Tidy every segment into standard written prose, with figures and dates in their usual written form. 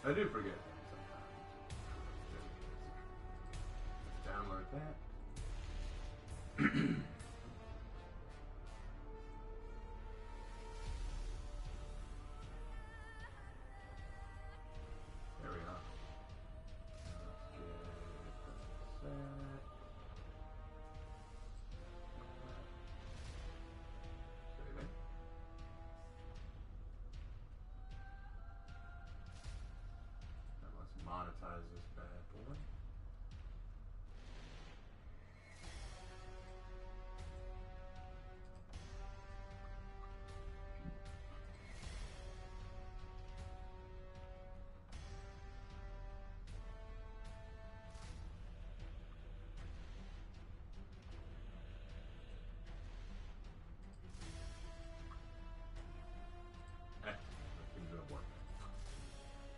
I do forget sometimes. Download that. There we are. Let's get that. Saving. Now let's monetize this bad boy.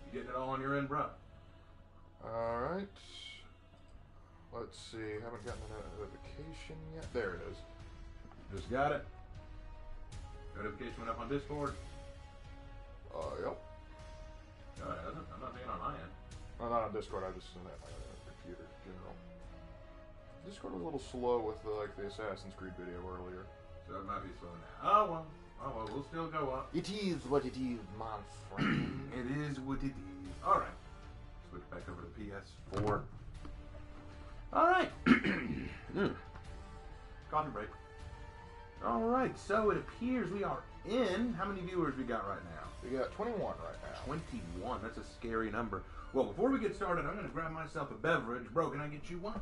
You getting it all on your end, bro? Alright. Let's see. Haven't gotten a notification yet. There it is. Just got it. Notification went up on Discord. Yep. No, it hasn't. I'm not seeing it on my end. Oh, not on Discord. I just sent it on my computer in general. Discord was a little slow with the Assassin's Creed video earlier. So it might be slow now. Oh well. We'll still go up. It is what it is, my friend. It is what it is. Alright. Switch back over to PS4. Alright. Coffee break. Alright, so it appears we are in. How many viewers we got right now? We got 21 right now. 21. That's a scary number. Well, before we get started, I'm going to grab myself a beverage. Bro, can I get you one?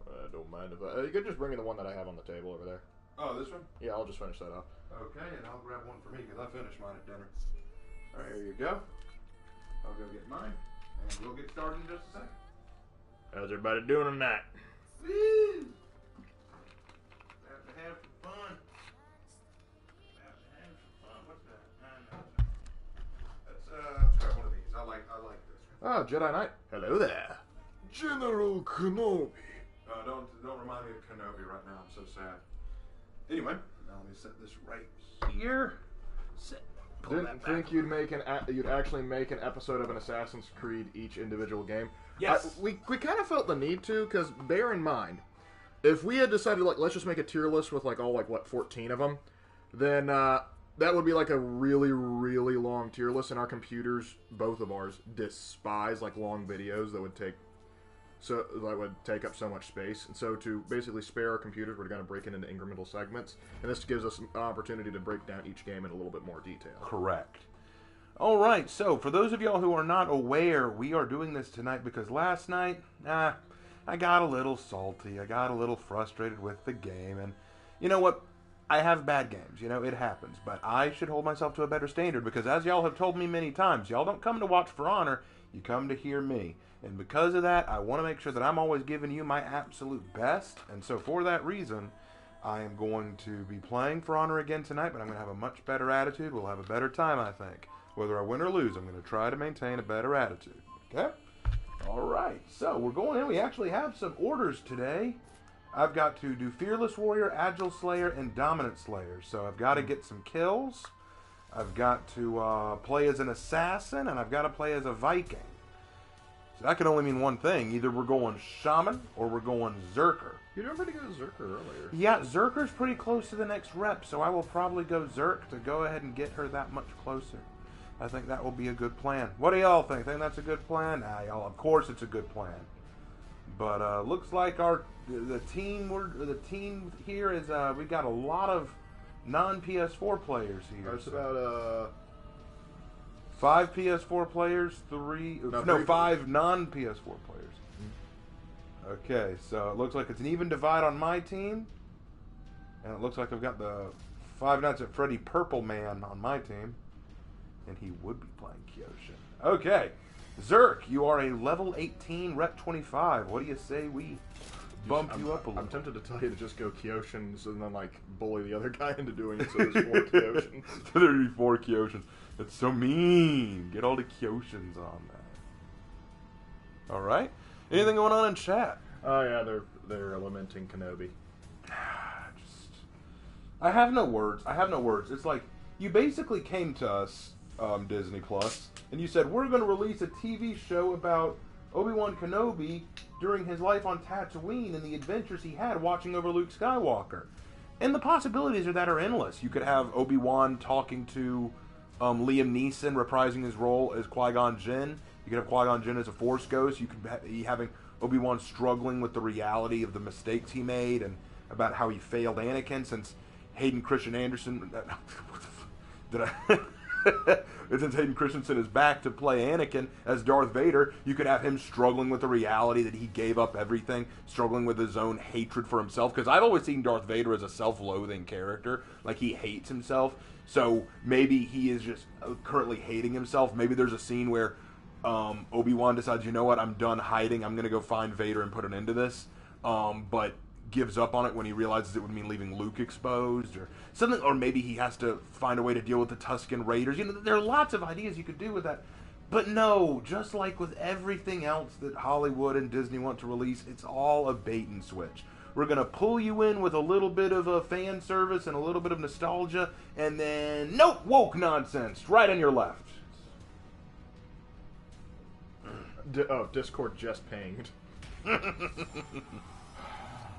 I don't mind if you could just bring me the one that I have on the table over there. Oh, this one? Yeah, I'll just finish that off. Okay, and I'll grab one for me because I finished mine at dinner. Alright, here you go. I'll go get mine, and we'll get started in just a second. How's everybody doing tonight? Woo! Have to have some fun. Have to have some fun. What's that? Let's grab one of these. I like this one. Oh, Jedi Knight. Hello there. General Kenobi. Don't remind me of Kenobi right now. I'm so sad. Anyway, now let me set this right here. Didn't think you'd actually make an episode of an Assassin's Creed each individual game. Yes. We kind of felt the need to, because bear in mind, if we had decided let's just make a tier list with all 14 of them, then that would be a really, really long tier list, and our computers, both of ours, despise long videos that would take up so much space. And so to basically spare our computers, we're going to break it into incremental segments, and this gives us an opportunity to break down each game in a little bit more detail. Correct. All right, so for those of y'all who are not aware, we are doing this tonight because last night, I got a little salty. I got a little frustrated with the game, and you know what? I have bad games, it happens, but I should hold myself to a better standard because as y'all have told me many times, y'all don't come to watch For Honor, you come to hear me. And because of that, I want to make sure that I'm always giving you my absolute best. And so for that reason, I am going to be playing For Honor again tonight, but I'm going to have a much better attitude. We'll have a better time, I think. Whether I win or lose, I'm going to try to maintain a better attitude. Okay? All right. So we're going in. We actually have some orders today. I've got to do Fearless Warrior, Agile Slayer, and Dominant Slayer. So I've got to get some kills. I've got to play as an assassin, and I've got to play as a Viking. So that could only mean one thing. Either we're going Shaman or we're going Zerker. You were pretty good at Zerker earlier. Yeah, Zerker's pretty close to the next rep, so I will probably go Zerk to go ahead and get her that much closer. I think that will be a good plan. What do y'all think? Think that's a good plan? Nah, y'all, of course it's a good plan. But looks like the team here is we got a lot of non-PS4 players here. That's about 5 PS4 players, 5 non-PS4 players. Okay, so it looks like it's an even divide on my team. And it looks like I've got the Five Nights at Freddy Purple Man on my team. And he would be playing Kyoshin. Okay, Zerk, you are a level 18, rep 25. What do you say we bump you up a little? I'm tempted to tell you to just go Kyoshins and then bully the other guy into doing it so there's 4 Kyoshins. So there'd be 4 Kyoshins. That's so mean. Get all the Kyoshins on that. All right. Anything going on in chat? Oh yeah, they're lamenting Kenobi. I have no words. It's like you basically came to us, Disney Plus, and you said, we're going to release a TV show about Obi-Wan Kenobi during his life on Tatooine and the adventures he had watching over Luke Skywalker. And the possibilities of that are endless. You could have Obi-Wan talking to Liam Neeson reprising his role as Qui-Gon Jinn. You could have Qui-Gon Jinn as a Force ghost. You could be having Obi-Wan struggling with the reality of the mistakes he made and about how he failed Anakin, since Hayden Christensen Anderson... since Hayden Christensen is back to play Anakin as Darth Vader, you could have him struggling with the reality that he gave up everything, struggling with his own hatred for himself. Because I've always seen Darth Vader as a self-loathing character. Like, he hates himself. So maybe he is just currently hating himself. Maybe there's a scene where Obi-Wan decides, you know what, I'm done hiding. I'm going to go find Vader and put an end to this. But gives up on it when he realizes it would mean leaving Luke exposed or something. Or maybe he has to find a way to deal with the Tusken Raiders. You know, there are lots of ideas you could do with that. But no, just like with everything else that Hollywood and Disney want to release, it's all a bait and switch. We're going to pull you in with a little bit of a fan service and a little bit of nostalgia, and then, nope, woke nonsense, right on your left. Discord just pinged.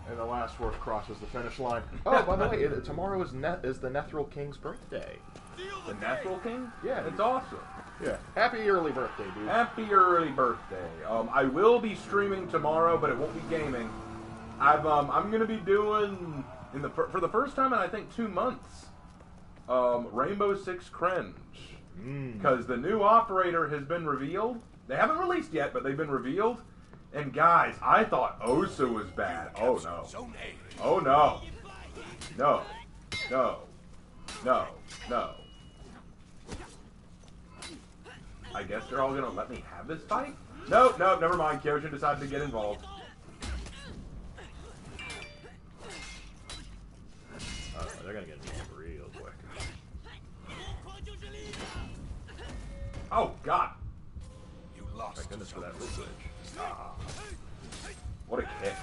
And the last word crosses the finish line. Oh, by the way, tomorrow is the Nethril King's birthday. The Nethril King? Yeah. It's awesome. Yeah. Happy early birthday, dude. Happy early birthday. I will be streaming tomorrow, but it won't be gaming. I'm going to be doing, for the first time in, I think, 2 months, Rainbow Six Cringe. Because the new operator has been revealed. They haven't released yet, but they've been revealed. And guys, I thought Osa was bad. Oh no. Oh no. No. No. No. No. I guess they're all gonna let me have this fight? No, no, never mind. Kyoshin decided to get involved. They're gonna get involved real quick. Oh god. Thank goodness for that switch. What a kick.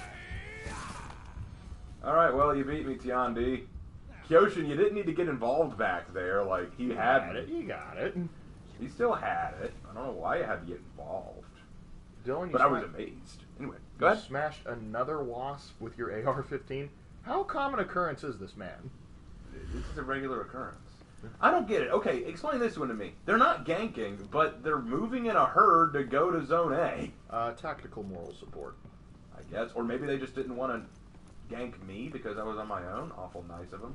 Alright, well, you beat me, Tiandi. Kyoshin, you didn't need to get involved back there. Like, he had it. You got it. He still had it. I don't know why you had to get involved. Dylan, but I was amazed. Anyway, go ahead. You smashed another wasp with your AR-15? How common occurrence is this, man? This is a regular occurrence. I don't get it. Okay, explain this one to me. They're not ganking, but they're moving in a herd to go to Zone A. Tactical moral support. I guess. Or maybe they just didn't want to gank me because I was on my own. Awful nice of them.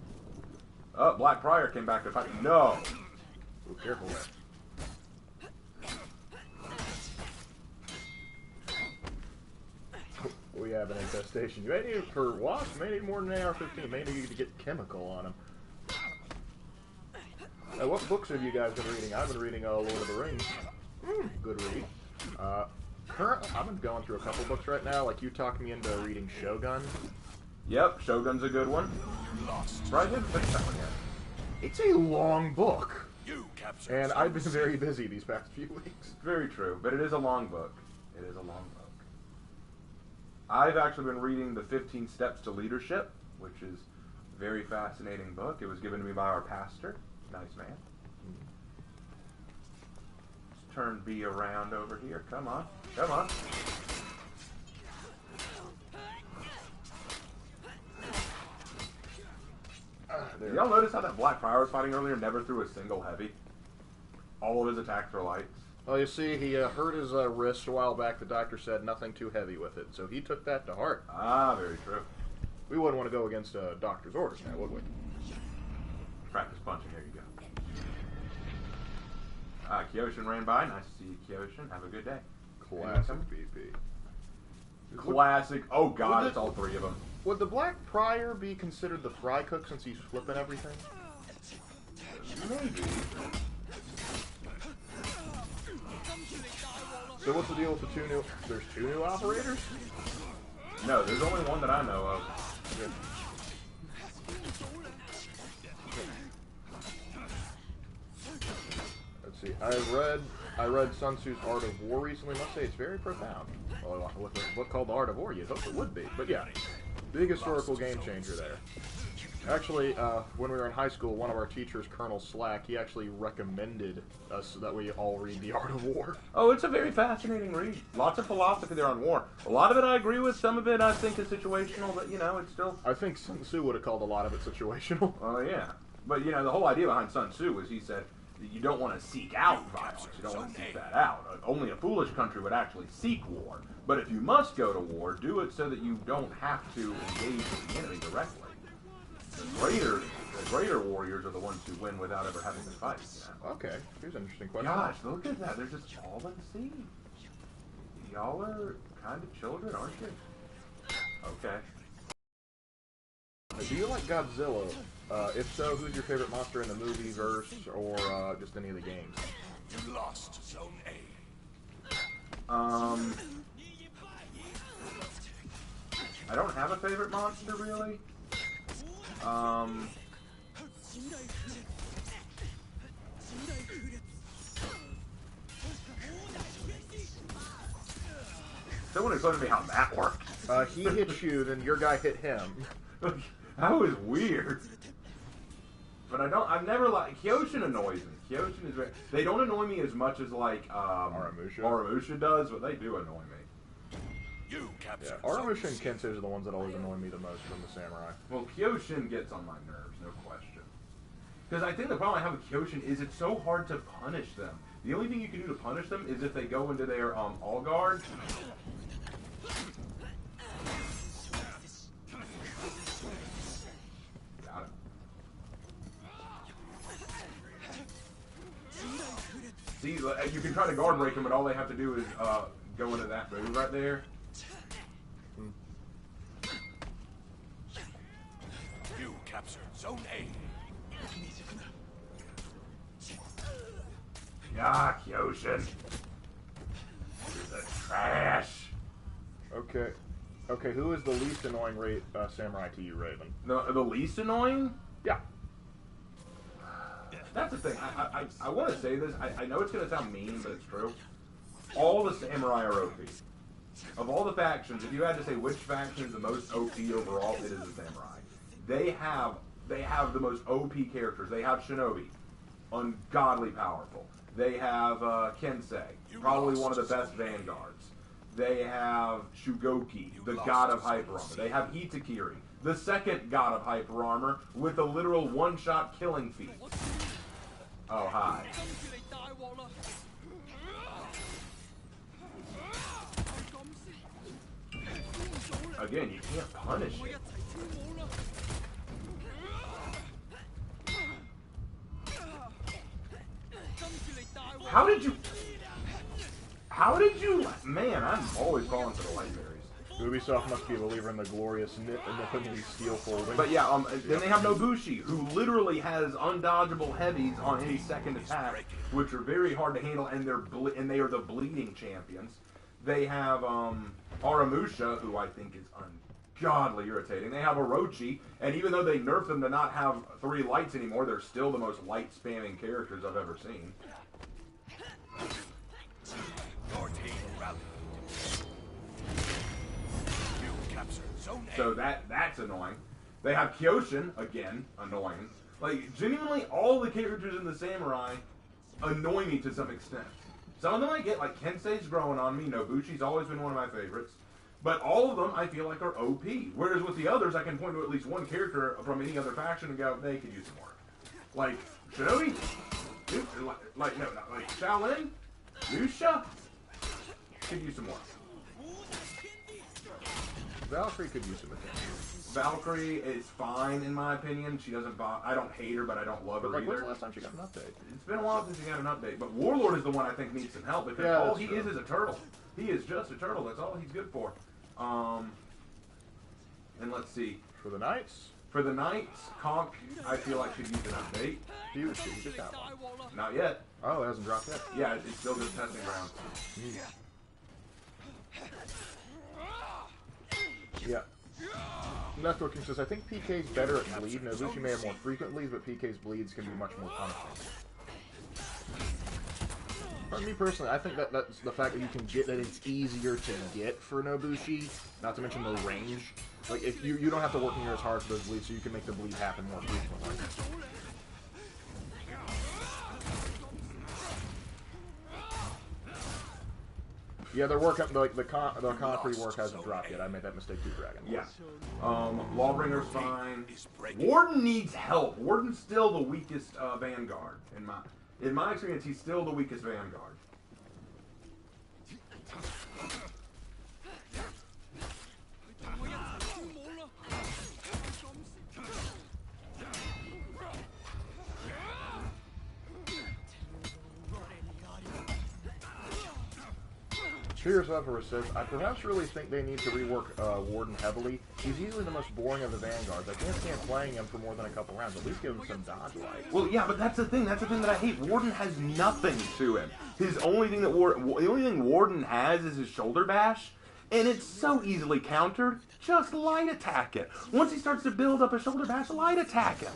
Oh, Black Prior came back to fight. No! Ooh, careful there. We have an infestation. You may need, for wasps, you may need more than an AR-15. You may need to get chemical on them. What books have you guys been reading? I've been reading Lord of the Rings. Good read. I've been going through a couple books right now. Like, you talked me into reading Shogun. Yep, Shogun's a good one. Right, I haven't finished that one yet. It's a long book. And I've been very busy these past few weeks. Very true, but it is a long book. It is a long book. I've actually been reading The 15 Steps to Leadership, which is a very fascinating book. It was given to me by our pastor. Nice man. Let's turn B around over here. Come on. Come on. Did y'all notice how that Black Prior was fighting earlier never threw a single heavy? All of his attacks were lights. Well, you see, he hurt his wrist a while back. The doctor said nothing too heavy with it, so he took that to heart. Ah, very true. We wouldn't want to go against a doctor's orders now, would we? Practice punching. Here you go. Kyoshin ran by. Nice to see you, Kyoshin. Have a good day. Classic BP. Classic. Oh god, it's all three of them. Would the Black Prior be considered the fry cook since he's flipping everything? Maybe. So what's the deal with the two new... There's two new operators? No, there's only one that I know of. Yeah. Let's see. I read Sun Tzu's Art of War recently. I must say it's very profound. Well, with a book called The Art of War, you'd hope it would be. But yeah, big historical game changer there. Actually, when we were in high school, one of our teachers, Colonel Slack, he actually recommended us that we all read The Art of War. Oh, it's a very fascinating read. Lots of philosophy there on war. A lot of it I agree with. Some of it I think is situational, but, you know, it's still... I think Sun Tzu would have called a lot of it situational. Oh, yeah. But, you know, the whole idea behind Sun Tzu was he said that you don't want to seek out violence. You don't want to seek that out. Only a foolish country would actually seek war. But if you must go to war, do it so that you don't have to engage with the enemy directly. The greater warriors are the ones who win without ever having to fight. You know? Okay, here's an interesting question. Gosh, look at that. They're just all in the sea. Y'all are kind of children, aren't you? Okay. Do you like Godzilla? If so, who's your favorite monster in the movie, verse, or just any of the games? You lost Zone A. I don't have a favorite monster, really. Someone explain to me how that works. He hits you, then your guy hit him. That was weird. But I've never liked, Kyoshin annoys me. Kyoshin is very, they don't annoy me as much as like, Aramusha does, but they do annoy me. You captured Aramusha and Kensei are the ones that always annoy me the most from the samurai. Well, Kyoshin gets on my nerves, no question. Because I think the problem I have with Kyoshin is it's so hard to punish them. The only thing you can do to punish them is if they go into their all guard. Got it. See, you can try to guard break them, but all they have to do is go into that move right there. You captured Zone A. Yeah, Kyoshin. The trash. Okay. Okay, who is the least annoying samurai to you, Raven? The least annoying? Yeah. That's the thing. I want to say this. I know it's going to sound mean, but it's true. All the samurai are OP. Of all the factions, if you had to say which faction is the most OP overall, it is the samurai. They have the most OP characters. They have Shinobi, ungodly powerful. They have Kensei, probably one of the best vanguards. They have Shugoki, the god of hyper armor. They have Itakiri, the second god of hyper armor, with a literal one-shot killing feat. Oh, hi. Again, you can't punish it. How did you, man, I'm always falling for the light berries. Ubisoft must be a believer in the glorious Nippon steel folding. But yeah, then they have Nobushi, who literally has undodgeable heavies on any second attack, which are very hard to handle, and they are the bleeding champions. They have Aramusha, who I think is ungodly irritating. They have Orochi, and even though they nerfed them to not have 3 lights anymore, they're still the most light spamming characters I've ever seen. Your team rallied. You captured Zone A. So that's annoying. They have Kyoshin, again, annoying. Like, genuinely, all the characters in the Samurai annoy me to some extent. Some of them I get, like Kensei's growing on me, Nobushi's always been one of my favorites. But all of them I feel like are OP. Whereas with the others, I can point to at least one character from any other faction and go, they could use some more. Like, Shinobi? Like Shaolin? Yusha? Could use some more. Valkyrie could use some attention. Valkyrie is fine in my opinion. She doesn't I don't hate her, but I don't love her When's either. the last time she got an update? It's been a while since she got an update. But Warlord is the one I think needs some help because all he is a turtle. He is just a turtle. That's all he's good for. And let's see. For the Knights? For the Knights, Conk, I feel like should use an update. He just got one. Not yet. Oh, it hasn't dropped yet. Yeah, it's still just testing ground. Yeah. Networking says, I think PK's better at bleed. Nobushi may have more frequent bleeds, but PK's bleeds can be much more punishing. For me personally, I think that's the fact that you can get that it's easier to get for Nobushi, not to mention the range. Like, if you don't have to work near as hard for those bleeds, so you can make the bleed happen more frequently. Yeah, their work, like the concrete work hasn't dropped yet. I made that mistake too, Dragon. Yeah. Lawbringer's fine. Warden needs help. Warden's still the weakest Vanguard. In my experience, he's still the weakest Vanguard. Cheers Ever says, I perhaps really think they need to rework Warden heavily. He's easily the most boring of the Vanguards. I can't stand playing him for more than a couple rounds. At least give him some dodge life. Well, yeah, but that's the thing. That's the thing that I hate. Warden has nothing to him. His only thing the only thing Warden has is his shoulder bash, and it's so easily countered. Just light attack it. Once he starts to build up a shoulder bash, light attack him.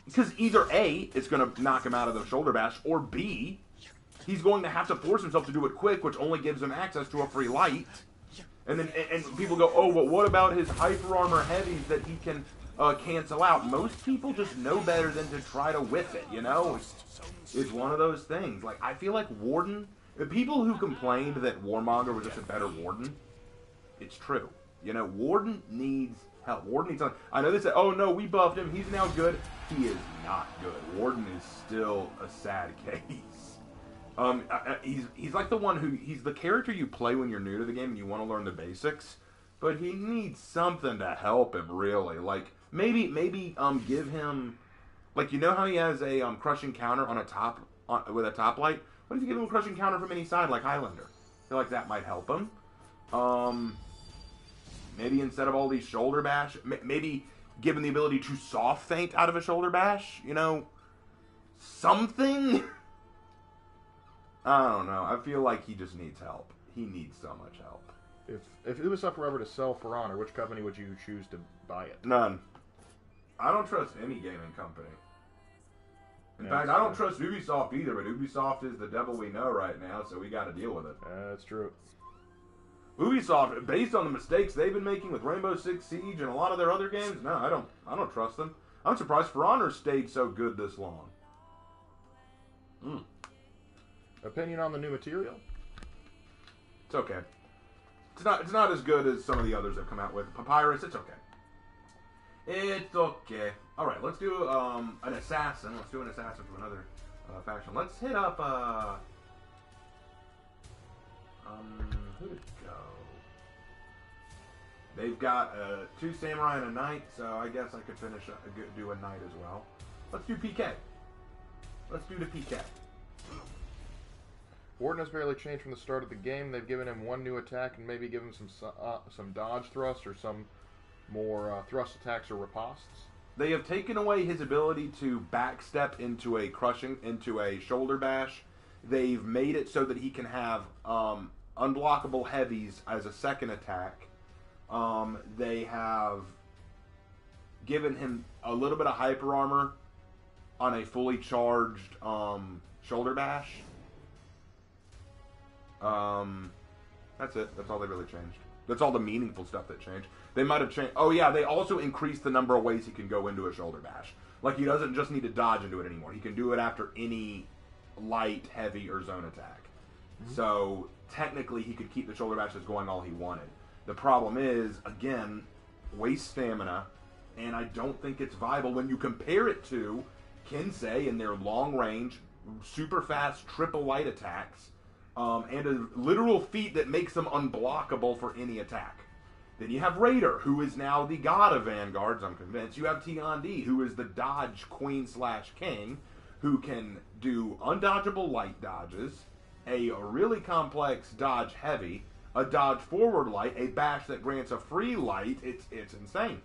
Because either A, it's going to knock him out of the shoulder bash, or B, he's going to have to force himself to do it quick, which only gives him access to a free light. And then and people go, oh, but what about his hyper armor heavies that he can cancel out? Most people just know better than to try to whiff it, you know? It's one of those things. Like, I feel like Warden, the people who complained that Warmonger was just a better Warden, it's true. You know, Warden needs help. Warden needs help. I know they said, oh no, we buffed him, he's now good. He is not good. Warden is still a sad case. He's like the one who, he's the character you play when you're new to the game and you want to learn the basics, but he needs something to help him, really. Like, maybe give him, like, you know how he has a crushing counter on a top, with a top light? What if you give him a crushing counter from any side, like Highlander? I feel like that might help him. Maybe instead of all these shoulder bash, maybe give him the ability to soft feint out of a shoulder bash, you know? Something? I don't know. I feel like he just needs help. He needs so much help. If Ubisoft were ever to sell For Honor, which company would you choose to buy it? None. I don't trust any gaming company. In fact, I don't trust Ubisoft either, but Ubisoft is the devil we know right now, so we got to deal with it. That's true. Ubisoft, based on the mistakes they've been making with Rainbow Six Siege and a lot of their other games, no, I don't trust them. I'm surprised For Honor stayed so good this long. Opinion on the new material? It's okay. It's not as good as some of the others that come out with. Papyrus, it's okay. It's okay. All right, let's do an assassin. Let's do an assassin from another faction. Let's hit up who to go? They've got 2 samurai and a knight, so I guess I could do a knight as well. Let's do PK. Let's do the PK. Warden has barely changed from the start of the game. They've given him one new attack and maybe given him some dodge thrust or some more thrust attacks or ripostes. They have taken away his ability to backstep into a shoulder bash. They've made it so that he can have unblockable heavies as a second attack. They have given him a little bit of hyper armor on a fully charged shoulder bash. That's it. That's all they really changed. That's all the meaningful stuff that changed. They might have changed. Oh yeah, they also increased the number of ways he can go into a shoulder bash. Like, he doesn't just need to dodge into it anymore. He can do it after any light, heavy, or zone attack. So technically, he could keep the shoulder bashes going all he wanted. The problem is, again, waste stamina, and I don't think it's viable when you compare it to Kensei and their long range, super fast triple light attacks. And a literal feat that makes them unblockable for any attack. Then you have Raider, who is now the god of Vanguards, I'm convinced. You have T.on.D., who is the dodge queen/king, who can do undodgeable light dodges, a really complex dodge heavy, a dodge forward light, a bash that grants a free light. It's insane.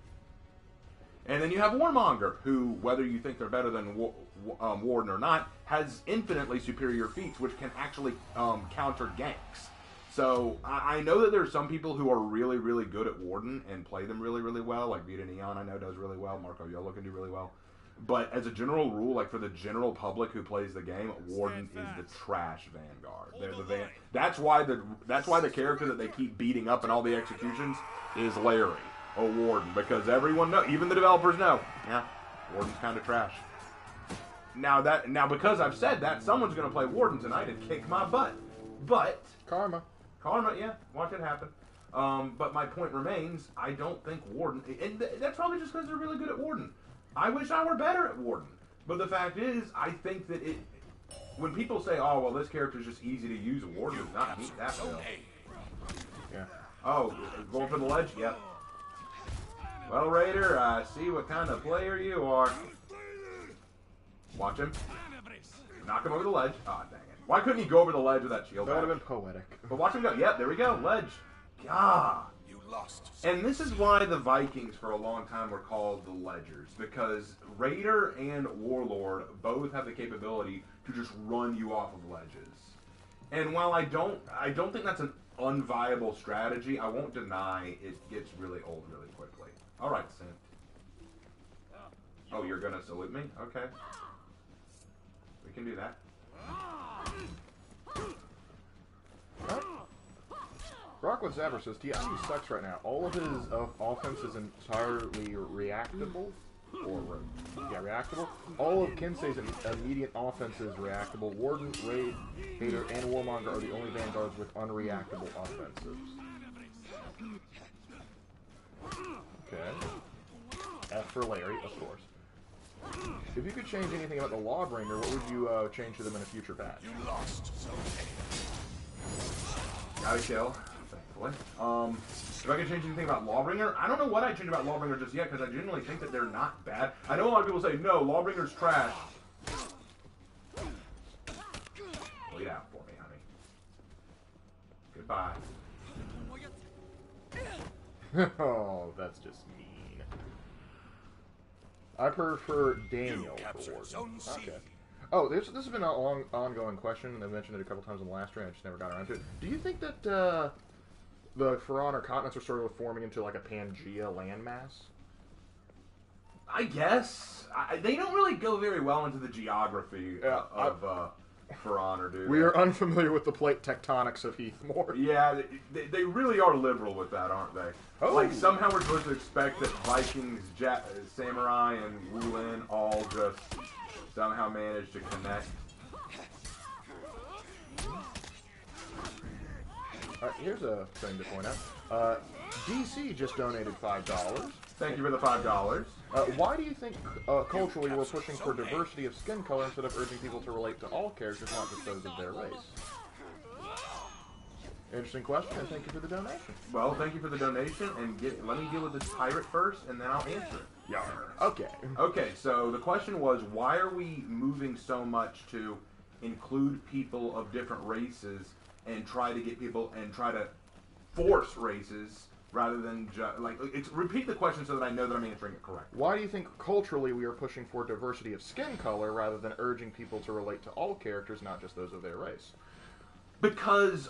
And then you have Warmonger, who, whether you think they're better than Warden or not, has infinitely superior feats, which can actually counter ganks. So, I know that there's some people who are really, really good at Warden and play them really, really well. Like Vita Neon, I know, does really well. Marco Yolo can do really well. But as a general rule, like for the general public who plays the game, Warden is the trash Vanguard. They're that's why the character that they keep beating up in all the executions is Larry. a Warden, because everyone knows, even the developers know, yeah, Warden's kind of trash. Now because I've said that, someone's going to play Warden tonight and kick my butt. But Karma, yeah, watch it happen. But my point remains, I don't think Warden, and that's probably just because they're really good at Warden. I wish I were better at Warden. But the fact is, I think that when people say, oh, well, this character's just easy to use, Warden does not meet that bill. yeah. Oh, going for the ledge? Yep. Well, Raider, I see what kind of player you are. Watch him. Knock him over the ledge. Oh, dang it. Why couldn't he go over the ledge with that shield? That would have been poetic. But watch him go. Yep, there we go. Ledge. God. You lost. And this is why the Vikings for a long time were called the Ledgers, because Raider and Warlord both have the capability to just run you off of ledges. And while I don't think that's an unviable strategy, I won't deny it gets really old really quickly. All right, Sint. Oh, you're gonna salute me? Okay. We can do that. Rockwood Zabber says, TIE sucks right now. All of his offense is entirely reactable. Reactable. All of Kensei's immediate offense is reactable. Warden, Raid, Hater, and Warmonger are the only vanguards with unreactable offensives. Okay. F for Larry, of course. If you could change anything about the Lawbringer, what would you change to them in a future patch? You lost. Got a kill, thankfully. If I could change anything about Lawbringer, I don't know what I'd change about Lawbringer just yet, because I genuinely think that they're not bad. I know a lot of people say, no, Lawbringer's trash. Bleed out for me, honey. Goodbye. Oh, that's just mean. I prefer Daniel for Warden. Okay. Oh, this has been a long, ongoing question, and I mentioned it a couple times in the last stream. I just never got around to it. Do you think that the For Honor continents are sort of forming into like a Pangea landmass? I guess. They don't really go very well into the geography of For Honor, dude. We are unfamiliar with the plate tectonics of Heathmore. Yeah, they really are liberal with that, aren't they? Oh. Like, somehow we're supposed to expect that Vikings, Samurai, and Wulin all just somehow manage to connect. Here's a thing to point out. DC just donated $5. Thank you for the $5. Why do you think culturally we're pushing for diversity of skin color instead of urging people to relate to all characters, not just those of their race? Interesting question, and thank you for the donation. Well, thank you for the donation, and let me deal with this pirate first, and then I'll answer it. Yarr. Okay. Okay, so the question was, why are we moving so much to include people of different races and try to get people and try to force races rather than just repeat the question so that I know that I'm answering it correctly. Why do you think culturally we are pushing for diversity of skin color rather than urging people to relate to all characters, not just those of their race? Because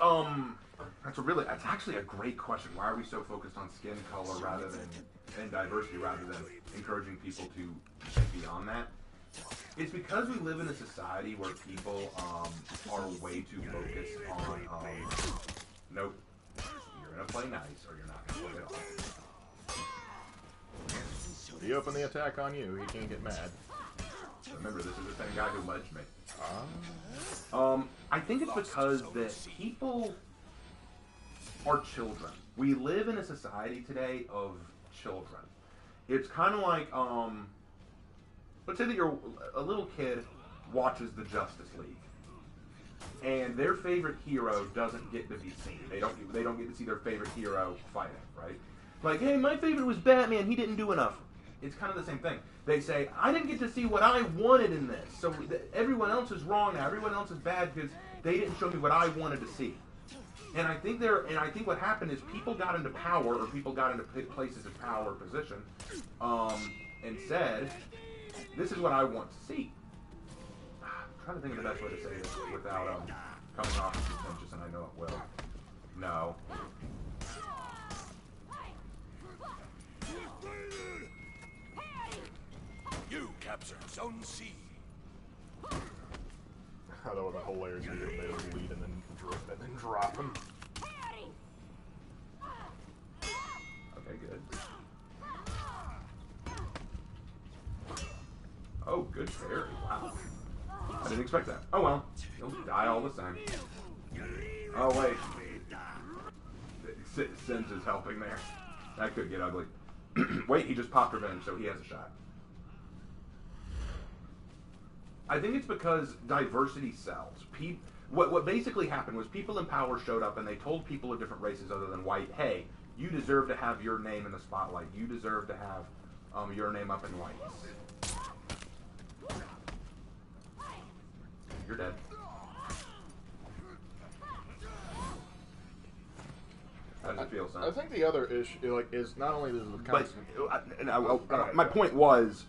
that's actually a great question. Why are we so focused on skin color rather than and diversity rather than encouraging people to think beyond that? It's because we live in a society where people are way too focused on nope, you're gonna play nice or you're not gonna play at all. He opened the attack on you. He can't get mad. Remember, this is the same guy who ledged me. I think it's because that people are children. We live in a society today of children. It's kind of like, let's say that a little kid watches the Justice League, and their favorite hero doesn't get to be seen. They don't get to see their favorite hero fighting, right? Like, hey, my favorite was Batman. He didn't do enough. It's kind of the same thing. They say, I didn't get to see what I wanted in this, so everyone else is wrong now. Everyone else is bad because they didn't show me what I wanted to see. And I think what happened is people got into power, or people got into places of power position, and said, this is what I want to see. I'm trying to think of the best way to say this without coming off as pretentious, and I know it will. No. You captured Zone C. That would have been hilarious if you made him lead and then drop him. Okay, good. Good fairy. Wow. I didn't expect that. Oh well. He'll die all the same. Oh wait. Sins is helping there. That could get ugly. Wait, he just popped revenge, so he has a shot. I think it's because diversity sells. What basically happened was people in power showed up and they told people of different races other than white, hey, you deserve to have your name in the spotlight. You deserve to have your name up in lights. You're dead. How does it feel, son? I think the other issue, like, is not only the my point was,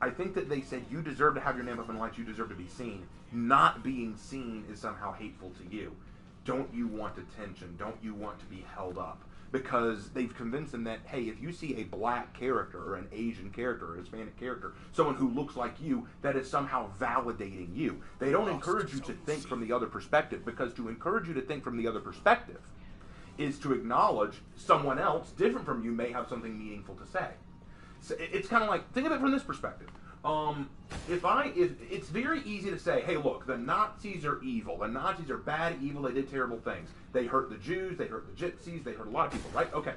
I think that they said you deserve to have your name up in lights. You deserve to be seen. Not being seen is somehow hateful to you. Don't you want attention? Don't you want to be held up? Because they've convinced them that, hey, if you see a black character or an Asian character or a Hispanic character, someone who looks like you, that is somehow validating you. They don't encourage you to think from the other perspective, because to encourage you to think from the other perspective is to acknowledge someone else different from you may have something meaningful to say. So it's kind of like, think of it from this perspective. If it's very easy to say, hey, look, the Nazis are evil. The Nazis are bad, evil. They did terrible things. They hurt the Jews. They hurt the Gypsies. They hurt a lot of people, right? Okay.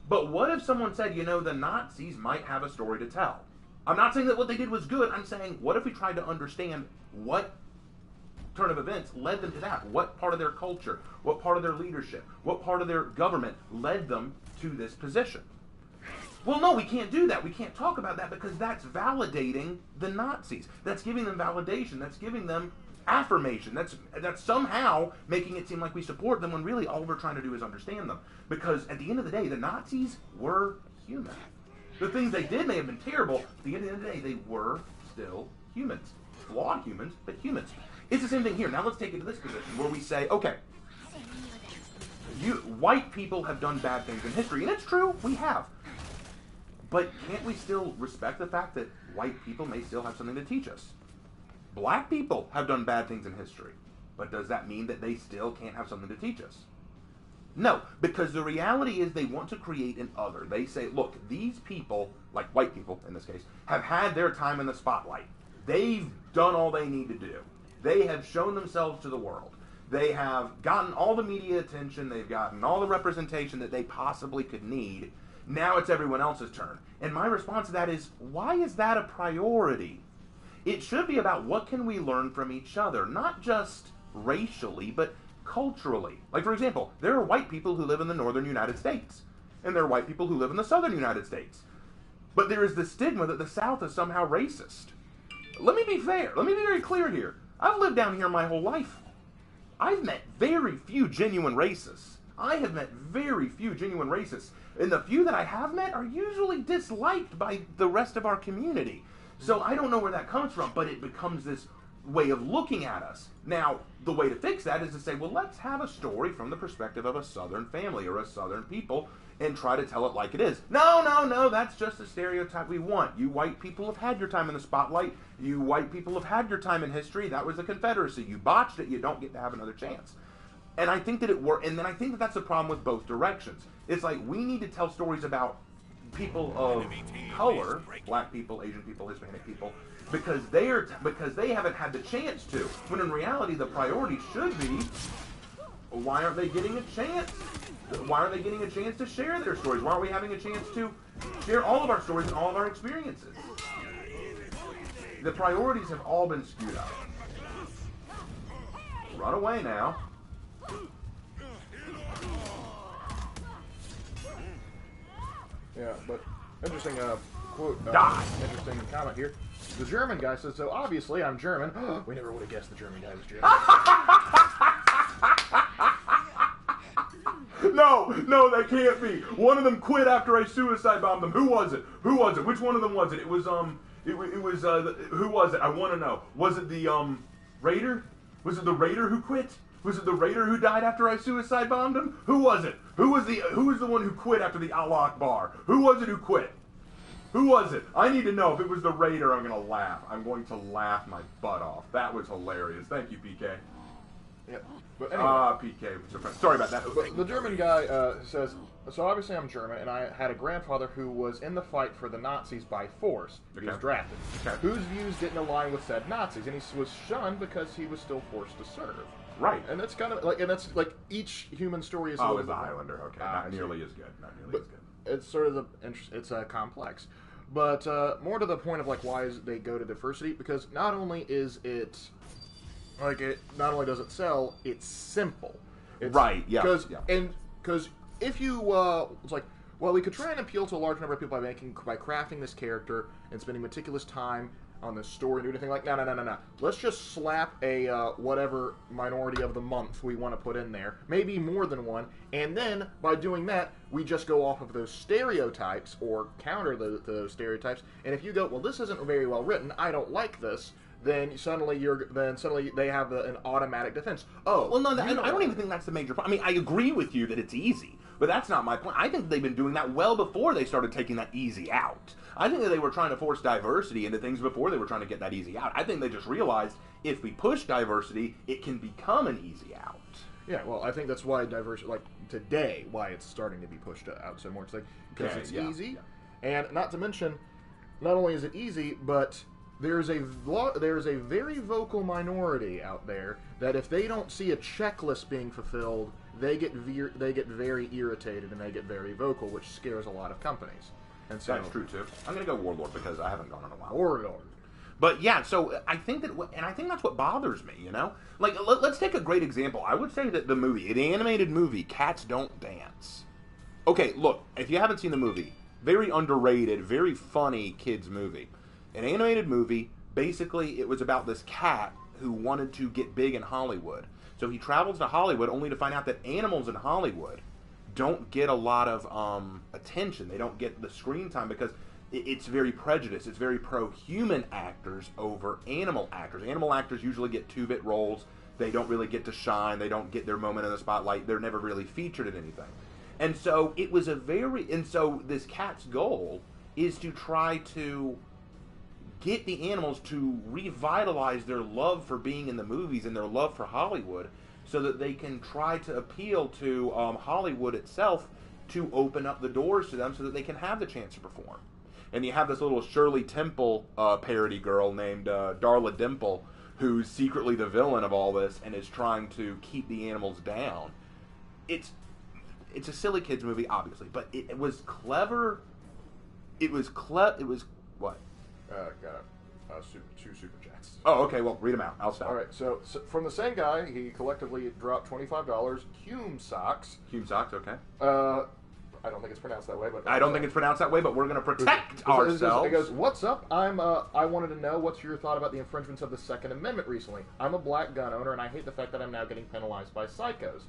But what if someone said, you know, the Nazis might have a story to tell? I'm not saying that what they did was good. I'm saying, what if we tried to understand what turn of events led them to that? What part of their culture, what part of their leadership, what part of their government led them to this position? Well, no, we can't do that. We can't talk about that because that's validating the Nazis. That's giving them validation. That's giving them affirmation. That's somehow making it seem like we support them when really all we're trying to do is understand them. Because at the end of the day, the Nazis were human. The things they did may have been terrible. At the end of the day, they were still humans. Flawed humans, but humans. It's the same thing here. Now let's take it to this position where we say, okay, white people have done bad things in history. And it's true, we have. But can't we still respect the fact that white people may still have something to teach us? Black people have done bad things in history. But does that mean that they still can't have something to teach us? No, because the reality is they want to create an other. They say, look, these people, like white people in this case, have had their time in the spotlight. They've done all they need to do. They have shown themselves to the world. They have gotten all the media attention. They've gotten all the representation that they possibly could need. Now it's everyone else's turn. And my response to that is, why is that a priority? It should be about what can we learn from each other, not just racially, but culturally. Like, for example, there are white people who live in the northern United States, and there are white people who live in the southern United States. But there is the stigma that the South is somehow racist. Let me be fair. Let me be very clear here. I've lived down here my whole life. I've met very few genuine racists. I have met very few genuine racists. And the few that I have met are usually disliked by the rest of our community. So I don't know where that comes from, but it becomes this way of looking at us. Now, the way to fix that is to say, well, let's have a story from the perspective of a Southern family or a Southern people and try to tell it like it is. No, that's just a stereotype we want. You white people have had your time in the spotlight. You white people have had your time in history. That was the Confederacy. You botched it. You don't get to have another chance. And I think that it worked, and then I think that that's the problem with both directions. It's like we need to tell stories about people of color, black people, Asian people, Hispanic people, because they haven't had the chance to. When in reality, the priority should be, why aren't they getting a chance? Why aren't they getting a chance to share their stories? Why aren't we having a chance to share all of our stories and all of our experiences? The priorities have all been skewed up. Run away now. Yeah, but interesting quote. Die. Interesting comment here. The German guy says, so obviously I'm German. We never would have guessed the German guy was German. No, that can't be. One of them quit after I suicide bombed them. Who was it? Which one of them was it? It was, who was it? I want to know. Was it the, Raider? Was it the Raider who quit? Was it the Raider who died after I suicide bombed him? Who was it? Who was the one who quit after the Allah Akbar? Who was it who quit? Who was it? I need to know. If it was the Raider, I'm going to laugh. I'm going to laugh my butt off. That was hilarious. Thank you, PK. Yep. But anyway, PK. Sorry about that. but the German guy says, so obviously I'm German, and I had a grandfather who was in the fight for the Nazis by force. He was drafted. Whose views didn't align with said Nazis, and he was shunned because he was still forced to serve. Right. And that's kind of like, and that's like each human story is. Oh, is the Highlander? Okay, not nearly as good. Not nearly as good. It's sort of it's complex, but more to the point of like why they go to diversity, because not only is it like not only does it sell, it's simple. It's, right. Yeah. Because if you it's like, well, we could try and appeal to a large number of people by crafting this character and spending meticulous time on this story and do anything like no. Let's just slap a whatever minority of the month we want to put in there, maybe more than one, and then by doing that, we just go off of those stereotypes or counter those stereotypes. And if you go, well, this isn't very well written, I don't like this, then suddenly they have an automatic defense. Oh, well, no, I don't even think that's the major problem. I mean, I agree with you that it's easy, but that's not my point. I think they've been doing that well before they started taking that easy out. I think that they were trying to force diversity into things before they were trying to get that easy out. I think they just realized if we push diversity, it can become an easy out. Yeah, well, I think that's why diversity, like today, why it's starting to be pushed out so more. It's like because it's easy, and not to mention, not only is it easy, but there's a very vocal minority out there that if they don't see a checklist being fulfilled, they get very irritated and they get very vocal, which scares a lot of companies. And so, that's true too. I'm gonna go Warlord because I haven't gone in a while. Warlord. But yeah, so I think that's what bothers me, you know? Like, let's take a great example. I would say that the animated movie, Cats Don't Dance. Okay, look, if you haven't seen the movie, very underrated, very funny kids movie. An animated movie, basically it was about this cat who wanted to get big in Hollywood. So he travels to Hollywood only to find out that animals in Hollywood don't get a lot of attention. They don't get the screen time because it's very prejudiced. It's very pro-human actors over animal actors. Animal actors usually get 2-bit roles. They don't really get to shine. They don't get their moment in the spotlight. They're never really featured in anything. And so it was so this cat's goal is to try to get the animals to revitalize their love for being in the movies and their love for Hollywood, so that they can try to appeal to Hollywood itself to open up the doors to them so that they can have the chance to perform. And you have this little Shirley Temple parody girl named Darla Dimple, who's secretly the villain of all this and is trying to keep the animals down. It's a silly kids movie, obviously, but it was clever. It was what? Got two super chats. Oh, okay. Well, read them out. I'll stop. All right. So from the same guy, he collectively dropped $25. Hume socks. Hume socks. Okay. I don't think it's pronounced that way, but I don't think it's pronounced that way. But we're going to protect ourselves. He goes, "What's up? I wanted to know what's your thought about the infringements of the Second Amendment recently. I'm a black gun owner, and I hate the fact that I'm now getting penalized by psychos."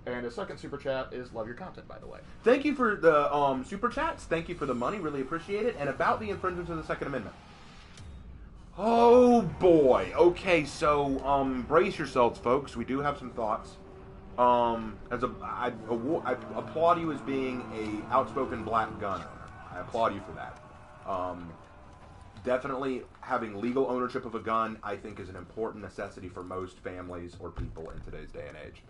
And his second super chat is love your content, by the way. Thank you for the super chats. Thank you for the money. Really appreciate it. And about the infringements of the Second Amendment. Oh boy. Okay, so brace yourselves, folks. We do have some thoughts. I applaud you as being a outspoken black gun owner. I applaud you for that. Definitely having legal ownership of a gun, I think, is an important necessity for most families or people in today's day and age.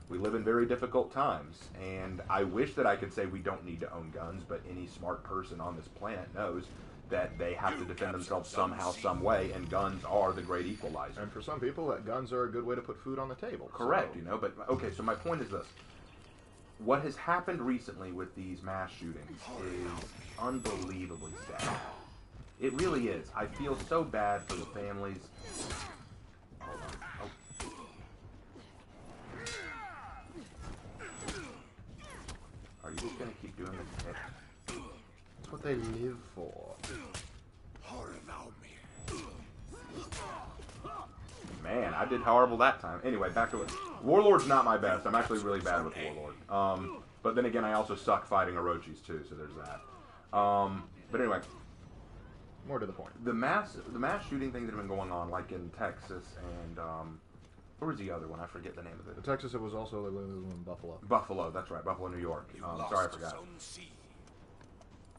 We live in very difficult times, and I wish that I could say we don't need to own guns, but any smart person on this planet knows that they have to defend themselves somehow, some way, and guns are the great equalizer. And for some people, that guns are a good way to put food on the table. Correct, so. But okay, so my point is this. What has happened recently with these mass shootings is unbelievably sad. It really is. I feel so bad for the families. Are you just going to keep doing this? That's what they live for. Man, I did horrible that time. Anyway, back to it. Warlord's not my best. I'm actually really bad with Warlord. But then again, I also suck fighting Orochis too, so there's that. But anyway. More to the point. The mass shooting things that have been going on, like in Texas and where was the other one? I forget the name of it. In Texas, it was also in Buffalo. Buffalo, that's right. Buffalo, New York. Sorry, I forgot.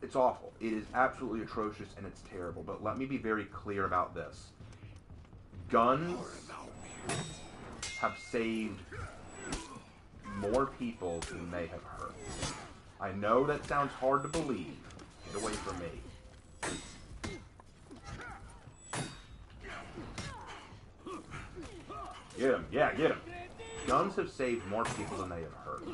It's awful. It is absolutely atrocious and it's terrible. But let me be very clear about this. Guns have saved more people than they have hurt. I know that sounds hard to believe. Get away from me. Get him. Yeah, get him. Guns have saved more people than they have hurt.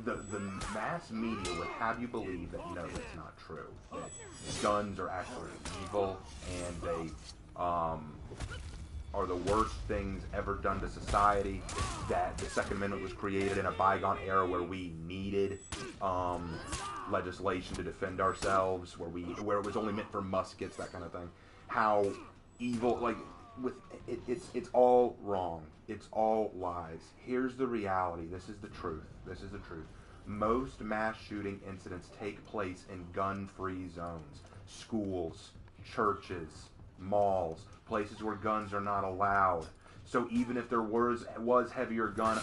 The mass media would have you believe that no, that's not true. That guns are actually evil and they are the worst things ever done to society. That the Second Amendment was created in a bygone era where we needed legislation to defend ourselves, where it was only meant for muskets, that kind of thing. How evil, like with it's all wrong. It's all lies. Here's the reality. This is the truth. This is the truth. Most mass shooting incidents take place in gun-free zones, schools, churches, malls, places where guns are not allowed. So even if there was heavier gun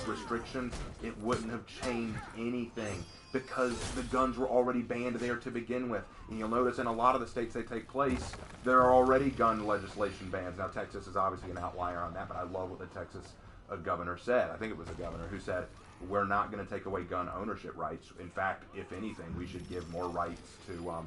restrictions, it wouldn't have changed anything because the guns were already banned there to begin with. And you'll notice in a lot of the states they take place, there are already gun legislation bans. Now Texas is obviously an outlier on that, but I love what the Texas governor said. I think it was a governor who said, we're not going to take away gun ownership rights. In fact, if anything, we should give more rights to,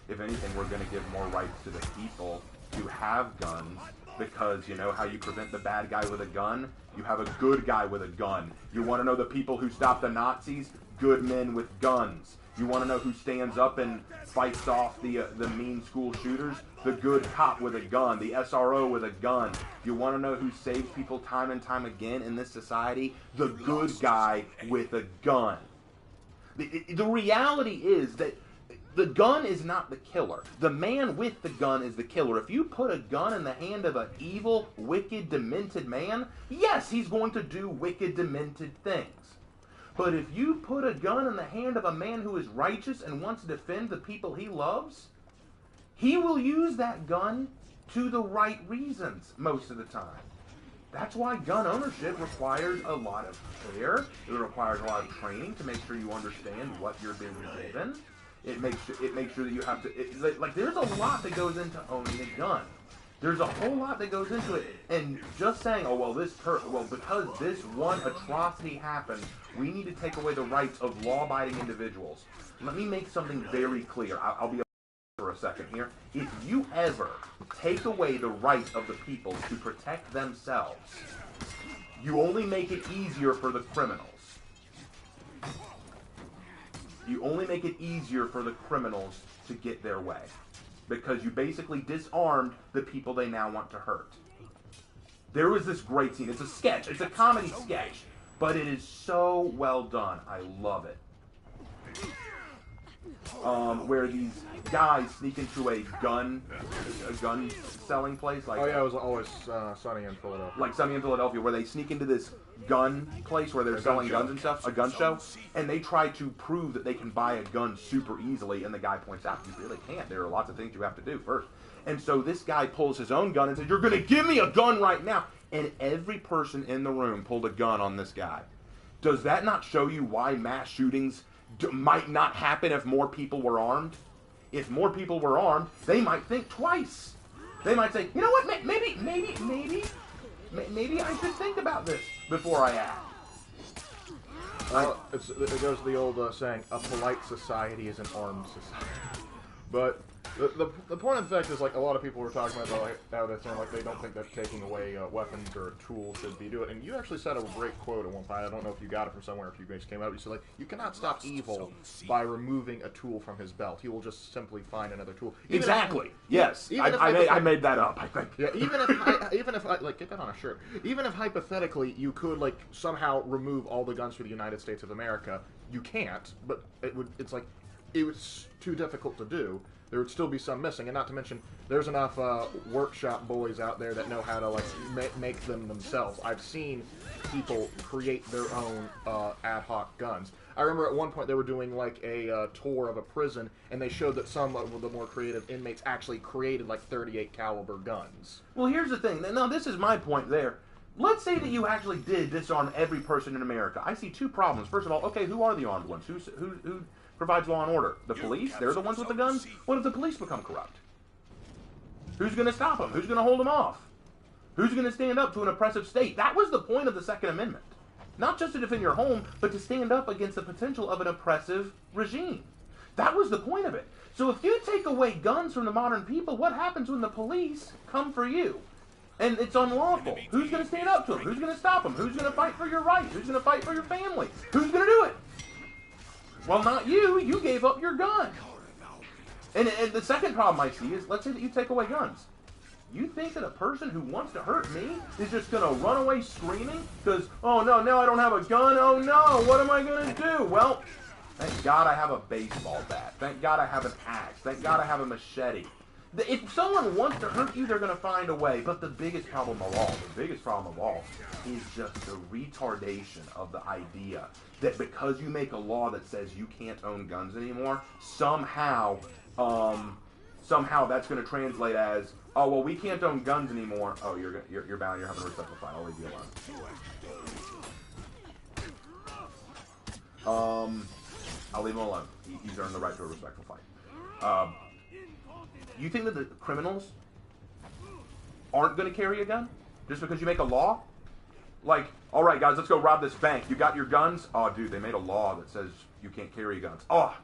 if anything, we're going to give more rights to the people who have guns, because you know how you prevent the bad guy with a gun? You have a good guy with a gun. You want to know the people who stopped the Nazis? Good men with guns. You want to know who stands up and fights off the mean school shooters? The good cop with a gun, the SRO with a gun. You want to know who saves people time and time again in this society? The good guy with a gun. The reality is that the gun is not the killer. The man with the gun is the killer. If you put a gun in the hand of an evil, wicked, demented man, yes, he's going to do wicked, demented things. But if you put a gun in the hand of a man who is righteous and wants to defend the people he loves, he will use that gun to the right reasons most of the time. That's why gun ownership requires a lot of care. It requires a lot of training to make sure you understand what you're being given. It makes sure that you have to, there's a lot that goes into owning a gun. There's a whole lot that goes into it. And just saying, because this one atrocity happened, we need to take away the rights of law-abiding individuals. Let me make something very clear. I'll be for a second here. If you ever take away the right of the people to protect themselves, you only make it easier for the criminals. You only make it easier for the criminals to get their way. Because you basically disarmed the people they now want to hurt. There was this great scene. It's a sketch. It's a comedy sketch. But it is so well done. I love it. Where these guys sneak into a gun selling place. Like, oh yeah, it was always Sunny in Philadelphia. Like Sunny in Philadelphia, where they sneak into this gun place where they're selling guns and stuff, a gun show, and they try to prove that they can buy a gun super easily, and the guy points out, you really can't. There are lots of things you have to do first. And so this guy pulls his own gun and says, you're going to give me a gun right now. And every person in the room pulled a gun on this guy. Does that not show you why mass shootings might not happen if more people were armed? If more people were armed, they might think twice. They might say, you know what, maybe I should think about this before I act. It goes to the old saying, a polite society is an armed society. But the point of the fact is, like, a lot of people were talking about how they're saying, like, they don't think that taking away weapons or tools should be doing it. And you actually said a great quote at one point. I don't know if you got it from somewhere, if you guys came out. You said, like, you cannot stop evil by removing a tool from his belt. He will just simply find another tool. Exactly. Yes. I made that up, I think. Yeah. Even if like, get that on a shirt. Even if hypothetically you could, like, somehow remove all the guns for the United States of America, you can't. But it's like, it was too difficult to do. There would still be some missing, and not to mention, there's enough workshop boys out there that know how to, like, make them themselves. I've seen people create their own ad hoc guns. I remember at one point they were doing, like, a tour of a prison, and they showed that some of the more creative inmates actually created, like, 38 caliber guns. Well, here's the thing. Now, this is my point there. Let's say that you actually did disarm every person in America. I see two problems. First of all, okay, who are the armed ones? Who provides law and order? The police? They're the ones with the guns? What if the police become corrupt? Who's going to stop them? Who's going to hold them off? Who's going to stand up to an oppressive state? That was the point of the Second Amendment. Not just to defend your home, but to stand up against the potential of an oppressive regime. That was the point of it. So if you take away guns from the modern people, what happens when the police come for you? And it's unlawful. Who's going to stand up to them? Who's going to stop them? Who's going to fight for your rights? Who's going to fight for your family? Who's going to do it? Well, not you. You gave up your gun. And the second problem I see is, let's say that you take away guns. You think that a person who wants to hurt me is just going to run away screaming? Because, oh no, now I don't have a gun. Oh no, what am I going to do? Well, thank God I have a baseball bat. Thank God I have an axe. Thank God I have a machete. If someone wants to hurt you, they're going to find a way. But the biggest problem of all, is just the retardation of the idea that because you make a law that says you can't own guns anymore, somehow that's going to translate as, oh, well, we can't own guns anymore. Oh, you're bound. You're having a respectful fight. I'll leave you alone. I'll leave him alone. He's earned the right to a respectful fight. You think that the criminals aren't going to carry a gun just because you make a law? Like, all right, guys, let's go rob this bank. You got your guns? Oh, dude, they made a law that says you can't carry guns. Oh,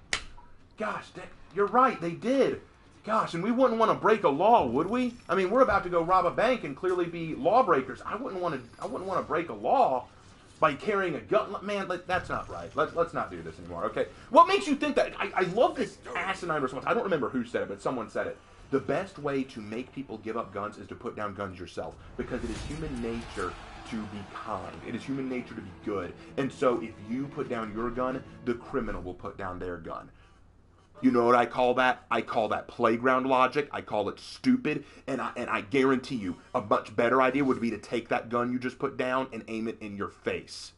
gosh, you're right, they did. Gosh, and we wouldn't want to break a law, would we? I mean, we're about to go rob a bank and clearly be lawbreakers. I wouldn't want to break a law by carrying a gun. Man, that's not right. Let's not do this anymore, okay? What makes you think that? I love this asinine response. I don't remember who said it, but someone said it. The best way to make people give up guns is to put down guns yourself, because it is human nature to be kind. It is human nature to be good. And so if you put down your gun, the criminal will put down their gun. You know what I call that? I call that playground logic. I call it stupid. And I guarantee you, a much better idea would be to take that gun you just put down and aim it in your face.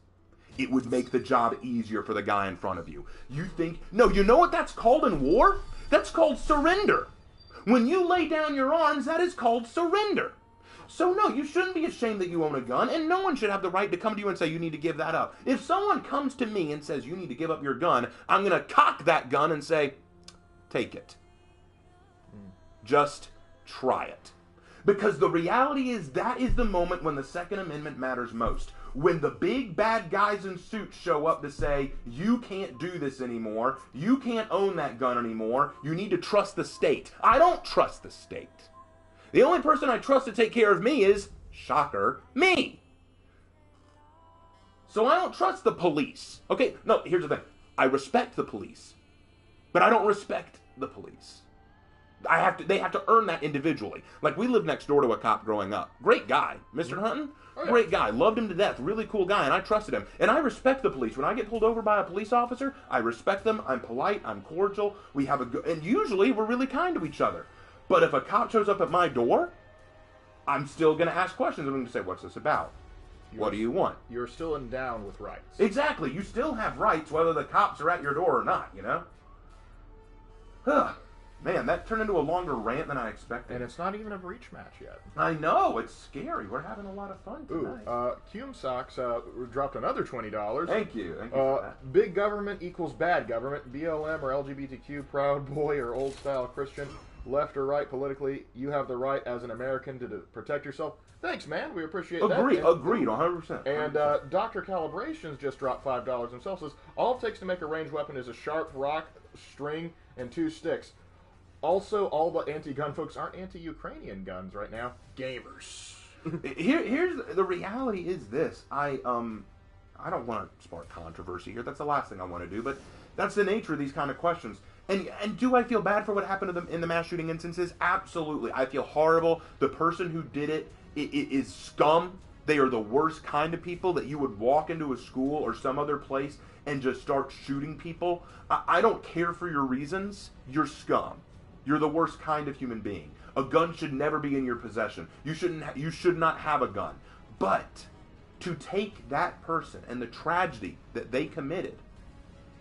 It would make the job easier for the guy in front of you. You think, no, you know what that's called in war? That's called surrender. When you lay down your arms, that is called surrender. So no, you shouldn't be ashamed that you own a gun, and no one should have the right to come to you and say you need to give that up. If someone comes to me and says you need to give up your gun, I'm going to cock that gun and say, take it. Just try it. Because the reality is that is the moment when the Second Amendment matters most. When the big bad guys in suits show up to say, you can't do this anymore, you can't own that gun anymore, you need to trust the state. I don't trust the state. The only person I trust to take care of me is, shocker, me. So I don't trust the police. Okay, no, here's the thing. I respect the police, but I don't respect the police. They have to earn that individually. Like, we lived next door to a cop growing up. Great guy. Mr. Hutton? Oh, yeah. Great guy. Loved him to death. Really cool guy, and I trusted him. And I respect the police. When I get pulled over by a police officer, I respect them. I'm polite. I'm cordial. We have a good... And usually, we're really kind to each other. But if a cop shows up at my door, I'm still going to ask questions. I'm going to say, what's this about? What do you want? You're still endowed with rights. Exactly. You still have rights whether the cops are at your door or not, you know? Man, that turned into a longer rant than I expected. And it's not even a breach match yet. I know, it's scary. We're having a lot of fun tonight. Ooh, Cume Socks dropped another $20. Thank you. Thank you for that. Big government equals bad government. BLM or LGBTQ, Proud Boy or Old Style Christian, left or right politically, you have the right as an American to protect yourself. Thanks, man. We appreciate that. Agreed, 100%. And Dr. Calibrations just dropped $5 himself. Says, all it takes to make a ranged weapon is a sharp rock, string, and 2 sticks. Also, all the anti-gun folks aren't anti-Ukrainian guns right now. Gamers. Here's the reality is this. I don't want to spark controversy here. That's the last thing I want to do. But that's the nature of these kind of questions. And do I feel bad for what happened to them in the mass shooting instances? Absolutely. I feel horrible. The person who did it is scum. They are the worst kind of people that you would walk into a school or some other place and just start shooting people. I don't care for your reasons. You're scum. You're the worst kind of human being. A gun should never be in your possession. You should not have a gun. But to take that person and the tragedy that they committed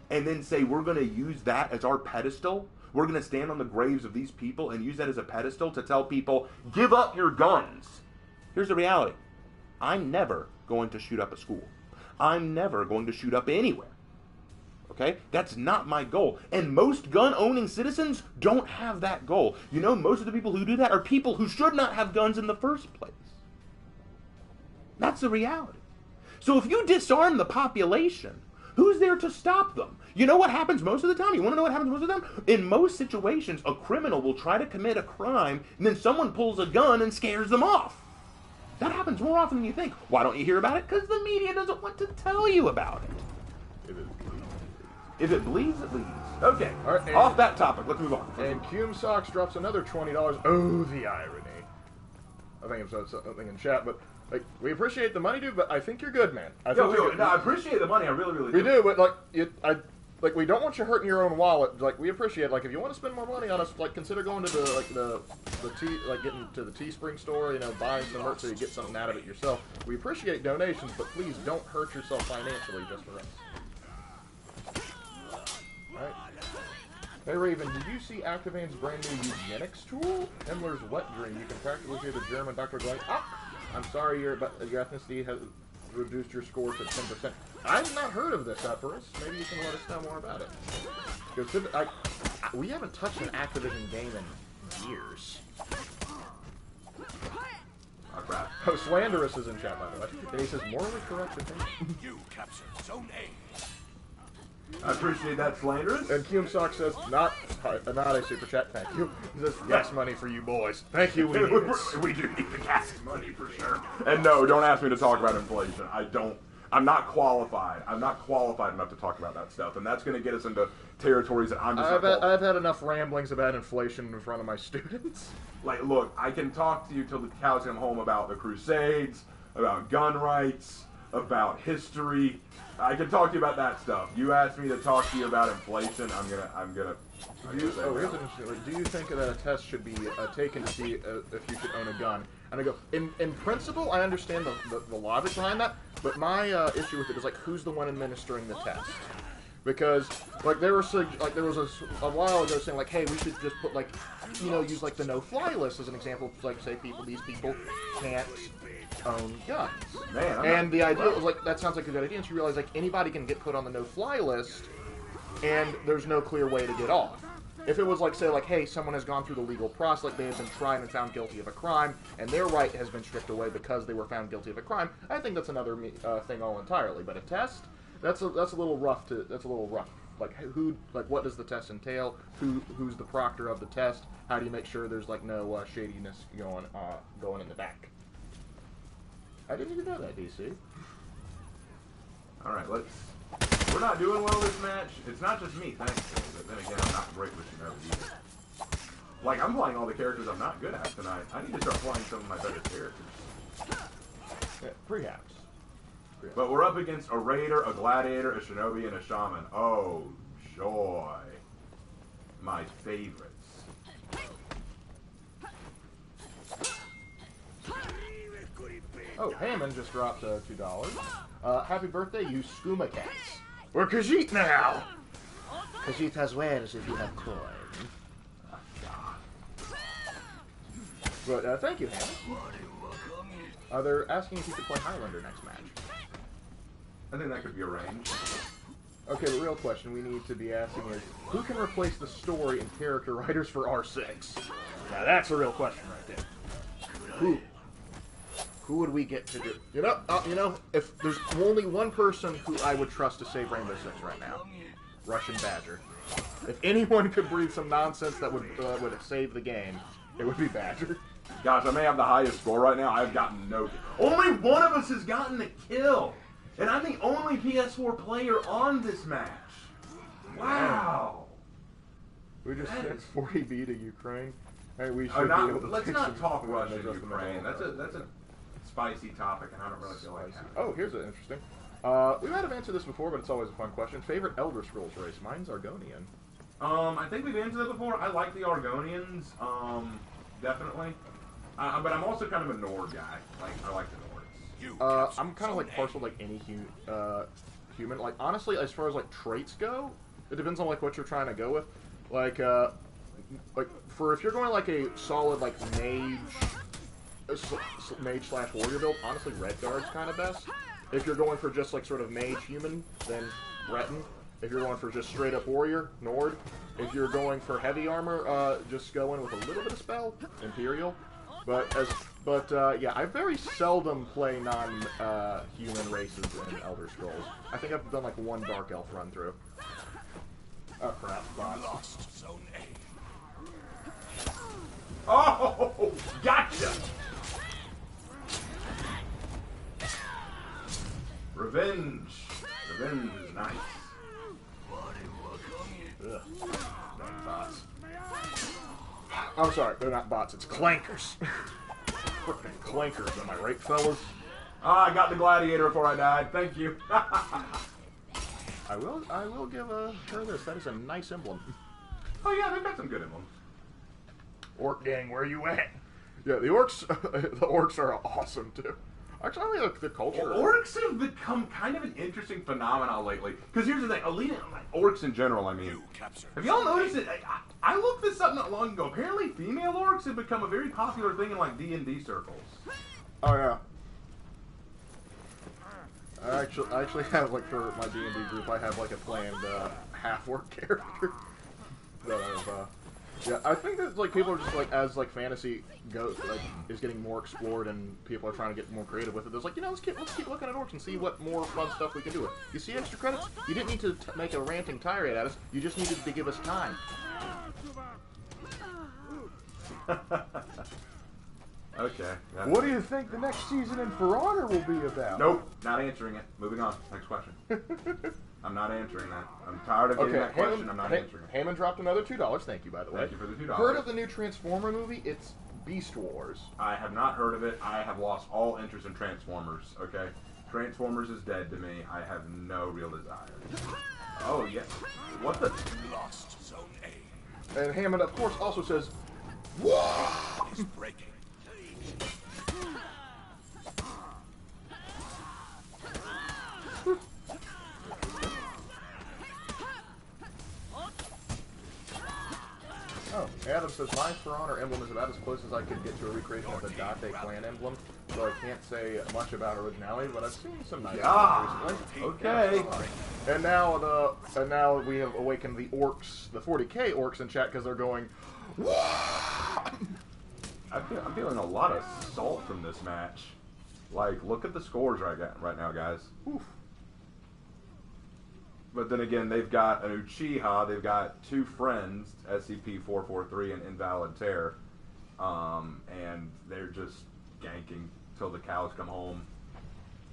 and then say we're going to use that as our pedestal, we're going to stand on the graves of these people and use that as a pedestal to tell people, give up your guns. Here's the reality. I'm never going to shoot up a school. I'm never going to shoot up anywhere. Okay? That's not my goal. And most gun-owning citizens don't have that goal. You know, most of the people who do that are people who should not have guns in the first place. That's the reality. So if you disarm the population, who's there to stop them? You know what happens most of the time? You want to know what happens most of the time? In most situations, a criminal will try to commit a crime, and then someone pulls a gun and scares them off. That happens more often than you think. Why don't you hear about it? Because the media doesn't want to tell you about it. If it bleeds, it leads. Okay, all right, off that topic. Let's move on. And Cume Socks drops another $20. Oh, the irony. I think it's something in chat, but like we appreciate the money, dude. But I think you're good, man. I appreciate the money. I really, really do. We do, but like we don't want you hurting your own wallet. Like we appreciate, like if you want to spend more money on us, like consider going to the getting to the Teespring store, you know, buying some merch so you get something out of it yourself. We appreciate donations, but please don't hurt yourself financially just for us. Right. Hey Raven, did you see Activan's brand new eugenics tool? Himmler's wet dream. You can practically hear the German Dr. going, I'm sorry, your ethnicity has reduced your score to 10%. I've not heard of this, Epirus. Maybe you can let us know more about it. Because we haven't touched an Activision game in years. Oh, Slanderous is in chat, by the way. And he says, morally corrupt opinion. You captured Zone A. I appreciate that, Slanderous. And Cume Sock says, not a super chat, thank you. He says, gas money for you boys. Thank you, we need it. We do need the gas money for sure. And no, don't ask me to talk about inflation. I'm not qualified. I'm not qualified enough to talk about that stuff. And that's going to get us into territories that I'm just I've had enough ramblings about inflation in front of my students. Like, look, I can talk to you till the cows come home about the Crusades, about gun rights, about history. I can talk to you about that stuff. You asked me to talk to you about inflation. I'm gonna. Here's an interesting. Like, do you think that a test should be taken to see if you should own a gun? And I go, in principle, I understand the logic behind that, but my issue with it is like, who's the one administering the test? Because like there was a while ago saying like, hey, we should just put like, you know, use like the no-fly list as an example. Like say these people can't own guns. Man, and the idea was like, that sounds like a good idea. And you realize like anybody can get put on the no-fly list, and there's no clear way to get off. If it was like, say, like, hey, someone has gone through the legal process, like they have been tried and found guilty of a crime, and their right has been stripped away because they were found guilty of a crime, I think that's another thing all entirely. But a test, that's a little rough. Like what does the test entail? Who's the proctor of the test? How do you make sure there's like no shadiness going in the back? I didn't even know that, DC. All right, we're not doing well this match. It's not just me, thankfully, but then again, I'm not great with either. Like, I'm playing all the characters I'm not good at tonight. I need to start playing some of my better characters. Yeah, perhaps. But we're up against a Raider, a Gladiator, a Shinobi, and a Shaman. Oh, joy. My favorites. Oh, Hammond just dropped $2. Happy birthday, you skooma cats. We're Khajiit now! Khajiit has wares if you have coin. But thank you, Hammond. They're asking if you could play Highlander next match. I think that could be arranged. Okay, the real question we need to be asking is, who can replace the story and character writers for R6? Now that's a real question right there. Who would we get to do? You know, if there's only one person who I would trust to save Rainbow Six right now, Russian Badger. If anyone could breathe some nonsense that would save the game, it would be Badger. Gosh, I may have the highest score right now. I've gotten no kill. Only one of us has gotten a kill, and I'm the only PS4 player on this match. Wow. We just sent 40B to Ukraine. Hey, we should let's not talk Russia and Ukraine. That's a spicy topic, and I don't really feel like having it. Oh, here's an interesting. We might have answered this before, but it's always a fun question. Favorite Elder Scrolls race? Mine's Argonian. I think we've answered that before. I like the Argonians, definitely. But I'm also kind of a Nord guy. Like, I like the Nords. I'm kind of like partial to like any human. Like, honestly, as far as like traits go, it depends on like what you're trying to go with. Like for if you're going like a solid like mage/warrior build, honestly, Redguard's kind of best. If you're going for just like sort of mage human, then Breton. If you're going for just straight up warrior, Nord. If you're going for heavy armor, just go in with a little bit of spell, Imperial. But as But, yeah, I very seldom play non-human races in Elder Scrolls. I think I've done, like, one Dark Elf run-through. Oh, crap. Bots. Lost Zone A. Oh, gotcha! Revenge. Revenge is nice. Ugh. Dang bots. I'm sorry, they're not bots, it's clankers. Frickin' clankers, am I right, fellas? Ah, I got the gladiator before I died. Thank you. I will give her this. That is a nice emblem. Oh yeah, they've got some good emblems. Orc gang, where you at? Yeah, the orcs are awesome too. Actually, I like the culture. Well, orcs have become kind of an interesting phenomenon lately. Because here's the thing, orcs in general, I mean. You captured Have y'all Zone noticed it? I looked this up not long ago. Apparently, female orcs have become a very popular thing in like D&D circles. Oh yeah. I actually have like for my D&D group, I have like a planned half orc character that I've. Yeah, I think that like people are just like as like fantasy goes like is getting more explored and people are trying to get more creative with it. There's like let's keep looking at orcs and see what more fun stuff we can do with. You see extra credits? You didn't need to make a ranting tirade at us. You just needed to give us time. Okay. What do you think the next season in For Honor will be about? Nope, not answering it. Moving on. Next question. I'm not answering that. I'm tired of getting that question. I'm not answering it. Heyman dropped another $2. Thank you, by the way. Thank you for the $2. Heard of the new Transformer movie? It's Beast Wars. I have not heard of it. I have lost all interest in Transformers, okay? Transformers is dead to me. I have no real desire. Oh, yes. What the? Lost Zone A. And Hammond, of course, also says, Is breaking. oh, Adam says, my For Honor emblem is about as close as I could get to a recreation of the Date clan emblem, so I can't say much about originality, but I've seen some nice ones recently. Okay. And now we have awakened the orcs, the 40k orcs in chat because they're going, I'm feeling a lot of salt from this match. Like, look at the scores right now, guys. Oof. But then again, they've got an Uchiha, they've got two friends, SCP-443 and Invalid Tear, and they're just ganking till the cows come home.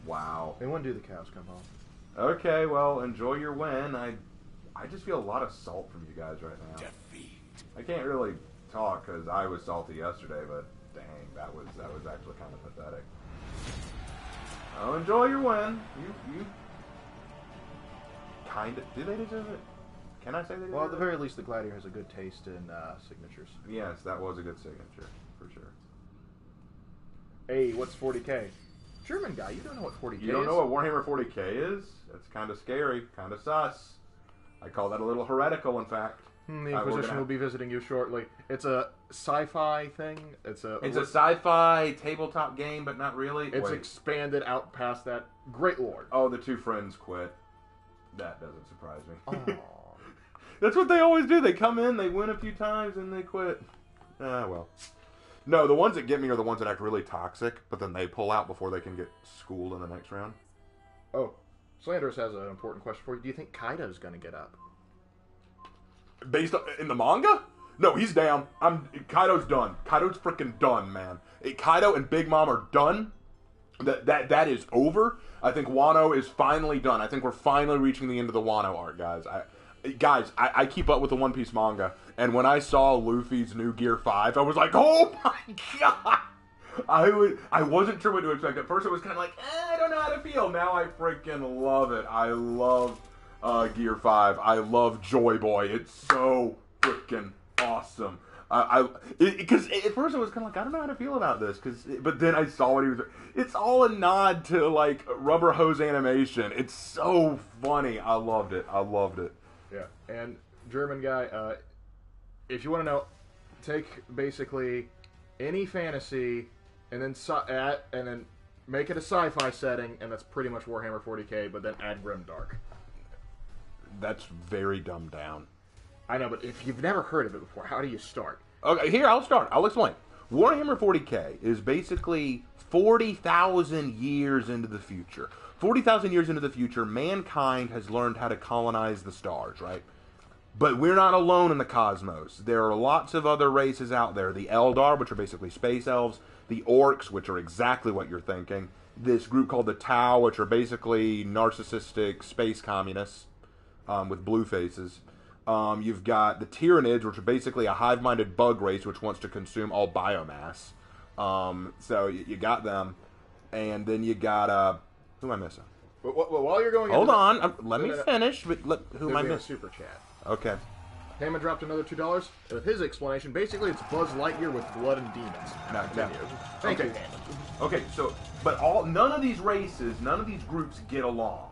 Wow. And when do the cows come home? Okay, well, enjoy your win. I just feel a lot of salt from you guys right now. Defeat. I can't really talk because I was salty yesterday, but dang, that was actually kind of pathetic. Oh, enjoy your win. You kind of. Do they deserve it? Can I say they deserve it? Well, at the very least, the Gladiator has a good taste in signatures. Yes, that was a good signature, for sure. Hey, what's 40k? German guy, you don't know what 40k is? You don't know what Warhammer 40k is? That's kind of scary, kind of sus. I call that a little heretical, in fact. The Inquisition will be visiting you shortly. It's a sci-fi thing. It's a sci-fi tabletop game, but not really. It's expanded out past that. Great lord. Oh, the two friends quit. That doesn't surprise me. Oh. That's what they always do. They come in, they win a few times, and they quit. Well. No, the ones that get me are the ones that act really toxic, but then they pull out before they can get schooled in the next round. Oh, Slanderous has an important question for you. Do you think Kaido's going to get up? Based on, in the manga? No, he's down. Kaido's done. Kaido's freaking done, man. Kaido and Big Mom are done. That is over. I think Wano is finally done. I think we're finally reaching the end of the Wano arc, guys. I keep up with the One Piece manga, and when I saw Luffy's new Gear 5, I was like, oh my god! I wasn't sure what to expect. At first, it was kind of like, I don't know how to feel. Now I freaking love it. I love Gear 5. I love Joy Boy. It's so freaking awesome. Because at first I was kind of like, I don't know how to feel about this. But then I saw what he was. It's all a nod to like Rubber Hose animation. It's so funny. I loved it. Yeah, and German guy, if you want to know, take basically any fantasy and then make it a sci-fi setting, and that's pretty much Warhammer 40k. But then add Grimdark. That's very dumbed down. I know, but if you've never heard of it before, how do you start? Okay, here, I'll start. I'll explain. Warhammer 40k is basically 40,000 years into the future. 40,000 years into the future, mankind has learned how to colonize the stars, right? But we're not alone in the cosmos. There are lots of other races out there. The Eldar, which are basically space elves. The Orcs, which are exactly what you're thinking. This group called the Tau, which are basically narcissistic space communists with blue faces. You've got the Tyranids, which are basically a hive-minded bug race which wants to consume all biomass. So you got them. And then you got... who am I missing? But while you're going... Hold on. Let me finish. But who am I missing? Super chat. Okay. Hammond dropped another $2. With his explanation, basically it's Buzz Lightyear with blood and demons. No. Thank you, Okay. Hammond. Okay, so... But none of these races, none of these groups get along.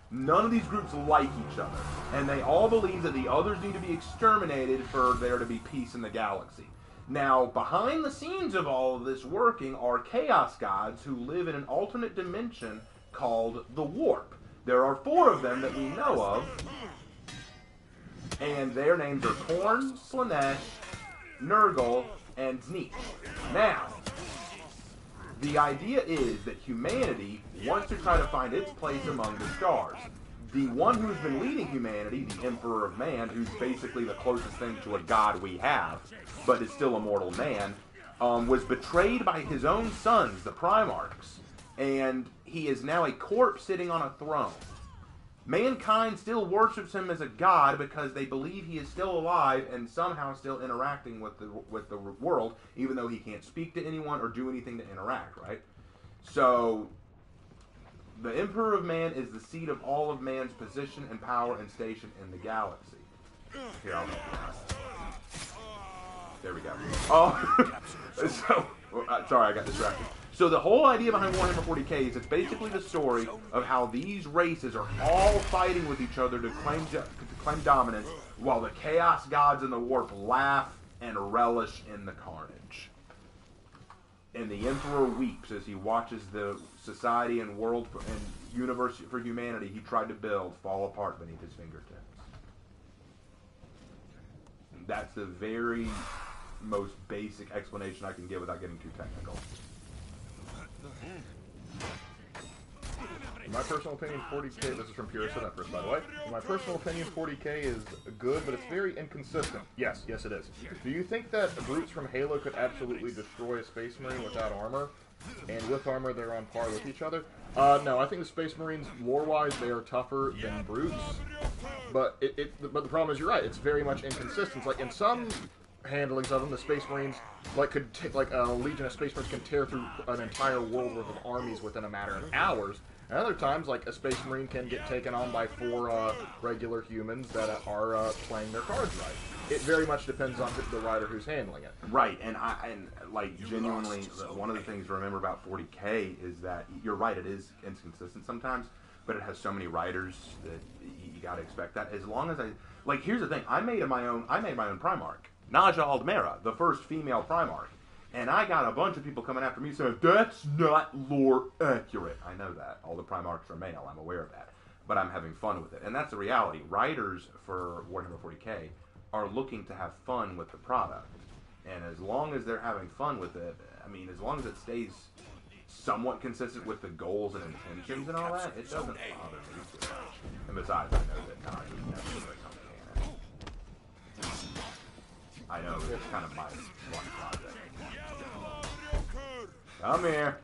None of these groups like each other. And they all believe that the others need to be exterminated for there to be peace in the galaxy. Now, behind the scenes of all of this working are chaos gods who live in an alternate dimension called the Warp. There are 4 of them that we know of. And their names are Khorne, Slaanesh, Nurgle, and Tzeentch. Now, the idea is that humanity wants to try to find its place among the stars. The one who's been leading humanity, the Emperor of Man, who's basically the closest thing to a god we have, but is still a mortal man, was betrayed by his own sons, the Primarchs, and he is now a corpse sitting on a throne. Mankind still worships him as a god because they believe he is still alive and somehow still interacting with the world, even though he can't speak to anyone or do anything to interact, right? So, the Emperor of Man is the seat of all of man's position and power and station in the galaxy. Here, I'll there we go. Oh, sorry, I got distracted. So the whole idea behind Warhammer 40k is it's basically the story of how these races are all fighting with each other to claim dominance, while the Chaos Gods and the Warp laugh and relish in the carnage. And the Emperor weeps as he watches the society and world and universe for humanity he tried to build fall apart beneath his fingertips. And that's the very most basic explanation I can give without getting too technical. In my personal opinion, 40k, this is from Pure Synapris, by the way. In my personal opinion, 40k is good, but it's very inconsistent. Yes, it is. Do you think that brutes from Halo could absolutely destroy a Space Marine without armor? And with armor, they're on par with each other? No, I think the Space Marines, lore-wise, they are tougher than brutes. But but the problem is, you're right, it's very much inconsistent. Like, in some handlings of them, the Space Marines, like a legion of Space Marines can tear through an entire world worth of armies within a matter of hours. And other times, like, a Space Marine can get taken on by 4 regular humans that are playing their cards right. It very much depends on the rider who's handling it. Right, and like, genuinely, one of the things to remember about 40k is that, you're right, it is inconsistent sometimes, but it has so many riders that you gotta expect that. As long as like, here's the thing, I made my own Primarch. Naja Aldmera, the first female Primarch. And I got a bunch of people coming after me saying, that's not lore accurate. I know that. All the Primarchs are male. I'm aware of that. But I'm having fun with it. And that's the reality. Writers for Warhammer 40k are looking to have fun with the product. And as long as they're having fun with it, I mean, as long as it stays somewhat consistent with the goals and intentions and all that, it doesn't bother me too much. And besides, I know that Naja never put on the canon. I know it's kind of my one project. Come here,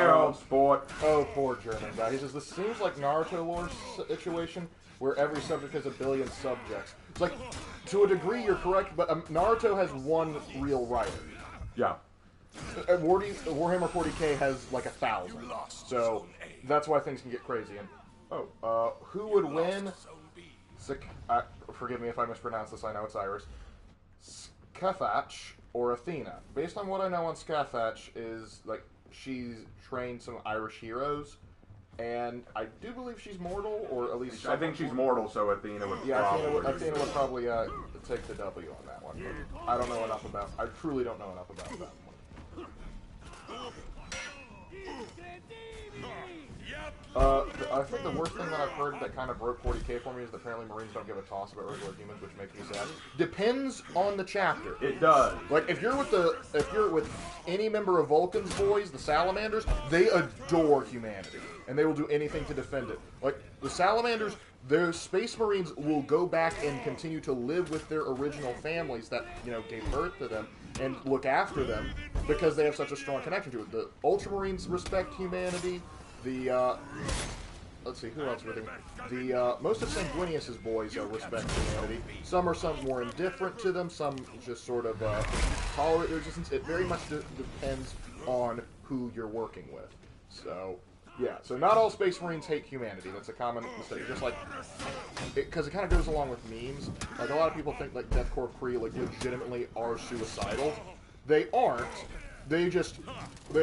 old sport. Oh, poor German guy. He says, this seems like Naruto lore situation where every subject has a billion subjects. It's like, to a degree you're correct, but Naruto has one real writer. Yeah. Warhammer 40k has like 1,000. So, that's why things can get crazy. And who would win? Forgive me if I mispronounce this, I know it's Irish. Scathach or Athena. Based on what I know on Scathach is, like, she's trained some Irish heroes, and I do believe she's mortal, or at least... I think she's mortal, so Athena would Athena would probably take the W on that one. But I don't know enough about... I truly don't know enough about that one. I think the worst thing that I've heard that kind of broke 40k for me is that apparently Marines don't give a toss about regular humans, which makes me sad. Depends on the chapter. It does. Like if you're with any member of Vulcan's boys, the Salamanders, they adore humanity, and they will do anything to defend it. Like the Salamanders, their Space Marines will go back and continue to live with their original families that gave birth to them and look after them because they have such a strong connection to it. The Ultramarines respect humanity. The let's see, who else with him? The most of Sanguinius's boys respect humanity. Some are more indifferent to them. Some just sort of tolerate their existence. It very much depends on who you're working with. So yeah, so not all Space Marines hate humanity. That's a common mistake. Just like because it kind of goes along with memes. Like a lot of people think like Death Corps Kree like legitimately are suicidal. They aren't. They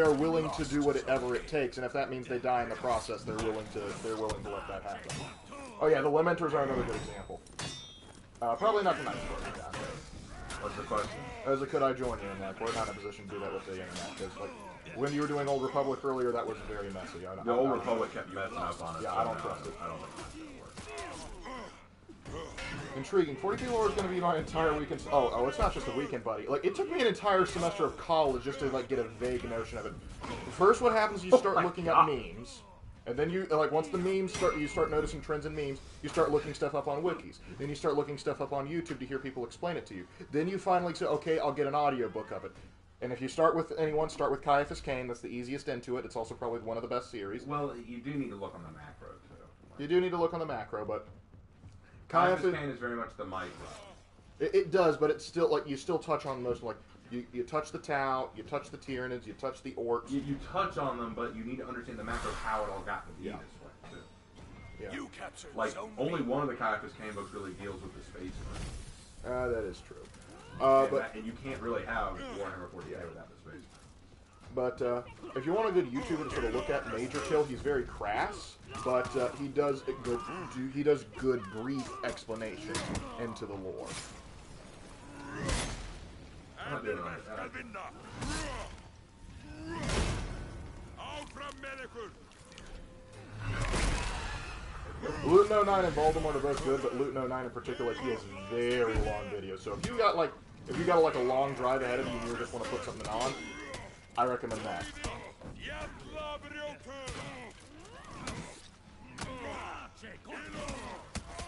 are willing to do whatever it takes, and if that means they die in the process, they're willing to let that happen. Oh yeah, the Lamenters are another good example. Probably not the nice part, exactly. What's the question? As a could I join you in that? We're not in a position to do that with the internet, because like when you were doing Old Republic earlier, that was very messy. The Old Republic kept messing up on us. Yeah, I don't trust it. I don't think it's gonna work. Intriguing. 40k lore is going to be my entire weekend. Oh, it's not just a weekend, buddy. Like, it took me an entire semester of college just to, like, get a vague notion of it. First, what happens is you start looking up memes. And then you, like, once the memes you start noticing trends in memes, you start looking stuff up on wikis. Then you start looking stuff up on YouTube to hear people explain it to you. Then you finally say, okay, I'll get an audiobook of it. And if you start with anyone, start with Caiaphas Cain. That's the easiest into it. It's also probably one of the best series. Well, you do need to look on the macro, too. You do need to look on the macro, but Caiaphas Cain is very much the micro. It does, but it's still like you still touch on most like you touch the Tau, you touch the Tyranids, you touch the Orcs. You touch on them, but you need to understand the macro how it all got to be this way too. Yeah. You captured Like Zone only B. one of the Caiaphas Cain books really deals with the Space Marines. That is true. And you can't really have Warhammer 40k without the Space Marines. But if you want a good YouTuber to sort of look at Major Kill, he's very crass, but he does good brief explanations into the lore. I'm not doing it like that. Luton 09 and Baltimore are both good, but Luton 09 in particular, he has very long videos. So if you got like a long drive ahead of you and you just want to put something on, I recommend that.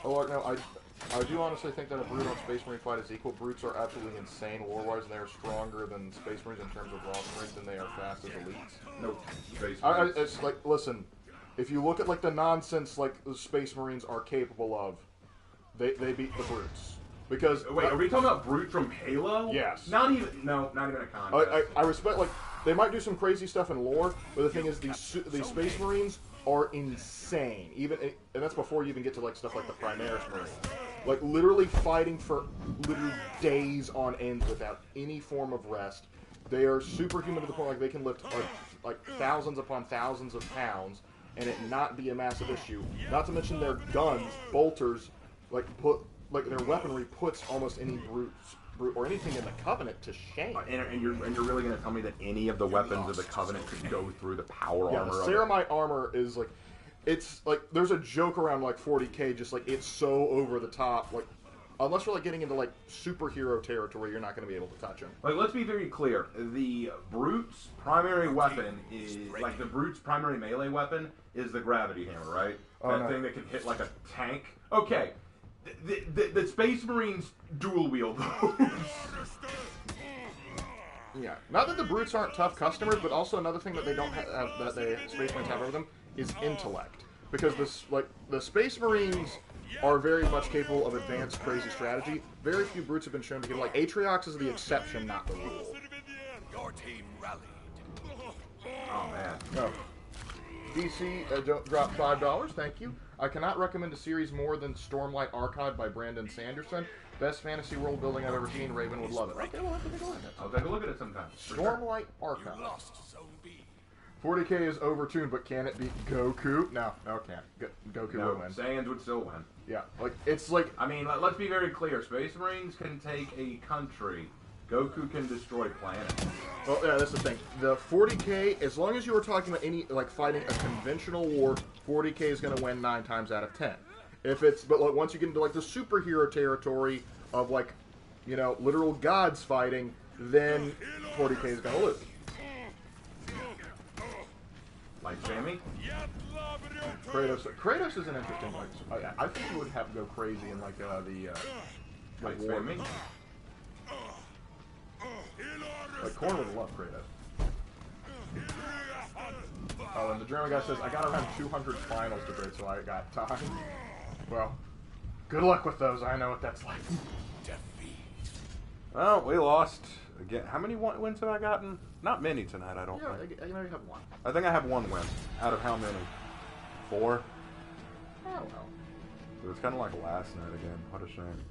Oh, no, I do honestly think that a Brute on Space Marine fight is equal. Brutes are absolutely insane war-wise, and they are stronger than Space Marines in terms of raw strength, and they are fast as elites. Nope. Space Marines. It's like, listen, if you look at like the nonsense like the Space Marines are capable of, they beat the Brutes. Because wait, are we talking about Brute from Halo? Yes. Not even a contest. I respect, like, they might do some crazy stuff in lore, but the thing is, these Space Marines are insane. And that's before you even get to like stuff like the Primaris Marines. Like literally fighting for literally days on end without any form of rest. They are superhuman to the point like they can lift like thousands upon thousands of pounds and it not be a massive issue. Not to mention their guns, bolters, like their weaponry puts almost any brute or anything in the Covenant to shame. And you're really going to tell me that any of the weapons of the Covenant could go through the power armor? Yeah, the Ceramite armor is like, it's like there's a joke around like 40k, just like it's so over the top. Like, unless you're like getting into like superhero territory, you're not going to be able to touch them. Like, let's be very clear: the Brute's primary weapon is like the Brute's primary melee weapon is the gravity hammer, right? That thing that can hit like a tank. Okay. The Space Marines dual wield those. Yeah, not that the Brutes aren't tough customers, but also another thing that they don't have that the Space Marines have over them is intellect, because the Space Marines are very much capable of advanced, crazy strategy. Very few Brutes have been shown to get like Atriox is the exception, not the rule. Your team rallied. Oh man. No. DC dropped $5. Thank you. I cannot recommend a series more than Stormlight Archive by Brandon Sanderson. Best fantasy world building I've ever seen. Raven would love it. Okay, we'll have to take a look at it. I'll take a look at it sometime. Stormlight Archive. You lost Zone B. 40k is overtuned, but can it beat Goku? No, it can't. Goku No, will win. Saiyans would still win. Yeah, like it's like I mean, let's be very clear. Space Marines can take a country. Goku can destroy planets. well, yeah, that's the thing. The 40k, as long as you were talking about any like fighting a conventional war 40k is going to win 9 times out of 10. If it's, but like, once you get into like the superhero territory of like, you know, literal gods fighting, then 40k is going to lose. Like Jamie? Kratos is an interesting like. I think he would have to go crazy in like Like war. Jamie? Like Korn would love Kratos. Oh, and the German guy says, I got around 200 finals to grade, so I got time. Well, good luck with those. I know what that's like. Well, we lost again. How many wins have I gotten? Not many tonight, I don't think. I know you have one. I think I have 1 win. Out of how many? 4? I don't know. It was kind of like last night again. What a shame.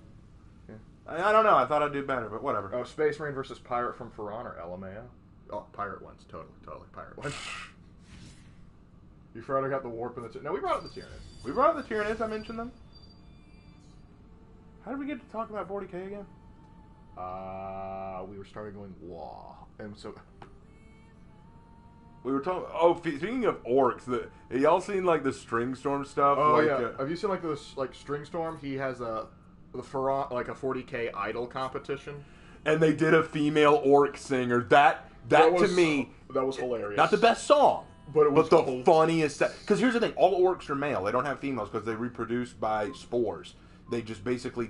Yeah. I don't know. I thought I'd do better, but whatever. Oh, Space Marine versus Pirate from For Honor, LMAO. Oh, Pirate wins. Totally. Pirate wins. You Frodo got the warp and the... No, we brought up the Tyranids. We brought up the Tyranids. I mentioned them. How did we get to talk about 40k again? We were starting going, wah. And so... We were talking... Oh, speaking of orcs, y'all seen, like, the String Storm stuff? Oh, like, yeah. Have you seen, like, this, like, String Storm? He has a 40k idol competition. And they did a female orc singer. That to me... That was hilarious. Not the best song. But it was the funniest... Because here's the thing. All orcs are male. They don't have females because they reproduce by spores. They just basically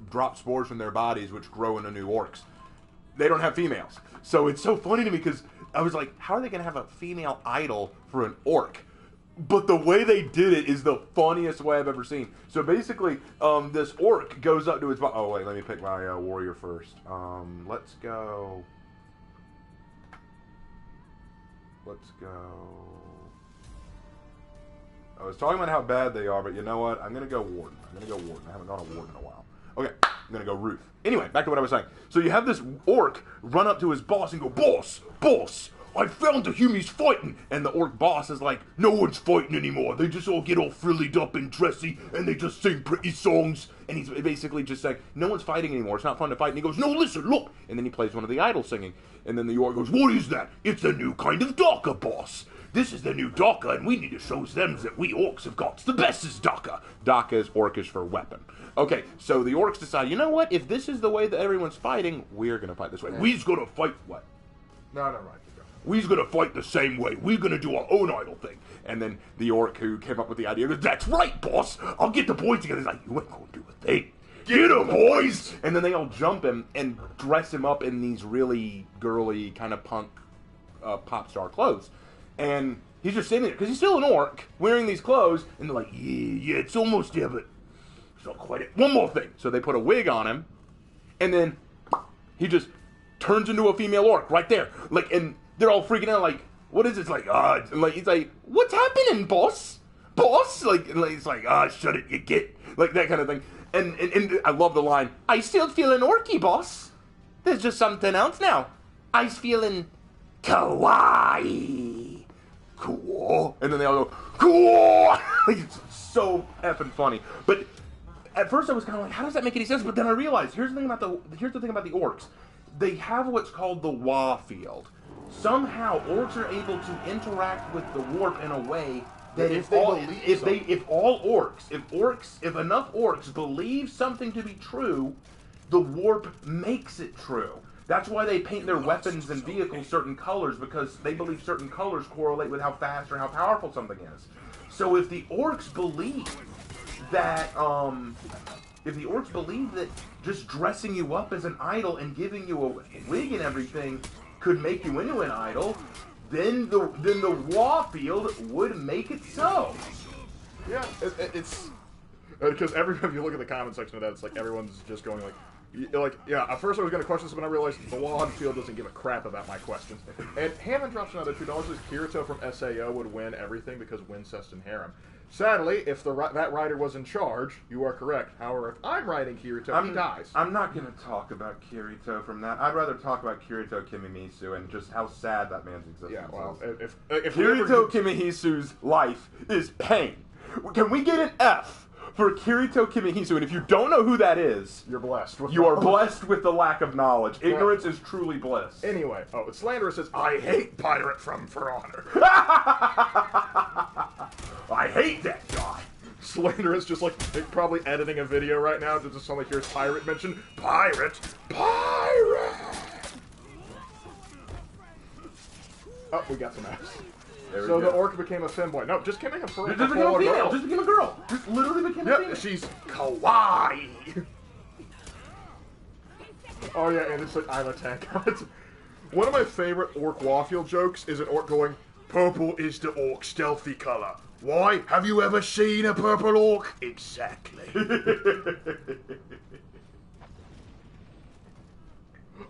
drop spores from their bodies, which grow into new orcs. They don't have females. So it's so funny to me because I was like, how are they going to have a female idol for an orc? But the way they did it is the funniest way I've ever seen. So basically, this orc goes up to his... Oh, wait, let me pick my warrior first. Let's go... I was talking about how bad they are, but you know what? I'm going to go Warden. I haven't gone a Warden in a while. Okay, I'm going to go Ruth. Anyway, back to what I was saying. So you have this orc run up to his boss and go, Boss! I found the humies fighting! And the orc boss is like, no one's fighting anymore. They just all get all frillied up and dressy, and they just sing pretty songs. And he's basically just saying, no one's fighting anymore. It's not fun to fight. And he goes, no, listen, look. And then he plays one of the idols singing. And then the orc goes, what is that? It's a new kind of Daka, boss. This is the new Daka, and we need to show them that we orcs have got the bestest Daka. Daka is orcish for weapon. Okay, so the orcs decide, you know what? If this is the way that everyone's fighting, we're going to fight this way. We's going to fight what? No, right. We's going to fight the same way. We're going to do our own idol thing. And then the orc who came up with the idea goes, that's right, boss. I'll get the boys together. He's like, you ain't going to do a thing. Get him, boys! And then they all jump him and dress him up in these really girly kind of punk pop star clothes. And he's just sitting there, because he's still an orc, wearing these clothes, and they're like, yeah, it's almost there, but it's not quite it. One more thing. So they put a wig on him, and then he just turns into a female orc right there. Like, and they're all freaking out, like, what is this? Like, like, he's like, what's happening, boss? Boss? Like, and it's like, shut it, you get, like, that kind of thing. And I love the line, I still feeling orky, boss. There's just something else now. I's feeling kawaii. Cool. And then they all go, cool. It's so effing funny. But at first I was kind of like, how does that make any sense? But then I realized, here's the thing about the orcs. They have what's called the Wa field. Somehow orcs are able to interact with the warp in a way that if enough orcs believe something to be true, the warp makes it true. That's why they paint their weapons and vehicles certain colors, because they believe certain colors correlate with how fast or how powerful something is. So if the orcs believe that just dressing you up as an idol and giving you a wig and everything could make you into an idol, then the Wa field would make it so. Yeah, it's because every time you look at the comment section of that, it's like everyone's just going like, yeah. At first I was going to question this, but I realized the Wa field doesn't give a crap about my questions. And Hammond drops another $2. Says Kirito from SAO would win everything because Wincest and Harem. Sadly, if that writer was in charge, you are correct. However, if I'm writing Kirito, he dies. I'm not going to talk about Kirito from that. I'd rather talk about Kirito Kimimisu and just how sad that man's existence Yeah, well, is. if Kirito Kimihisu's life is pain. Can we get an F for Kirito Kimihisu, and if you don't know who that is, You're blessed. you are blessed with the lack of knowledge. Ignorance is truly bliss. Anyway, Slanderous says, I hate Pirate from For Honor. I hate that guy. Slanderous just like probably editing a video right now to just suddenly hear pirate mentioned. Pirate! Pirate! Oh, we got some ass. So the orc became a femboy. No, just became a Just became a female. Just became a girl. Just literally became a female. Yep, she's kawaii. Oh yeah, and it's like I'm a tank. One of my favorite orc Warfield jokes is an orc going, "Purple is the orc stealthy color. Why? Have you ever seen a purple orc?" Exactly.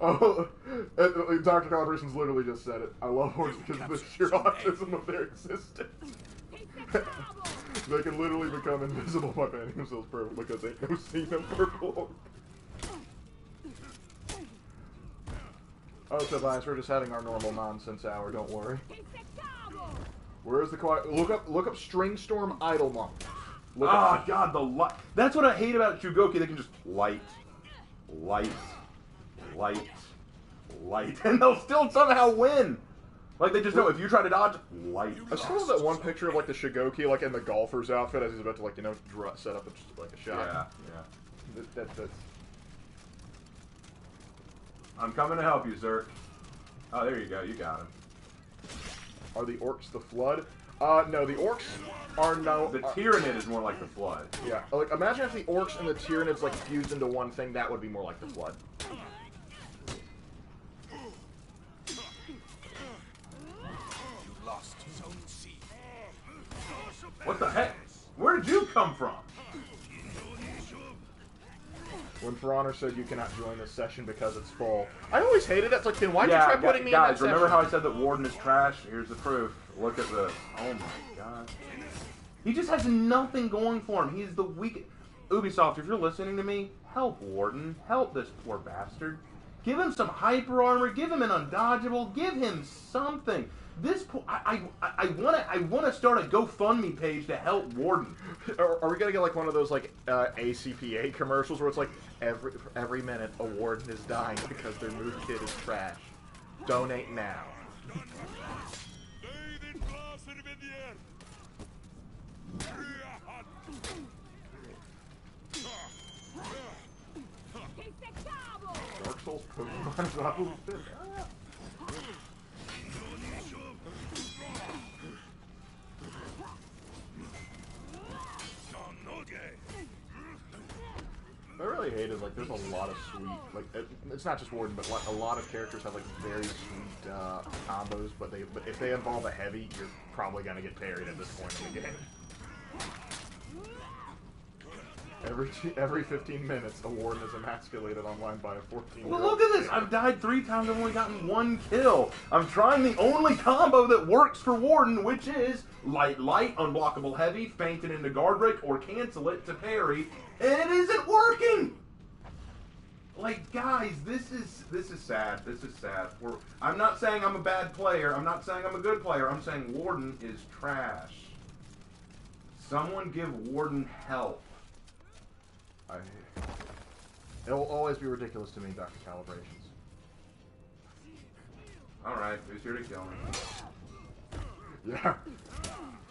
Oh, Dr. Calibrations literally just said it. I love orcs because of the sheer autism of their existence. They can literally become invisible by painting themselves purple because ain't no seen a purple orc. Oh, Tobias, we're just having our normal nonsense hour. Don't worry. Where's the quiet? Look up String Storm Idle Monk. Oh God, the light. That's what I hate about Shugoki. They can just light, and they'll still somehow win. Like they just know if you try to dodge, light. I still have that one picture of like the Shigoki like in the golfer's outfit as he's about to like set up like a shot. Yeah. That's. I'm coming to help you, sir. Oh, there you go. You got him. Are the orcs the flood? No, the orcs are no. The Tyrannid is more like the flood. Yeah, like imagine if the orcs and the Tyrannids like fused into one thing. That would be more like the flood. Lost Zone C. What the heck? Where did you come from? When For Honor said you cannot join this session because it's full. I always hated it. It's like, then why'd you try putting me in that guys, remember session? how I said that Warden is trash? Here's the proof. Look at this. Oh my God. He just has nothing going for him. He's the weak. Ubisoft, if you're listening to me, help Warden. Help this poor bastard. Give him some hyper armor. Give him an undodgeable. Give him something. This I want to start a GoFundMe page to help Warden. Are we gonna get like one of those like ACPA commercials where it's like every minute a Warden is dying because their move kit is trash? Donate now. Dark Souls Pokemon is awful. I really hate is like there's a lot of sweet like it's not just Warden but like a lot of characters have like very sweet combos but if they involve a heavy you're probably gonna get parried at this point in the game. Every 15 minutes a Warden is emasculated online by a 14-year-old. Well, look at this. I've died 3 times. I've only gotten 1 kill. I'm trying the only combo that works for Warden, which is light, unblockable heavy, feint it into guard break, or cancel it to parry, and it isn't working. Like, guys, this is sad. This is sad. I'm not saying I'm a bad player. I'm not saying I'm a good player. I'm saying Warden is trash. Someone give Warden help. It'll always be ridiculous to me, Dr. Calibrations. Alright, who's here to kill me? Yeah.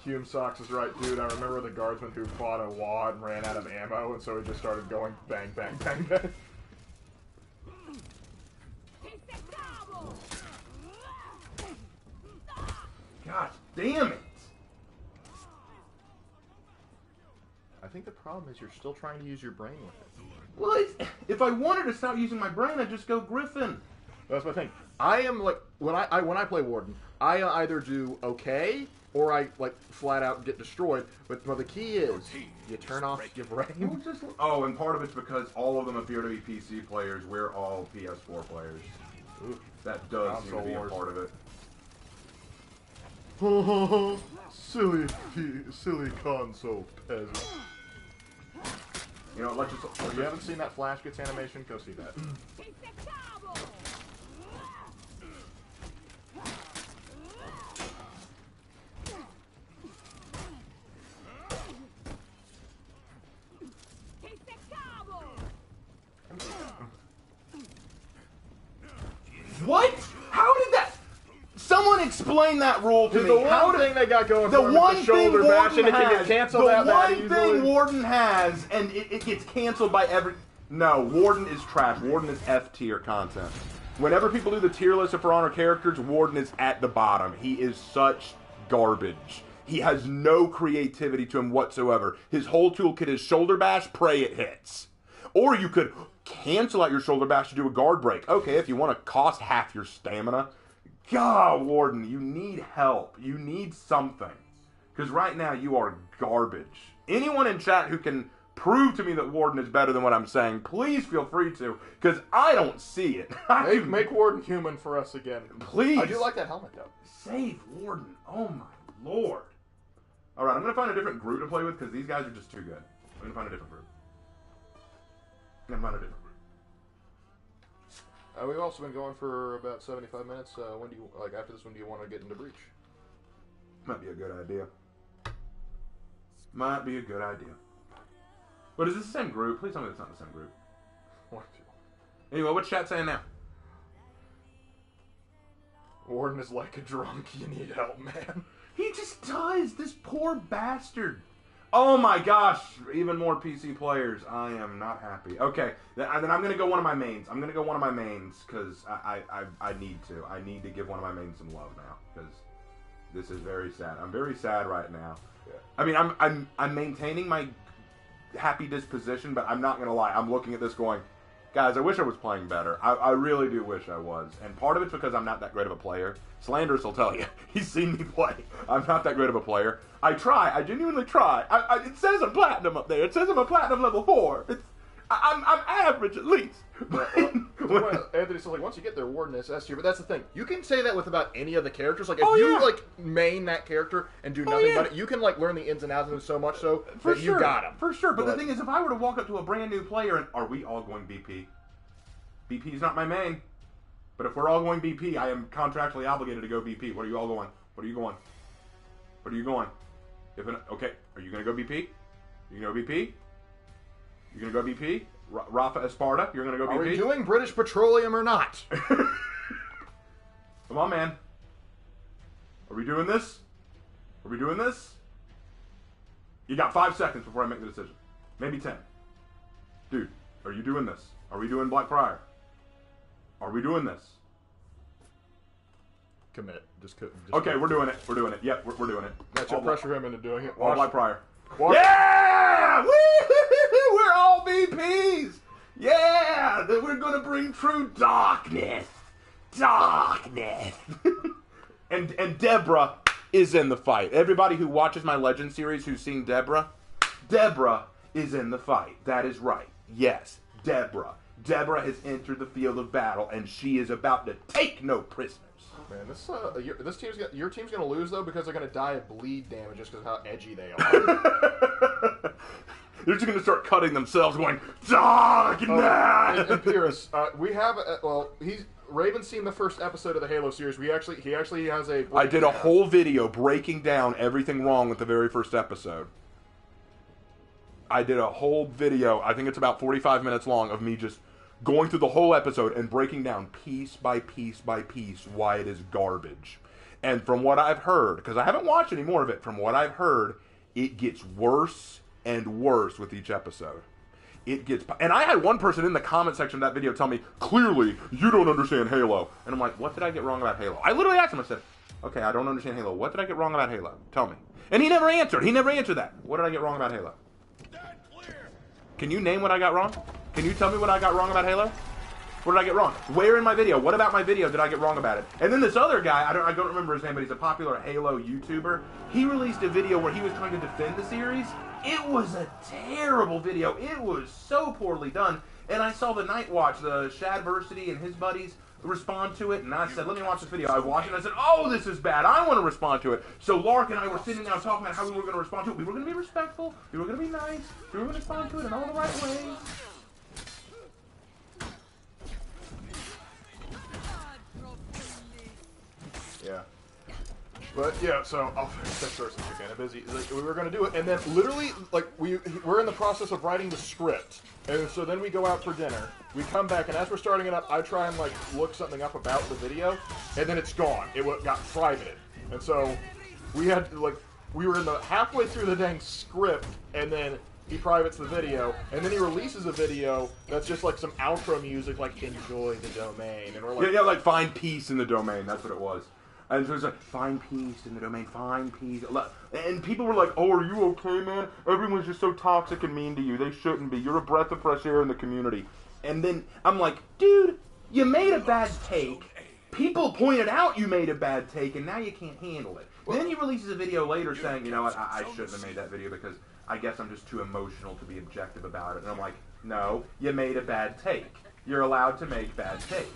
Hume Socks is right, dude. I remember the guardsman who fought a wad and ran out of ammo, and so he just started going bang, bang, bang, bang. God damn it! I think the problem is you're still trying to use your brain with it. Well, if I wanted to stop using my brain, I'd just go Griffin. That's my thing. I am like when I play Warden, I either do okay or I like flat out get destroyed. But the key is you turn off your brain. Oh, and part of it's because all of them appear to be PC players. We're all PS4 players. Ooh, that does seem to be a part of it. silly console peasant. You know, let's just. If you haven't seen that Flash Gets animation, go see that. What? How did that? Someone explain that rule to me. The one thing they got going the for him one is the shoulder thing bash, and Warden it can has, get canceled the out that one easily. thing Warden has, and it gets canceled by every... No, Warden is trash. Warden is F tier content. Whenever people do the tier list of For Honor characters, Warden is at the bottom. He is such garbage. He has no creativity to him whatsoever. His whole toolkit is shoulder bash, pray it hits. Or you could cancel out your shoulder bash to do a guard break. Okay, if you want to cost half your stamina. God, Warden, you need help. You need something. Because right now you are garbage. Anyone in chat who can prove to me that Warden is better than what I'm saying, please feel free to, because I don't see it. Make Warden human for us again. Please. I do like that helmet, though. Save Warden. Oh, my Lord. All right, I'm going to find a different group to play with, because these guys are just too good. I'm going to find a different group. We've also been going for about 75 minutes. When do you after this one? Do you want to get into Breach? Might be a good idea. Might be a good idea. But is this the same group? Please tell me it's not the same group. Anyway, what's chat saying now? Warden is like a drunk. You need help, man. He just does. This poor bastard. Oh my gosh, even more PC players. I am not happy. Okay, then I'm going to go one of my mains. I'm going to go one of my mains because I need to. I need to give one of my mains some love now because this is very sad. I'm very sad right now. Yeah. I mean, I'm maintaining my happy disposition, but I'm not going to lie. I'm looking at this going, guys, I wish I was playing better. I really do wish I was. And part of it's because I'm not that great of a player. Slanderous will tell you. He's seen me play. I'm not that great of a player. I try. I genuinely try. It says I'm platinum up there. It says I'm a platinum level 4. I'm average at least. Well, Anthony's like, once you get there, Warden is S tier. But that's the thing. You can say that with about any of the characters. Like, if you main that character and do nothing but it, you can learn the ins and outs of them so much so that you got him. For sure. But the thing is, if I were to walk up to a brand new player and are we all going BP? BP is not my main. But if we're all going BP, I am contractually obligated to go BP. What are you all going? What are you going? What are you going? Okay, are you going to go BP? You going to go BP? You going to go BP? Rafa Esparta, you're going to go BP? Are we doing British Petroleum or not? Come on, man. Are we doing this? Are we doing this? You got 5 seconds before I make the decision. Maybe 10. Dude, are you doing this? Are we doing Blackfriar? Are we doing this? Commit. Okay, we're doing it. We're doing it. Yep, we're doing it. That's your pressure him into doing it. All Blackfriar. Watch. Yeah! We're all VPs! Yeah! We're gonna bring true darkness! Darkness! and Deborah is in the fight. Everybody who watches my Legend series who's seen Deborah is in the fight. That is right. Yes, Deborah. Deborah has entered the field of battle, and she is about to take no prisoners. Man, your team's gonna lose though because they're gonna die of bleed damage just because of how edgy they are. They're just gonna start cutting themselves, going darkness. And Pierce, we have Raven's seen the first episode of the Halo series. He actually has a. I did a whole video breaking down everything wrong with the very first episode. I did a whole video. I think it's about 45 minutes long of me just going through the whole episode and breaking down piece by piece by piece why it is garbage. And from what I've heard, because I haven't watched any more of it, from what I've heard, it gets worse and worse with each episode. And I had one person in the comment section of that video tell me, clearly, you don't understand Halo. And I'm like, what did I get wrong about Halo? I literally asked him, I said, okay, I don't understand Halo. What did I get wrong about Halo? Tell me. And he never answered. He never answered that. What did I get wrong about Halo? Can you name what I got wrong? Can you tell me what I got wrong about Halo? What did I get wrong? Where in my video? What about my video did I get wrong about it? And then this other guy, I don't remember his name, but he's a popular Halo YouTuber. He released a video where he was trying to defend the series. It was a terrible video. It was so poorly done. And I saw the Night Watch, the Shadversity and his buddies respond to it, and I said, let me watch this video. I watched it, and I said, oh, this is bad. I want to respond to it. So Lark and I were sitting down talking about how we were going to respond to it. We were going to be respectful. We were going to be nice. We were going to respond to it in all the right ways. Yeah. But yeah, so I'll finish that first since you're kind of busy. We were going to do it, and then literally, we're in the process of writing the script, And so then we go out for dinner. We come back, and as we're starting it up, I try and like look something up about the video, and then it's gone. It got privated, and so we had to, like, we were in the halfway through the dang script, and then he privates the video, and then he releases a video that's just like some outro music, like "Enjoy the domain," and we're like, yeah, like find peace in the domain. That's what it was. And so it's like, find peace in the domain, find peace. And people were like, oh, are you okay, man? Everyone's just so toxic and mean to you. They shouldn't be. You're a breath of fresh air in the community. And then I'm like, dude, you made a bad take. People pointed out you made a bad take, and now you can't handle it. Then he releases a video later saying, you know what, I shouldn't have made that video because I guess I'm just too emotional to be objective about it. And I'm like, no, you made a bad take. You're allowed to make bad takes.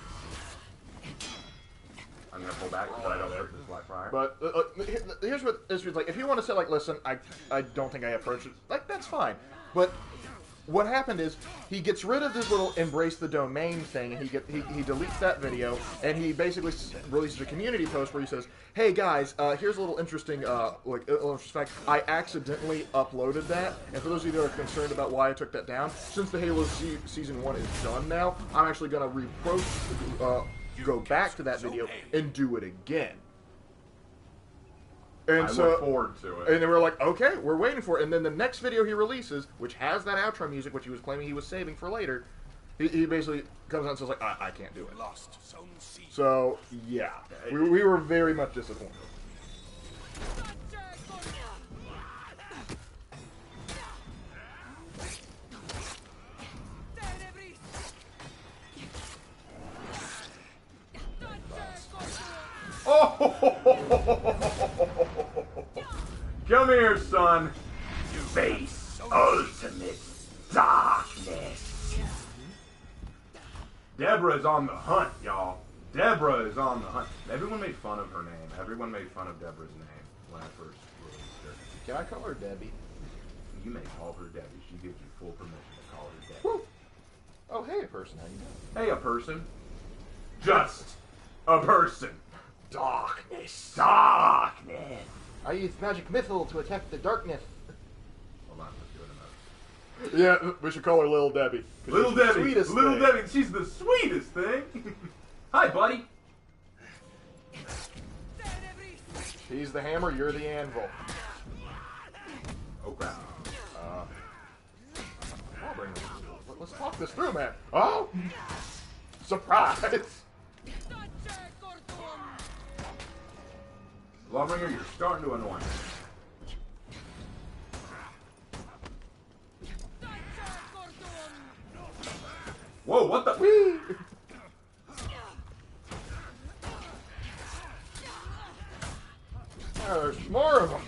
I'm going to pull back so I don't hurt this Blackfriar. But here's what is like. If you want to say, like, listen, I don't think I approached it, like, that's fine. But what happened is he gets rid of this little embrace the domain thing, and he deletes that video, and he basically releases a community post where he says, hey guys, here's a little interesting fact. I accidentally uploaded that, and for those of you that are concerned about why I took that down, since the Halo Season 1 is done now, I'm actually going to go back to that video and do it again. And I so, look forward to it. And then we're like, okay, we're waiting for it. And then the next video he releases, which has that outro music, which he was claiming he was saving for later, he basically comes out and says, like, I can't do it. So, yeah. We were very much disappointed. Oh! Come here, son. Face ultimate darkness. Deborah is on the hunt, y'all. Deborah is on the hunt. Everyone made fun of her name. Everyone made fun of Deborah's name when I first released her. Can I call her Debbie? You may call her Debbie. She gives you full permission to call her Debbie. Woo. Oh, hey, a person. How you doing? Hey, a person. Just a person. Darkness. Darkness. I used magic missile to attack the darkness. Hold on, let's do it enough. Yeah, we should call her Little Debbie. Little Debbie. Sweetest Little thing. Debbie. She's the sweetest thing. Hi, buddy. He's the hammer, you're the anvil. Oh, crap. Let's talk this through, man. Oh! Surprise! Lawbringer, you're starting to annoy me. Whoa, what the? Whee! There's more of them.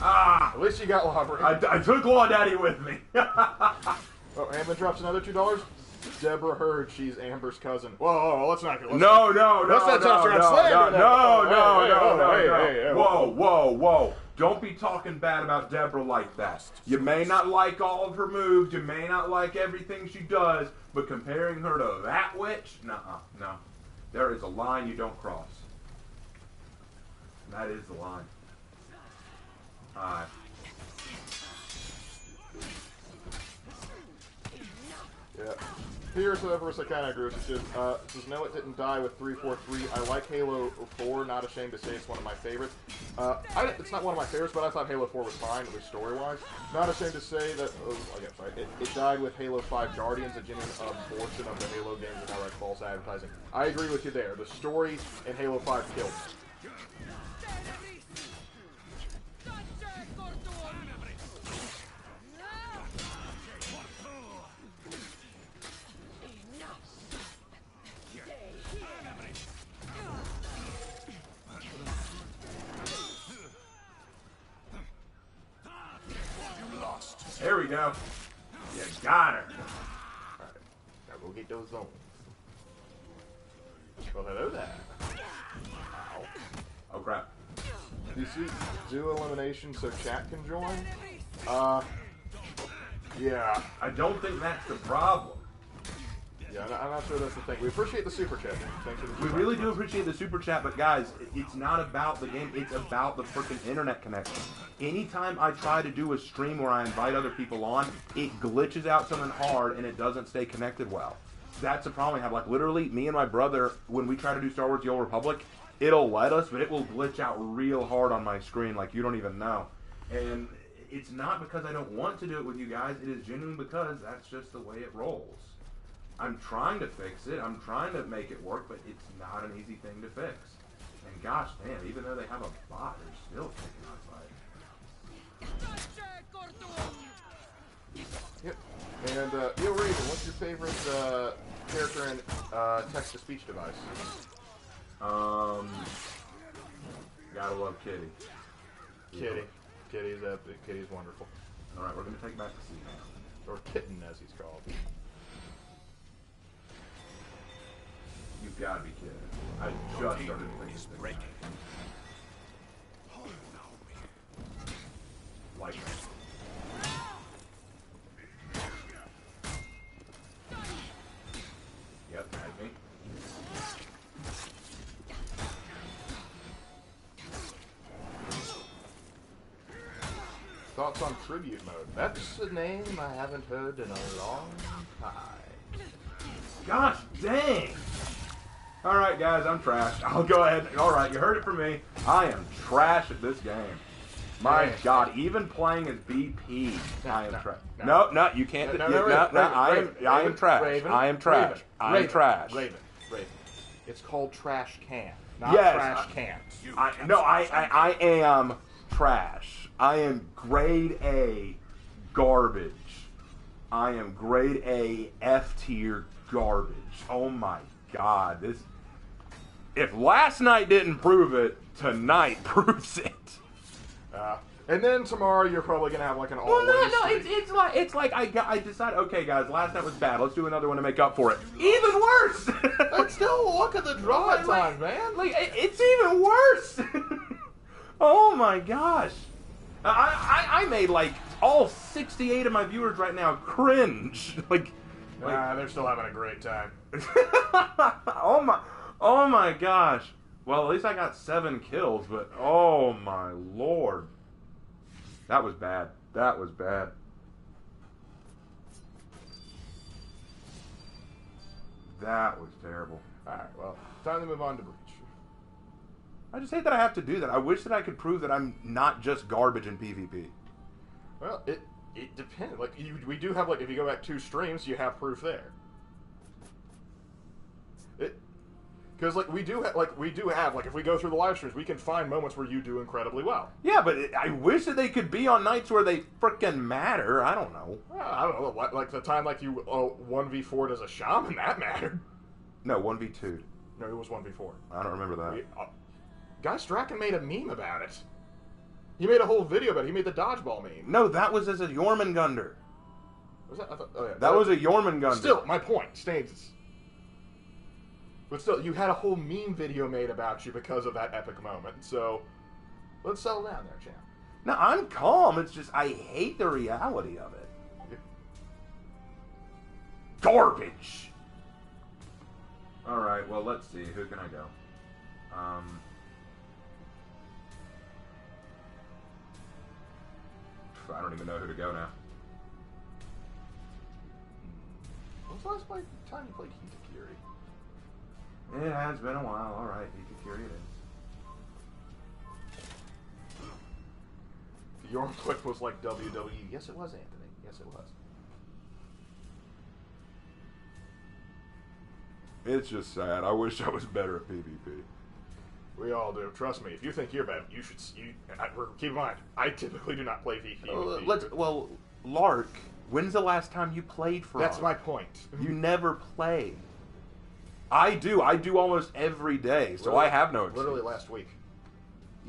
Ah! At least you got Lawbringer. I took Law Daddy with me. Oh, Amblin drops another $2. Deborah heard she's Amber's cousin. Whoa, let's not. No. Whoa. Don't be talking bad about Deborah like that. You may not like all of her moves, you may not like everything she does, but comparing her to that witch, no. There is a line you don't cross. And that is the line. Yeah. Here's whoever I kind of agree with. It says, no, it didn't die with 343. I like Halo 4, not ashamed to say it's one of my favorites. It's not one of my favorites, but I thought Halo 4 was fine, at least story-wise. Not ashamed to say that, it died with Halo 5 Guardians, a genuine abortion of the Halo games and outright false advertising. I agree with you there. The story in Halo 5 killed me. There we go. You got her. Alright, now go get those zones. Well, hello there. Ow. Oh, crap. Do you see do elimination so chat can join? Yeah. I don't think that's the problem. Yeah, I'm not sure that's the thing. We appreciate the super chat. Thanks for the We super really chat. do appreciate the super chat, but guys, it's not about the game. It's about the freaking internet connection. Anytime I try to do a stream where I invite other people on, it glitches out something hard and it doesn't stay connected well. That's the problem we have. Like, literally, me and my brother, when we try to do Star Wars The Old Republic, it'll let us, but it will glitch out real hard on my screen like you don't even know. And it's not because I don't want to do it with you guys. It is genuinely because that's just the way it rolls. I'm trying to fix it. I'm trying to make it work, but it's not an easy thing to fix. And gosh, damn, even though they have a bot, they're still kicking our butt. Yep. And, Yo Raven, what's your favorite character in text-to-speech device? Gotta love Kitty. Kitty. Kitty's epic. Kitty's wonderful. Alright, we're gonna take back the seat now. Or Kitten, as he's called. You've gotta be kidding. I just started thinking Is this. breaking. Like, yep, tag me. Thoughts on tribute mode? That's a name I haven't heard in a long time. Gosh dang! Alright guys, I'm trash. I'll go ahead. Alright, you heard it from me. I am trash at this game. My Yeah. God, even playing as BP, I am trash. no. No, you can't. No, No, Raven, I am trash. Raven, I am trash. Raven, I am Raven, trash. Raven. It's called trash can, not Yes, trash cans. I am trash. I am grade A garbage. I am grade A F tier garbage. Oh my God, this. If last night didn't prove it, tonight proves it. And then tomorrow you're probably gonna have like an all. Well, no, it's like I decided. Okay, guys, last night was bad. Let's do another one to make up for it. Even worse. Let's still look at the draw time, man. Like it's even worse. Oh my gosh. I made like all 68 of my viewers right now cringe. Like They're still having a great time. oh my gosh. Well, at least I got 7 kills, but oh my lord. That was bad. That was bad. That was terrible. Alright, well, time to move on to Breach. I just hate that I have to do that. I wish that I could prove that I'm not just garbage in PvP. Well, it depends. Like, we do have, like, if you go back 2 streams, you have proof there. Because, like, we do have, like, if we go through the live streams, we can find moments where you do incredibly well. Yeah, but I wish that they could be on nights where they frickin' matter. I don't know. Well, I don't know, like the time, like, you 1v4'd as a shaman, that mattered. No, 1v2. No, it was 1v4. I don't remember that. Guy Strachan made a meme about it. He made a whole video about it. He made the dodgeball meme. No, that was as a Jormungandr. Was that? I thought, oh, yeah. That was a Jormungandr. Still, my point stands. But still, you had a whole meme video made about you because of that epic moment. So, let's settle down there, champ. No, I'm calm. It's just I hate the reality of it. Garbage. All right. Well, let's see. Who can I go? I don't even know who to go now. When's the last time you played Hitakiri? It has been a while. All right, Hitakiri it is. Your clip was like WWE. Yes, it was, Anthony. Yes, it was. It's just sad. I wish I was better at PvP. We all do. Trust me. If you think you're bad, you should. Keep in mind, I typically do not play PvP. Well, Lark, when's the last time you played Frog? That's my point. You never play. I do. I do almost every day, so I have no excuse. Literally last week.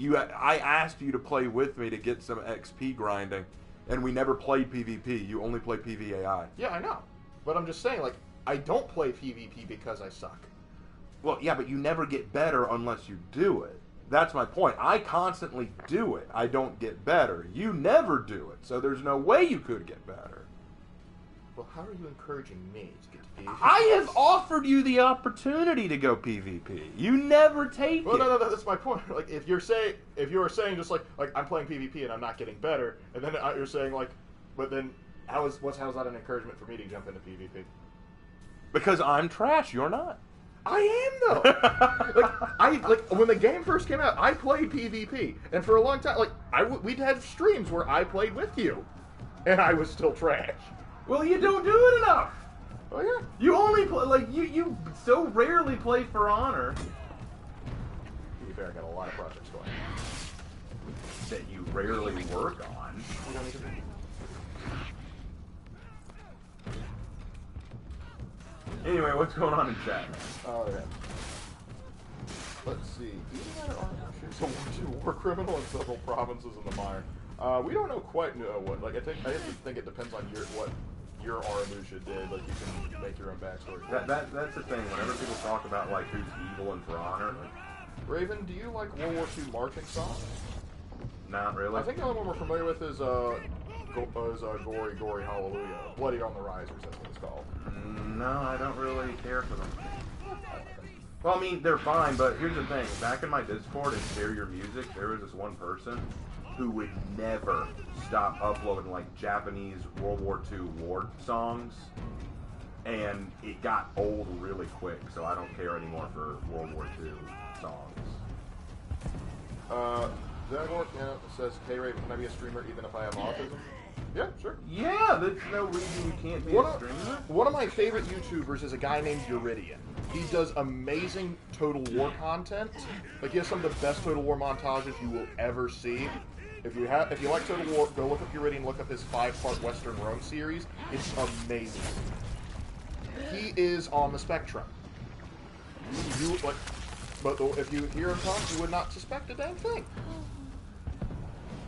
I asked you to play with me to get some XP grinding, and we never played PvP. You only play PvAI. Yeah, I know. But I'm just saying, like, I don't play PvP because I suck. Well, yeah, but you never get better unless you do it. That's my point. I constantly do it. I don't get better. You never do it, so there's no way you could get better. Well, how are you encouraging me to get to PvP? I have offered you the opportunity to go PvP. You never take Well, it. no, that's my point. Like, if you were saying just like I'm playing PvP and I'm not getting better, and then you're saying like, but then how's that an encouragement for me to jump into PvP? Because I'm trash. You're not. I am though. like when the game first came out, I played PvP, and for a long time, we'd had streams where I played with you, and I was still trash. Well, you don't do it enough. Oh yeah. You only play you so rarely play For Honor. To be fair, I got a lot of projects going That you rarely work on. We don't need to be. Anyway, what's going on in chat? Oh yeah. Let's see. So war criminal in several provinces in the mire. We don't quite know what. Like I think it depends on what your Aramusha did. Like you can make your own backstory. That's the thing. Whenever people talk about like who's evil and For Honor, like, Raven, do you like World War II marching songs? not really. I think the only one we're familiar with is Gory Gory Hallelujah, Bloody on the Risers. That's what it's called. No, I don't really care for them. Well, I mean, they're fine, but here's the thing. Back in my Discord and Share Your Music, there was this one person who would never stop uploading, like, Japanese World War II war songs, and it got old really quick, so I don't care anymore for World War II songs. Zagor says, "Hey Raven, can I be a streamer even if I have autism?" Yeah, sure. Yeah, there's no reason you can't be a streamer. One of my favorite YouTubers is a guy named Uridian. He does amazing Total War content. Like, he has some of the best Total War montages you will ever see. If you like Total War, go look up Uridian, look up his 5-part Western Rome series. It's amazing. He is on the spectrum. But if you hear him talk, you would not suspect a damn thing.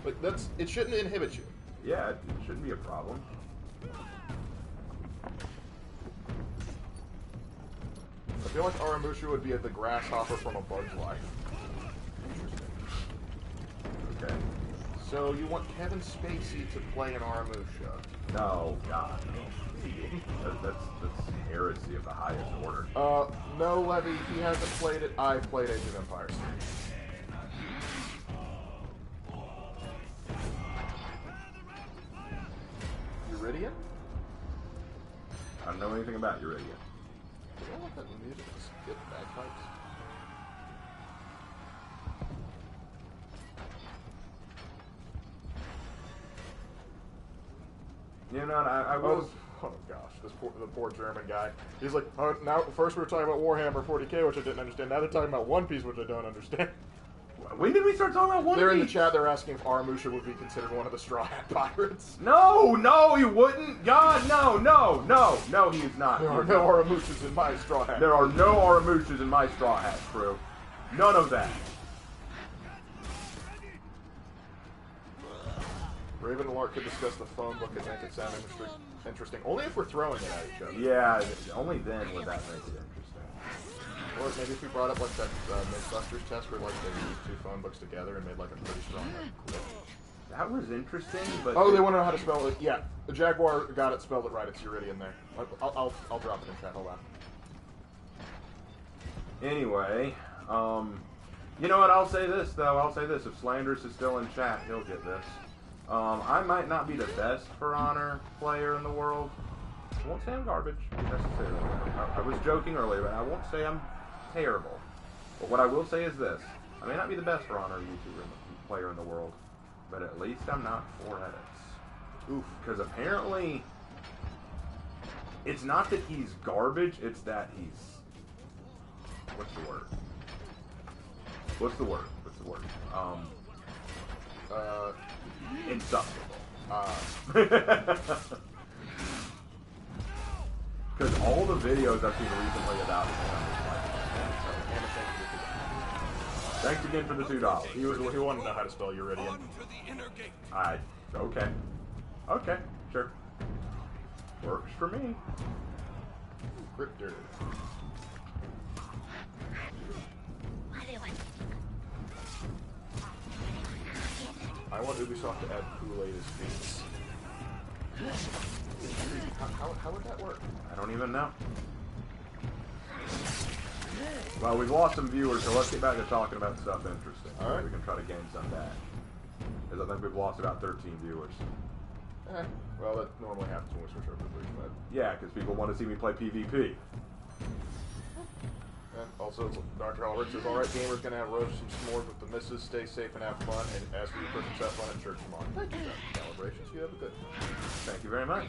Like, it shouldn't inhibit you. Yeah, it shouldn't be a problem. I feel like Aramusha would be the grasshopper from A Bug's Life. Interesting. Okay. So you want Kevin Spacey to play an Aramusha? No, God. That's heresy of the highest order. No, Levy, he hasn't played it. I've played Age of Empires. Uridian? I don't know anything about Uridian. You don't want that music to skip bagpipes? You know, I was... Oh gosh, the poor German guy. He's like, oh, now first we were talking about Warhammer 40k, which I didn't understand. Now they're talking about One Piece, which I don't understand. When did we start talking about One Piece? They're in the chat. They're asking if Aramusha would be considered one of the Straw Hat Pirates. No, he wouldn't. God, no, he is not. There are no Aramushas in my Straw Hat. There are no Aramushas in my Straw Hat crew. None of that. Raven and Lark could discuss the phone book and make it sound interesting. Only if we're throwing it at each other. Yeah, only then would that make it interesting. Or maybe if we brought up like that Mythbusters test where like they used 2 phone books together and made like a pretty strong clip. That was interesting, but... Oh, they want to know how to spell it. Yeah, the Jaguar got it, spelled it right. It's Uridian there. I'll drop it in chat. Hold on. Anyway, you know what? I'll say this, though. I'll say this. If Slanders is still in chat, he'll get this. I might not be the best For Honor player in the world. I won't say I'm garbage, necessarily. I was joking earlier, but I won't say I'm terrible. But what I will say is this. I may not be the best For Honor YouTuber player in the world, but at least I'm not 4 edits. Oof. Because apparently, it's not that he's garbage, it's that he's... What's the word? Insufferable. Because all the videos I've seen recently about him, thanks again for the $2. He wanted to know how to spell Uridian. Okay, sure. Works for me. Cryptor. I want Ubisoft to add Kool-Aid as feats. How would that work? I don't even know. Well, we've lost some viewers, so let's get back to talking about stuff interesting. All right. We can try to gain some back. Because I think we've lost about 13 viewers. Well, that normally happens when we switch over to Bleach, but... Yeah, because people want to see me play PvP. And also, Dr. Ulrich says, alright, gamers gonna have roast some s'mores with the missus, stay safe and have fun, and as for you Christians, have fun at church tomorrow. Thank you, Dr. Calibrations. You have a good one. Thank you very much.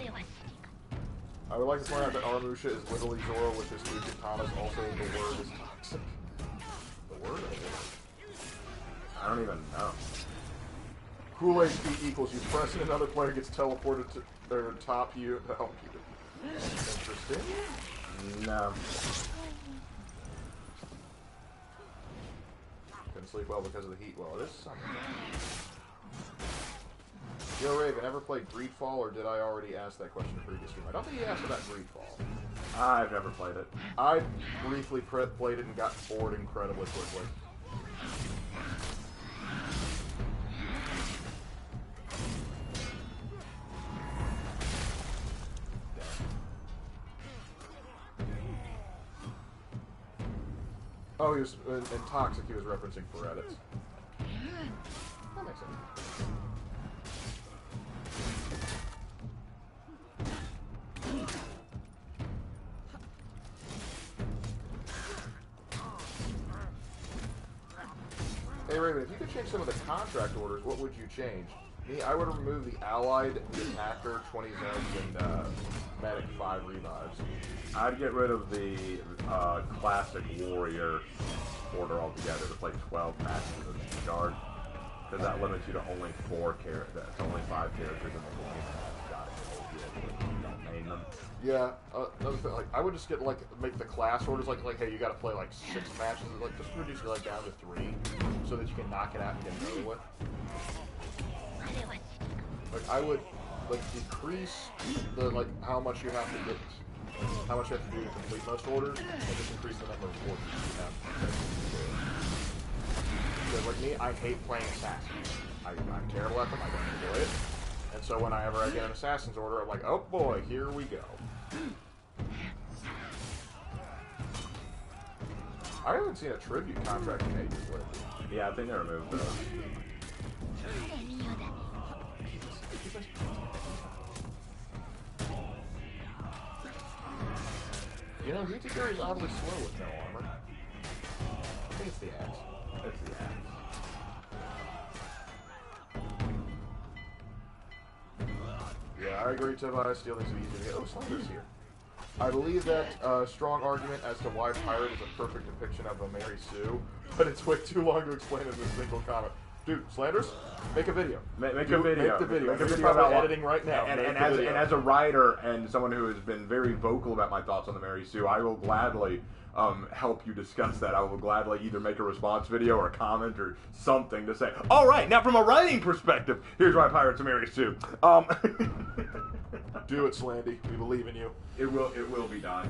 I would like to point out that Aramusha is literally Zoro with his three katanas, also the word is toxic. The word or the word? I don't even know. Cool HP equals you press and another player gets teleported to their top you to help you. Interesting. No. Couldn't sleep well because of the heat. Well, it is summer. Yo, Raven, ever played Greedfall, or did I already ask that question in the previous stream? I don't think he asked about Greedfall. I've never played it. I briefly played it and got bored incredibly quickly. Oh, he was in Toxic. He was referencing Paredes. That makes sense. Hey Raven, if you could change some of the contract orders, what would you change? Me, I would remove the Allied, the Attacker, 20 zones, and Medic 5 revives. I'd get rid of the classic Warrior order altogether to play 12 matches of Guard, because that limits you to only 5 characters in the game. Got it. You don't name them. Yeah, another thing, like I would just get make the class orders like hey, you got to play like 6 matches, like just reduce it down to 3, so that you can knock it out and get it over with. Like I would decrease the how much you have to get, how much you have to do to complete most orders, and just increase the number of orders you have. Because like me, I hate playing assassins. I'm terrible at them. I don't enjoy it. And so whenever I get an assassin's order, I'm like, oh boy, here we go. I haven't seen a tribute contract in ages lately. Yeah, I think they removed those. You know, UTK is oddly slow with no armor. I think it's the axe. It's the axe. Yeah, I agree, Tobias. Stealing's easy to get. Oh, Slender's here. I believe that strong argument as to why Pirate is a perfect depiction of a Mary Sue, but it's way too long to explain in a single comment. Dude, Slanders, make a video. Make a video. Make the video. Make a You're video probably about editing right now. And as a writer and someone who has been very vocal about my thoughts on the Mary Sue, I will gladly help you discuss that. I will gladly either make a response video or a comment or something to say, all right, now from a writing perspective, here's why Pirates of Mary Sue. Do it, Slandy. We believe in you. It will be done.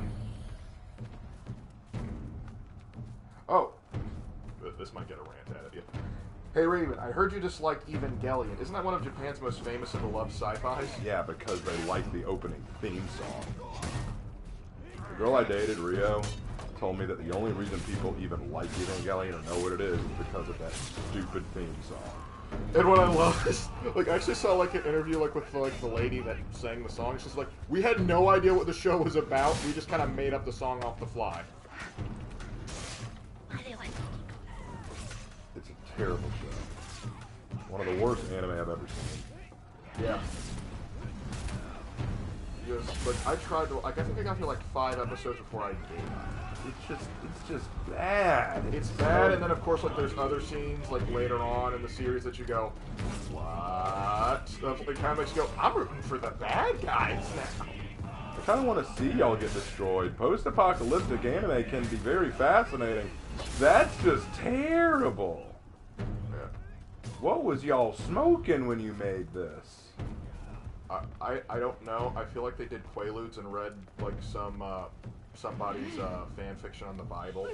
Oh. This might get a rant out of you. Hey Raven, I heard you disliked Evangelion. Isn't that one of Japan's most famous and beloved sci-fis? Yeah, because they like the opening theme song. The girl I dated, Rio, told me that the only reason people even like Evangelion or know what it is because of that stupid theme song. And what I love is, I actually saw an interview with the lady that sang the song. She's like, we had no idea what the show was about. We just kind of made up the song off the fly. It's a terrible show. One of the worst anime I've ever seen. Yeah. Yes, but I tried to. I think I got through 5 episodes before I gave up. It's just bad. It's bad, and then of course there's other scenes later on in the series that you go, what? It kind of makes you go, I'm rooting for the bad guys now. I kind of want to see y'all get destroyed. Post-apocalyptic anime can be very fascinating. That's just terrible. Yeah. What was y'all smoking when you made this? I don't know. I feel like they did Quaaludes and read somebody's fan fiction on the Bible.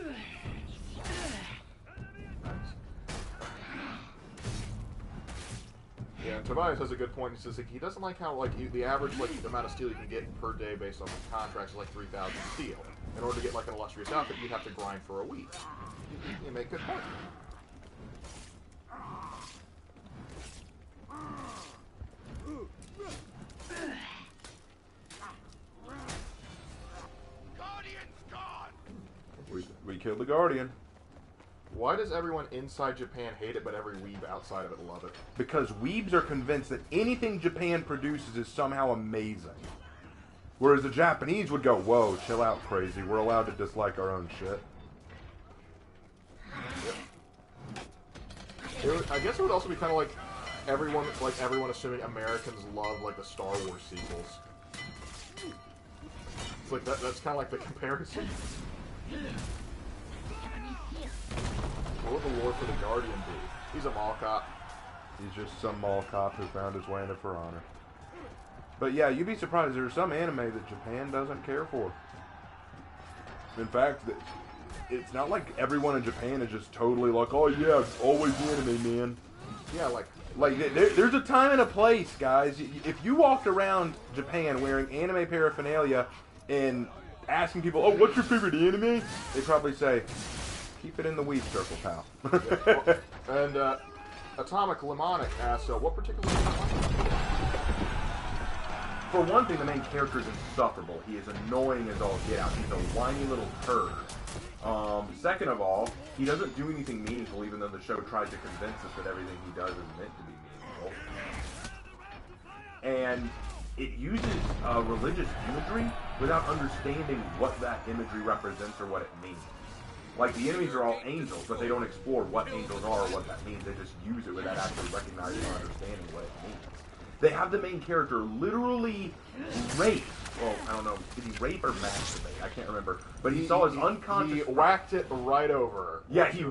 Nice. Yeah, and Tobias has a good point. He says like, he doesn't like how like the average like amount of steel you can get per day based on the contracts is like 3,000 steel. In order to get like an illustrious outfit, you'd have to grind for a week. You make good point. Guardian's gone! We killed the Guardian. Why does everyone inside Japan hate it, but every weeb outside of it love it? Because weebs are convinced that anything Japan produces is somehow amazing. Whereas the Japanese would go, whoa, chill out, crazy. We're allowed to dislike our own shit. I guess it would also be kind of like everyone assuming Americans love like the Star Wars sequels. It's like that's kind of like the comparison. What would the lore for the Guardian be? He's a mall cop. He's just some mall cop who found his way into For Honor. But yeah, you'd be surprised. There's some anime that Japan doesn't care for. In fact, it's not like everyone in Japan is just totally like, oh yeah, it's always anime, man. Yeah, like there's a time and a place, guys. If you walked around Japan wearing anime paraphernalia and asking people, oh, what's your favorite anime? They'd probably say, keep it in the weed circle, pal. Yeah, well, and Atomic Lemonic asks, what particularly do you like? For one thing, the main character is insufferable. He is annoying as all get out. He's a whiny little turd. Second of all, he doesn't do anything meaningful, even though the show tries to convince us that everything he does is meant to be meaningful. And it uses religious imagery without understanding what that imagery represents or what it means. Like, the enemies are all angels, but they don't explore what angels are or what that means. They just use it without actually recognizing or understanding what it means. They have the main character literally rape. Well, I don't know. Did he rape or masturbate? I can't remember. But he saw his unconscious... He whacked it right over her. Yeah, he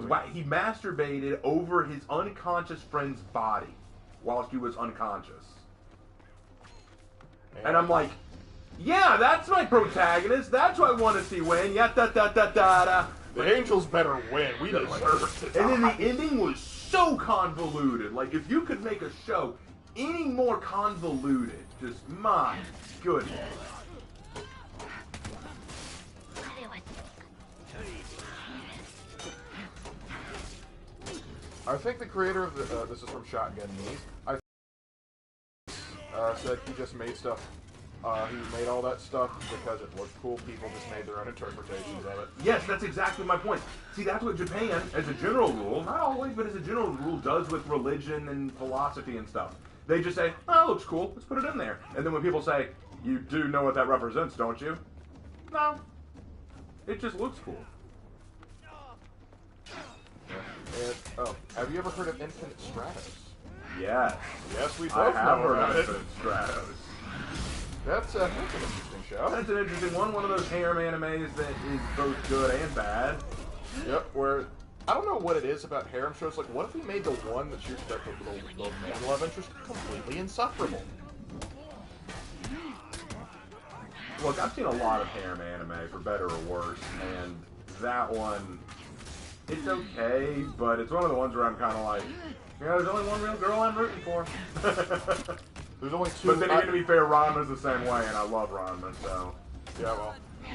masturbated over his unconscious friend's body while she was unconscious. And I'm like, yeah, that's my protagonist. That's what I want to see win. Yeah, da-da-da-da-da. The angels better win. We deserve it. And then the ending was so convoluted. Like, if you could make a show any more convoluted, just my goodness. I think the creator of the this is from Shotgun Knees. Said he just made stuff. He made all that stuff because it looked cool. People just made their own interpretations of it. Yes, that's exactly my point. See, that's what Japan, as a general rule, not always, but as a general rule, does with religion and philosophy and stuff. They just say, oh, it looks cool, let's put it in there. And then when people say, you do know what that represents, don't you? No. It just looks cool. And, have you ever heard of Infinite Stratos? Yes. Yes, we both I have know heard about of it. Infinite Stratos. That's an interesting show. That's an interesting one. One of those harem animes that is both good and bad. Yep, where... I don't know what it is about harem shows. Like, what if we made the one that shoots that the main love interest completely insufferable? Look, I've seen a lot of harem anime, for better or worse, and that one, it's okay, but it's one of the ones where I'm kind of like, you know, there's only one real girl I'm rooting for. There's only two. But then again, to be fair, Ranma's the same way, and I love Ranma, so... Yeah, well...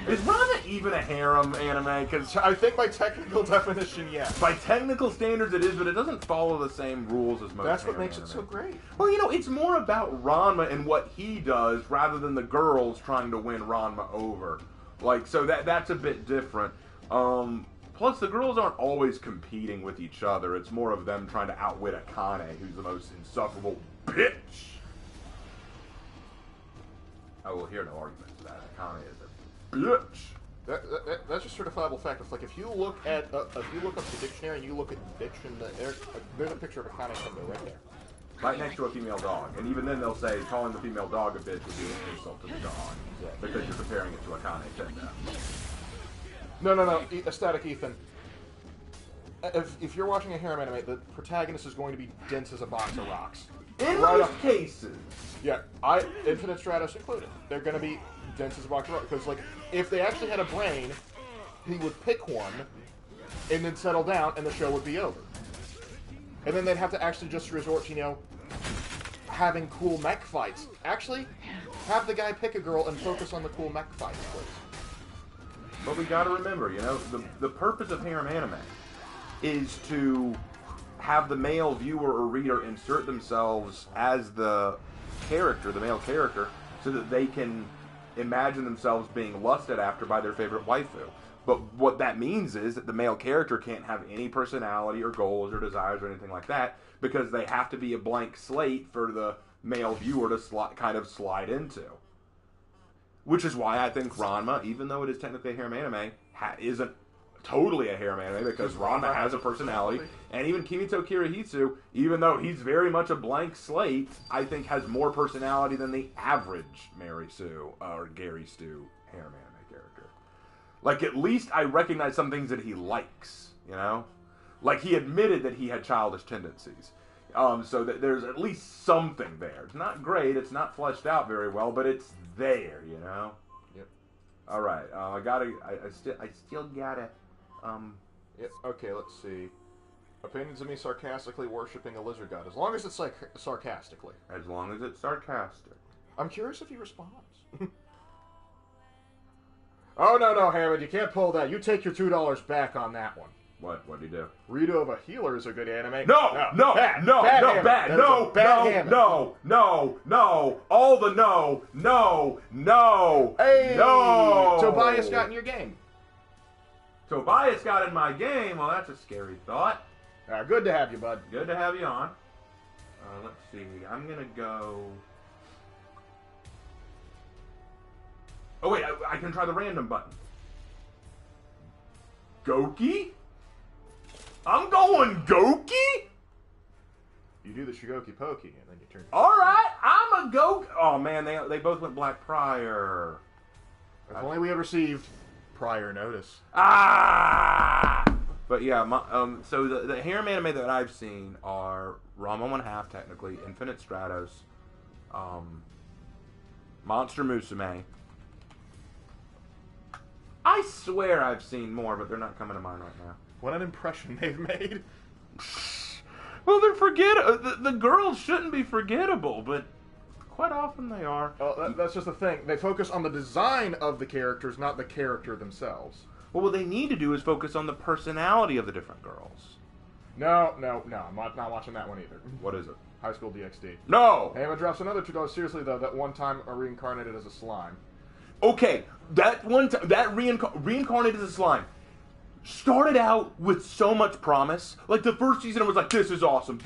Is Ranma even a harem anime? Because I think by technical definition, yes. by technical standards it is, but it doesn't follow the same rules as most That's what harem makes anime. it so great. Well, you know, it's more about Ranma and what he does rather than the girls trying to win Ranma over. Like, so that's a bit different. Plus, the girls aren't always competing with each other. It's more of them trying to outwit Akane, who's the most insufferable bitch. I will hear no argument to that. Akane is a bitch. That's just certifiable fact. It's like if you look at if you look up the dictionary and you look at bitch in there's a picture of Akane somewhere right there. Right next to a female dog. And even then they'll say calling the female dog a bitch would be an insult to the dog. Yeah. Because you're comparing it to Akane Tenda. No. Static Ethan. If you're watching a harem anime, the protagonist is going to be dense as a box of rocks. In Right most up. cases. Yeah, Infinite Stratos included. They're going to be dense as a box of rocks. Because, like, if they actually had a brain, he would pick one and then settle down and the show would be over. And then they'd have to actually just resort to, having cool mech fights. Actually, have the guy pick a girl and focus on the cool mech fights, please. But we gotta remember, you know, the purpose of harem anime is to have the male viewer or reader insert themselves as the character, the male character, so that they can imagine themselves being lusted after by their favorite waifu. But what that means is that the male character can't have any personality or goals or desires or anything like that, because they have to be a blank slate for the male viewer to kind of slide into. Which is why I think Ranma, even though it is technically a harem anime, isn't totally a harem anime, because Ranma has a personality. And even Kimito Kirihitsu, even though he's very much a blank slate, I think has more personality than the average Mary Sue or Gary Stu harem anime character. Like, at least I recognize some things that he likes, you know? Like, he admitted that he had childish tendencies. So that there's at least something there. It's not great, it's not fleshed out very well, but it's there, you know? Yep. Alright, I still gotta, Yep, okay, let's see. Opinions of me sarcastically worshipping a lizard god. As long as it's, like, sarcastically. As long as it's sarcastic. I'm curious if he responds. Oh, no, Hammond, you can't pull that. You take your $2 back on that one. What'd he do? Rito of a Healer is a good anime. No, bad, no, all the no, Hey, no. Tobias got in your game. Tobias got in my game? Well, that's a scary thought. Good to have you, bud. Good to have you on. Let's see, I'm gonna go... Oh wait, I can try the random button. Goki? I'm going Goki? You do the Shigoki Pokey, and then you turn... Alright, I'm a Goki. Oh man, they both went black prior. If only we had received prior notice. But yeah, so the harem anime that I've seen are Ranma 1/2 technically, Infinite Stratos, Monster Musume. I swear I've seen more, but they're not coming to mind right now. What an impression they've made. Well, they're the girls shouldn't be forgettable, but quite often they are. Oh, that's just the thing. They focus on the design of the characters, not the character themselves. Well, what they need to do is focus on the personality of the different girls. No, I'm not watching that one either. What is it? High School DxD. No! Hammond drops another $2. Seriously, though, that one time I reincarnated as a slime. Okay, that one time, that reincarnated as a slime started out with so much promise. Like, the first season, I was like, this is awesome,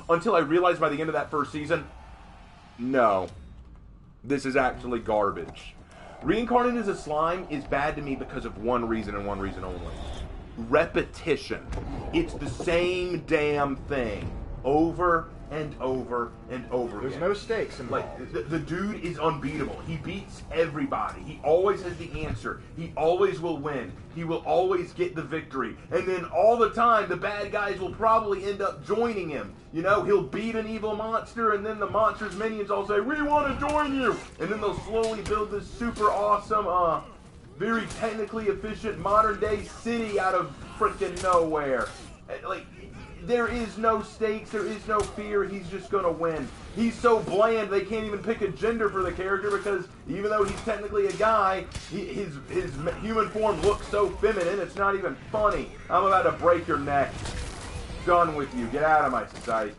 until I realized by the end of that first season, no, this is actually garbage. Reincarnated as a slime is bad to me because of one reason and one reason only. Repetition. It's the same damn thing over and over and over again. There's no stakes involved. Like, the dude is unbeatable. He beats everybody. He always has the answer. He always will win. He will always get the victory. And then all the time, the bad guys will probably end up joining him. You know, he'll beat an evil monster, and then the monster's minions all say, we want to join you! And then they'll slowly build this super awesome, very technically efficient modern-day city out of freaking nowhere. Like, there is no stakes, there is no fear, he's just gonna win. He's so bland they can't even pick a gender for the character because even though he's technically a guy, his human form looks so feminine, it's not even funny. I'm about to break your neck. Done with you, get out of my sight.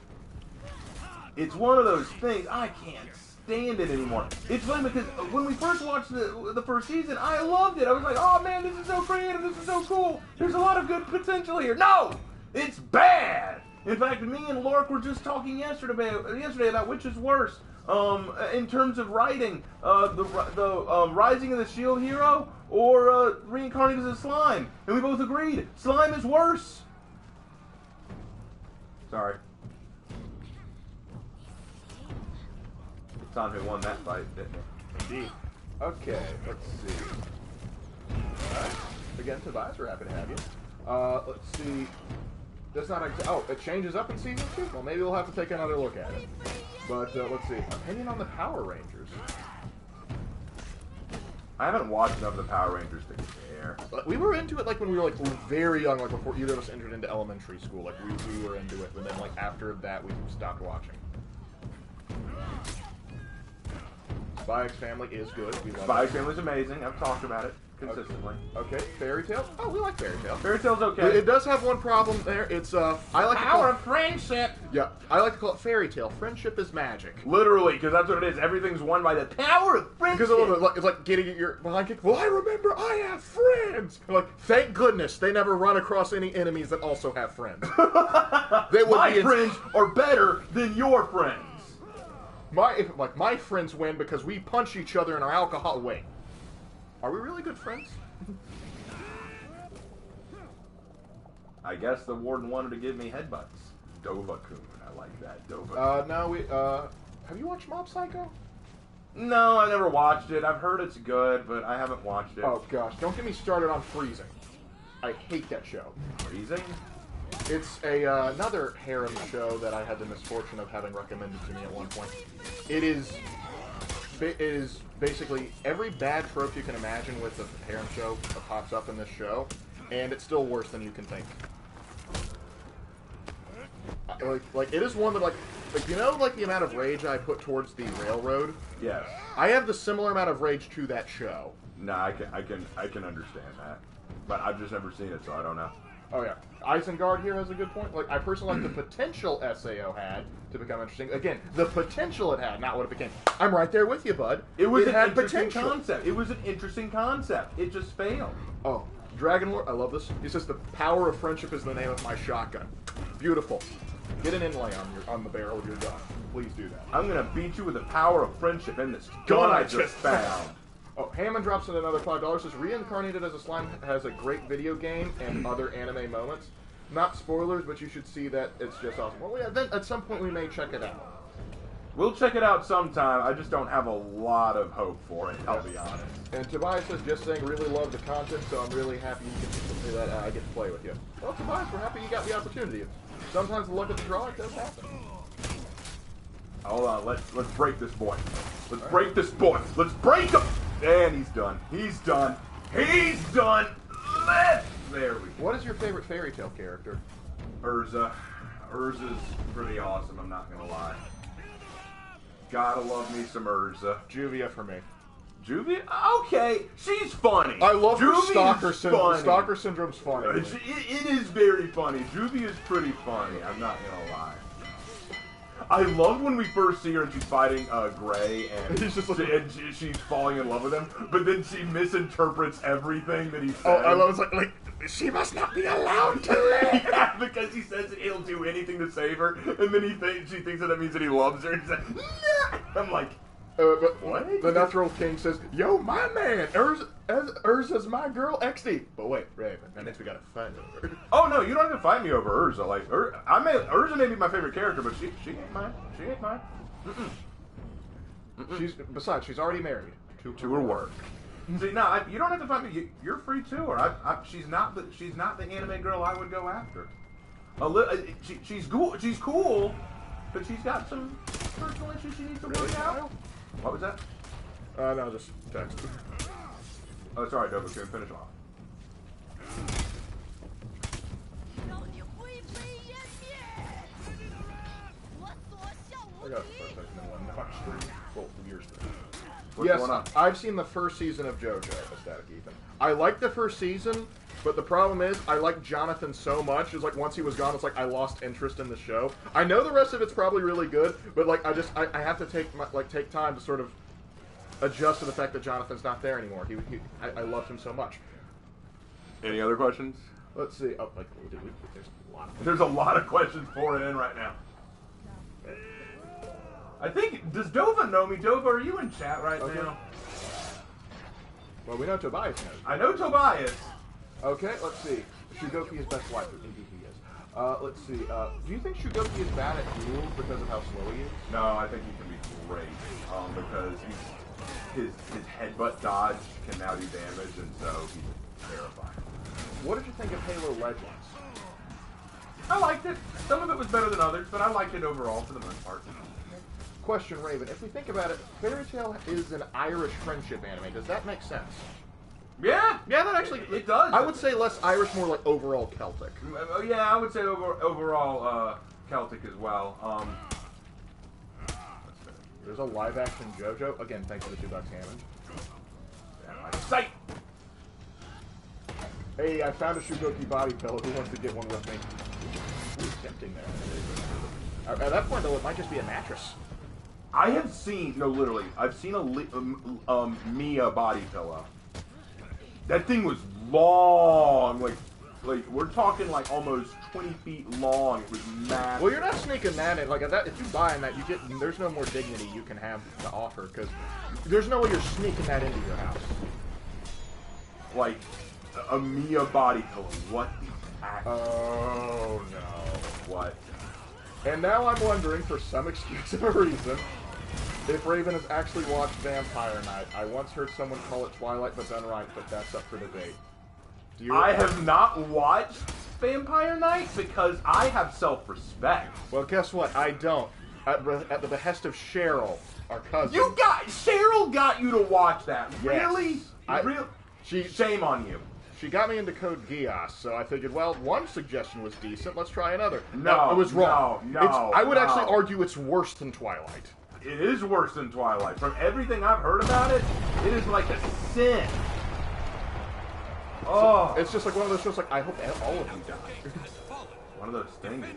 It's one of those things, I can't stand it anymore. It's funny because when we first watched the first season, I loved it. I was like, oh man, this is so creative, this is so cool. There's a lot of good potential here. No! It's bad! In fact, me and Lork were just talking yesterday about which is worse. In terms of writing, the Rising of the Shield Hero or Reincarnated as a Slime. And we both agreed, Slime is worse. Sorry. It's on who won that fight, didn't it? Indeed. Okay, let's see. Again, Tobias, we're happy to have you. Let's see. That's not it changes up in season 2? Well, maybe we'll have to take another look at it. But, let's see. Opinion on the Power Rangers. I haven't watched enough of the Power Rangers to care. We were into it, like, when we were, like, very young, like, before either of us entered into elementary school. Like, we were into it, but then, like, after that, we stopped watching. Spy X Family is good. We love Spy it. X Family's amazing. I've talked about it consistently. Okay, Fairy Tail. Oh, we like Fairy Tail. Fairy Tail's okay. It does have one problem there. It's I like to call Power it, of friendship. yeah, I like to call it Fairy Tale. Friendship is magic. Literally, because that's what it is. Everything's won by the power of friendship. Because it's like getting your behind kick. Well, I remember I have friends. Like, thank goodness they never run across any enemies that also have friends. They would My be friends are better than your friends. my friends win because we punch each other in our alcohol. Wait, are we really good friends? I guess the warden wanted to give me headbutts. Dova-kun. I like that. Dova. No, have you watched Mob Psycho? No, I never watched it. I've heard it's good, but I haven't watched it. Oh gosh, don't get me started on Freezing. I hate that show. Freezing? It's another harem show that I had the misfortune of having recommended to me at one point. It is basically every bad trope you can imagine with a harem show pops up in this show, and it's still worse than you can think. Like it is one that like you know like the amount of rage I put towards the railroad. Yes. I have the similar amount of rage to that show. No, I can understand that, but I've just never seen it, so I don't know. Oh yeah, Isengard here has a good point. Like I personally like the potential SAO had to become interesting. Again, the potential it had, not what it became. I'm right there with you, bud. It was an had interesting potential. concept. It was an interesting concept. It just failed. Oh, Dragon Lord, I love this. He says the power of friendship is the name of my shotgun. Beautiful. Get an inlay on the barrel of your gun. Please do that. I'm gonna beat you with the power of friendship in this gun I just found. Oh, Hammond drops in another $5. Says Reincarnated as a Slime has a great video game and other anime moments. Not spoilers, but you should see that. It's just awesome. Well, yeah, then at some point we may check it out. We'll check it out sometime. I just don't have a lot of hope for it, I'll be honest. And Tobias says, just saying, really love the content, so I'm really happy that I get to play with you. Well, Tobias, we're happy you got the opportunity. Sometimes the luck of the draw, it does happen. Hold on, let's break this boy. Let's break this boy. Let's break him! And he's done. He's done. He's done! There we go. What is your favorite fairy tale character? Urza. Urza's pretty awesome, I'm not gonna lie. Gotta love me some Urza. Juvia for me. Juvia? Okay, she's funny. I love her Juvia's Stalker Syndrome. funny. Stalker Syndrome's funny. It is very funny. Juvia's pretty funny, I'm not gonna lie. I love when we first see her and she's fighting Gray and, He's just like, she's falling in love with him, but then she misinterprets everything that he says. oh, I love it's like she must not be allowed to live. Yeah, because he says that he'll do anything to save her, and then she thinks that means that he loves her, and he's like, nah! I'm like, But what? The Natural King says, yo, my man, Urza's my girl, XD. But wait, Raven, that means we gotta fight over. oh no, you don't have to fight me over Urza. Like, Urza may be my favorite character, but she ain't mine. She ain't mine. Besides, she's already married To her work. See, no, you don't have to fight me. You're free to her. She's not the anime girl I would go after. She's cool, but she's got some personal issues she needs to work out. What was that? No, just text. Oh, sorry, Dover. Can finish off. I got it for a second and one. No, I'm just full years. What's going on? Yes, I've seen the first season of JoJo, Ecstatic Ethan. I liked the first season, but the problem is I liked Jonathan so much. It's like once he was gone, it's like I lost interest in the show. I know the rest of it's probably really good, but like I have to take time to sort of adjust to the fact that Jonathan's not there anymore. I loved him so much. Any other questions? Let's see. Oh, There's a lot of questions pouring in right now. I think, does Dova know me? Dova, are you in chat right now? Well, we know Tobias knows. I know Tobias. Okay, let's see. Shugoki is best wife. Indeed he is. Let's see. Do you think Shugoki is bad at duels because of how slow he is? No, I think he can be great. Because his headbutt dodge can now do damage, and so he's terrifying. What did you think of Halo Legends? I liked it. Some of it was better than others, but I liked it overall for the most part. Question, Raven. If we think about it, Fairy Tail is an Irish friendship anime. Does that make sense? Yeah, that actually it does. I would say less Irish, more like overall Celtic. Yeah, I would say overall Celtic as well. There's a live-action JoJo. Again, thanks for the $2 Hammond. Yeah, my sight! Hey, I found a Shugoki body pillow. Who wants to get one with me? Ooh, tempting there. At that point, though, it might just be a mattress. I have seen, no, literally, I've seen a Mia body pillow. That thing was long, like we're talking like almost 20 feet long. It was massive. Well, you're not sneaking that in. Like that, if you buy that, you get. There's no more dignity you can have to offer because there's no way you're sneaking that into your house. Like a Mia body pillow. What the heck? Oh no! What? And now I'm wondering, for some excuse of a reason, if Raven has actually watched Vampire Night. I once heard someone call it Twilight, but done right. But that's up for debate. I have not watched Vampire Night because I have self-respect. Well, guess what? I don't. At the behest of Cheryl, our cousin. Cheryl got you to watch that. Yes. Really? Shame on you. She got me into Code Geass, so I figured, well, one suggestion was decent. Let's try another. No, it was wrong. I would actually argue it's worse than Twilight. It is worse than Twilight. From everything I've heard about it, it is like a sin. Oh, it's just like one of those shows. Like I hope all of you die. One of those things that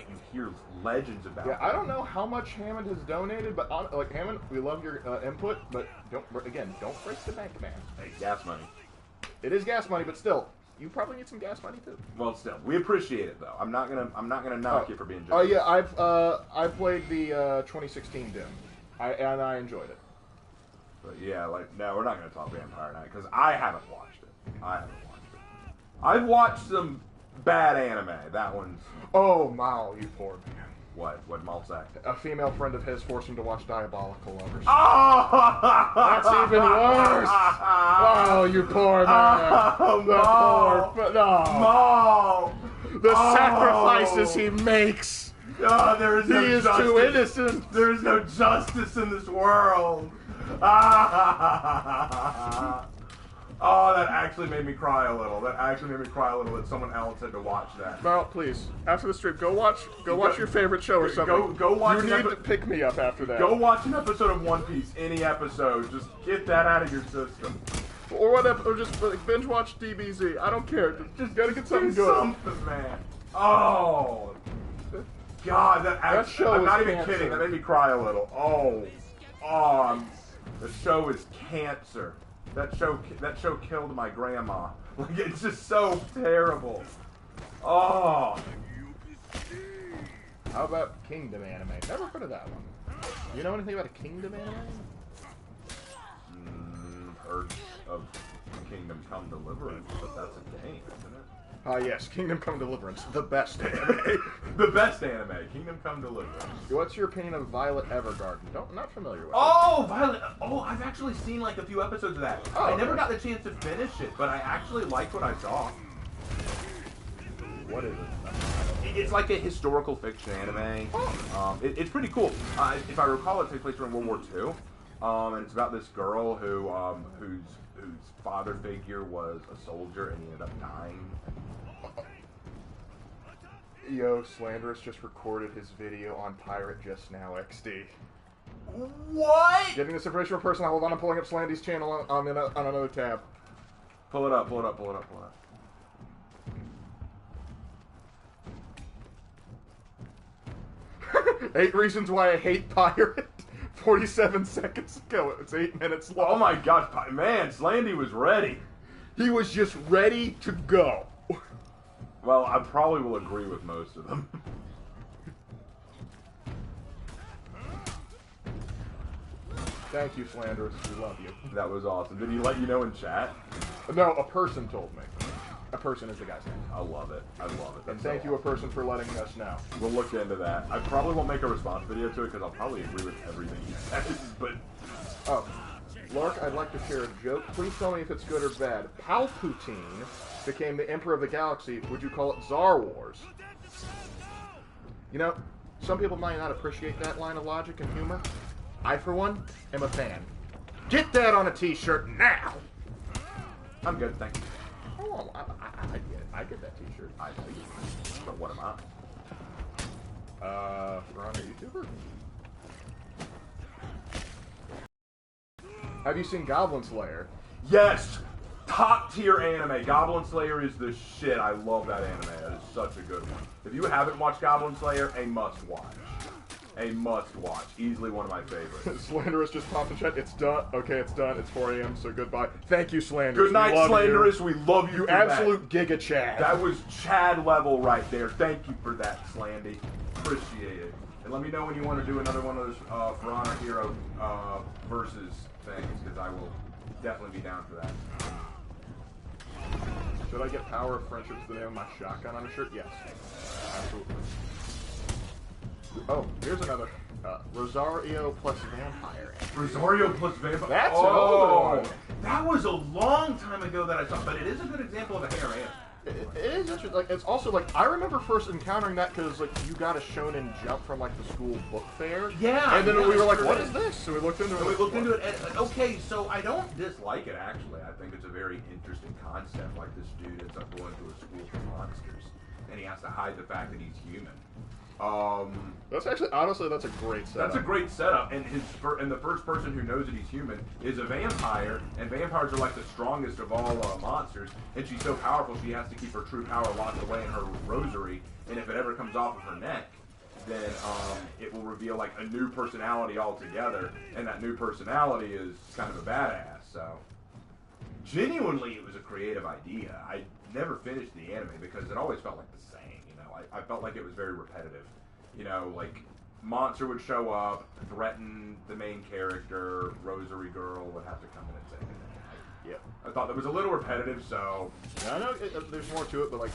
you hear legends about. Yeah, I don't know how much Hammond has donated, but like Hammond, we love your input, but don't break the bank, man. Hey, gas money. It is gas money, but still, you probably need some gas money too. Well, still, we appreciate it though. I'm not gonna knock you for being generous. Oh yeah, I've played the 2016 Doom, and I enjoyed it. But yeah, like no, we're not gonna talk Vampire Night because I haven't watched it. I've watched some bad anime. That one's... Oh, Mal, you poor man. What? What Mal say? A female friend of his forced him to watch Diabolical Lovers. Oh! That's even worse! Oh, you poor man. Oh, Mal! Mal! The sacrifices he makes! Oh, there is no he is justice. too innocent! There is no justice in this world! Oh, that actually made me cry a little. That someone else had to watch that. Mal, please, after the stream, go watch your favorite show or something. Go watch. You need to pick me up after that. Go watch an episode of One Piece, any episode. Just get that out of your system. Or whatever, or just binge watch DBZ. I don't care. Just gotta get something good. Something, man. Oh, God, that show. I'm not even kidding. That made me cry a little. The show is cancer. That show killed my grandma. Like, it's just so terrible. Oh. How about Kingdom anime? Never heard of that one. You know anything about a Kingdom anime? Heard of Kingdom Come Deliverance, but that's a game, isn't it? Yes, Kingdom Come Deliverance, the best anime. The best anime, Kingdom Come Deliverance. What's your opinion of Violet Evergarden? Not familiar with it. Oh, Violet! Oh, I've actually seen like a few episodes of that. Oh, I never got the chance to finish it, but I actually liked what I saw. What is it? It's like a historical fiction anime. It's pretty cool. If I recall, it takes place during World War II, and it's about this girl whose father figure was a soldier and he ended up dying. Yo, Slanderous just recorded his video on Pirate Just Now XD. What? Getting this information from a person. Hold on, I'm pulling up Slandy's channel on another tab. Pull it up. 8 reasons why I hate Pirate. 47 seconds ago. It's 8 minutes long. Oh my gosh, man, Slandy was ready. He was just ready to go. Well, I probably will agree with most of them. Thank you, Slanderous. We love you. That was awesome. Did he let you know in chat? No, a person told me. A person is the guy's name. I love it. And thank you, a person, for letting us know. We'll look into that. I probably won't make a response video to it because I'll probably agree with everything he says, but... Oh. Lark, I'd like to share a joke. Please tell me if it's good or bad. Palpatine became the Emperor of the Galaxy. Would you call it Tsar Wars? You know, some people might not appreciate that line of logic and humor. I, for one, am a fan. Get that on a t-shirt now! I'm good, thank you. Oh, I get that t-shirt. I know you. But what am I? For on a YouTuber? Have you seen Goblin Slayer? Yes! Top tier anime. Goblin Slayer is the shit. I love that anime. That is such a good one. If you haven't watched Goblin Slayer, a must watch. A must watch. Easily one of my favorites. Slanderous just popped in chat. It's done. Okay, it's done. It's 4 a.m., so goodbye. Thank you, Slanderous. Good night, Slanderous. We love you. You for absolute that. Giga Chad. That was Chad level right there. Thank you for that, Slandy. Appreciate it. And let me know when you want to do another one of those For Honor Hero versus things, because I will definitely be down for that. Should I get Power of Friendship as the name of my shotgun on a shirt? Yes. Absolutely. Oh, here's another. Rosario plus Vampire. Rosario plus Vampire. That's an older one. That was a long time ago that I saw, but it is a good example of a hair anime. It is interesting. Like, it's also like I remember first encountering that because like you got a Shonen Jump from like the school book fair. Yeah. And then yeah, we were like, sure "What is. is this?" So we looked into it. And we looked into it. And, okay, so I don't dislike it actually. I think it's a very interesting concept. Like this dude ends up going to a school for monsters, and he has to hide the fact that he's human. That's actually, honestly, that's a great setup. That's a great setup, and the first person who knows that he's human is a vampire, and vampires are like the strongest of all monsters, and she's so powerful she has to keep her true power locked away in her rosary, and if it ever comes off of her neck, then it will reveal like a new personality altogether, and that new personality is kind of a badass, so genuinely it was a creative idea. I never finished the anime because it always felt like the same. I felt like it was very repetitive. You know, like, monster would show up, threaten the main character, Rosary Girl would have to come in and save it. Yeah. I thought that was a little repetitive, so... Yeah, I know there's more to it, but like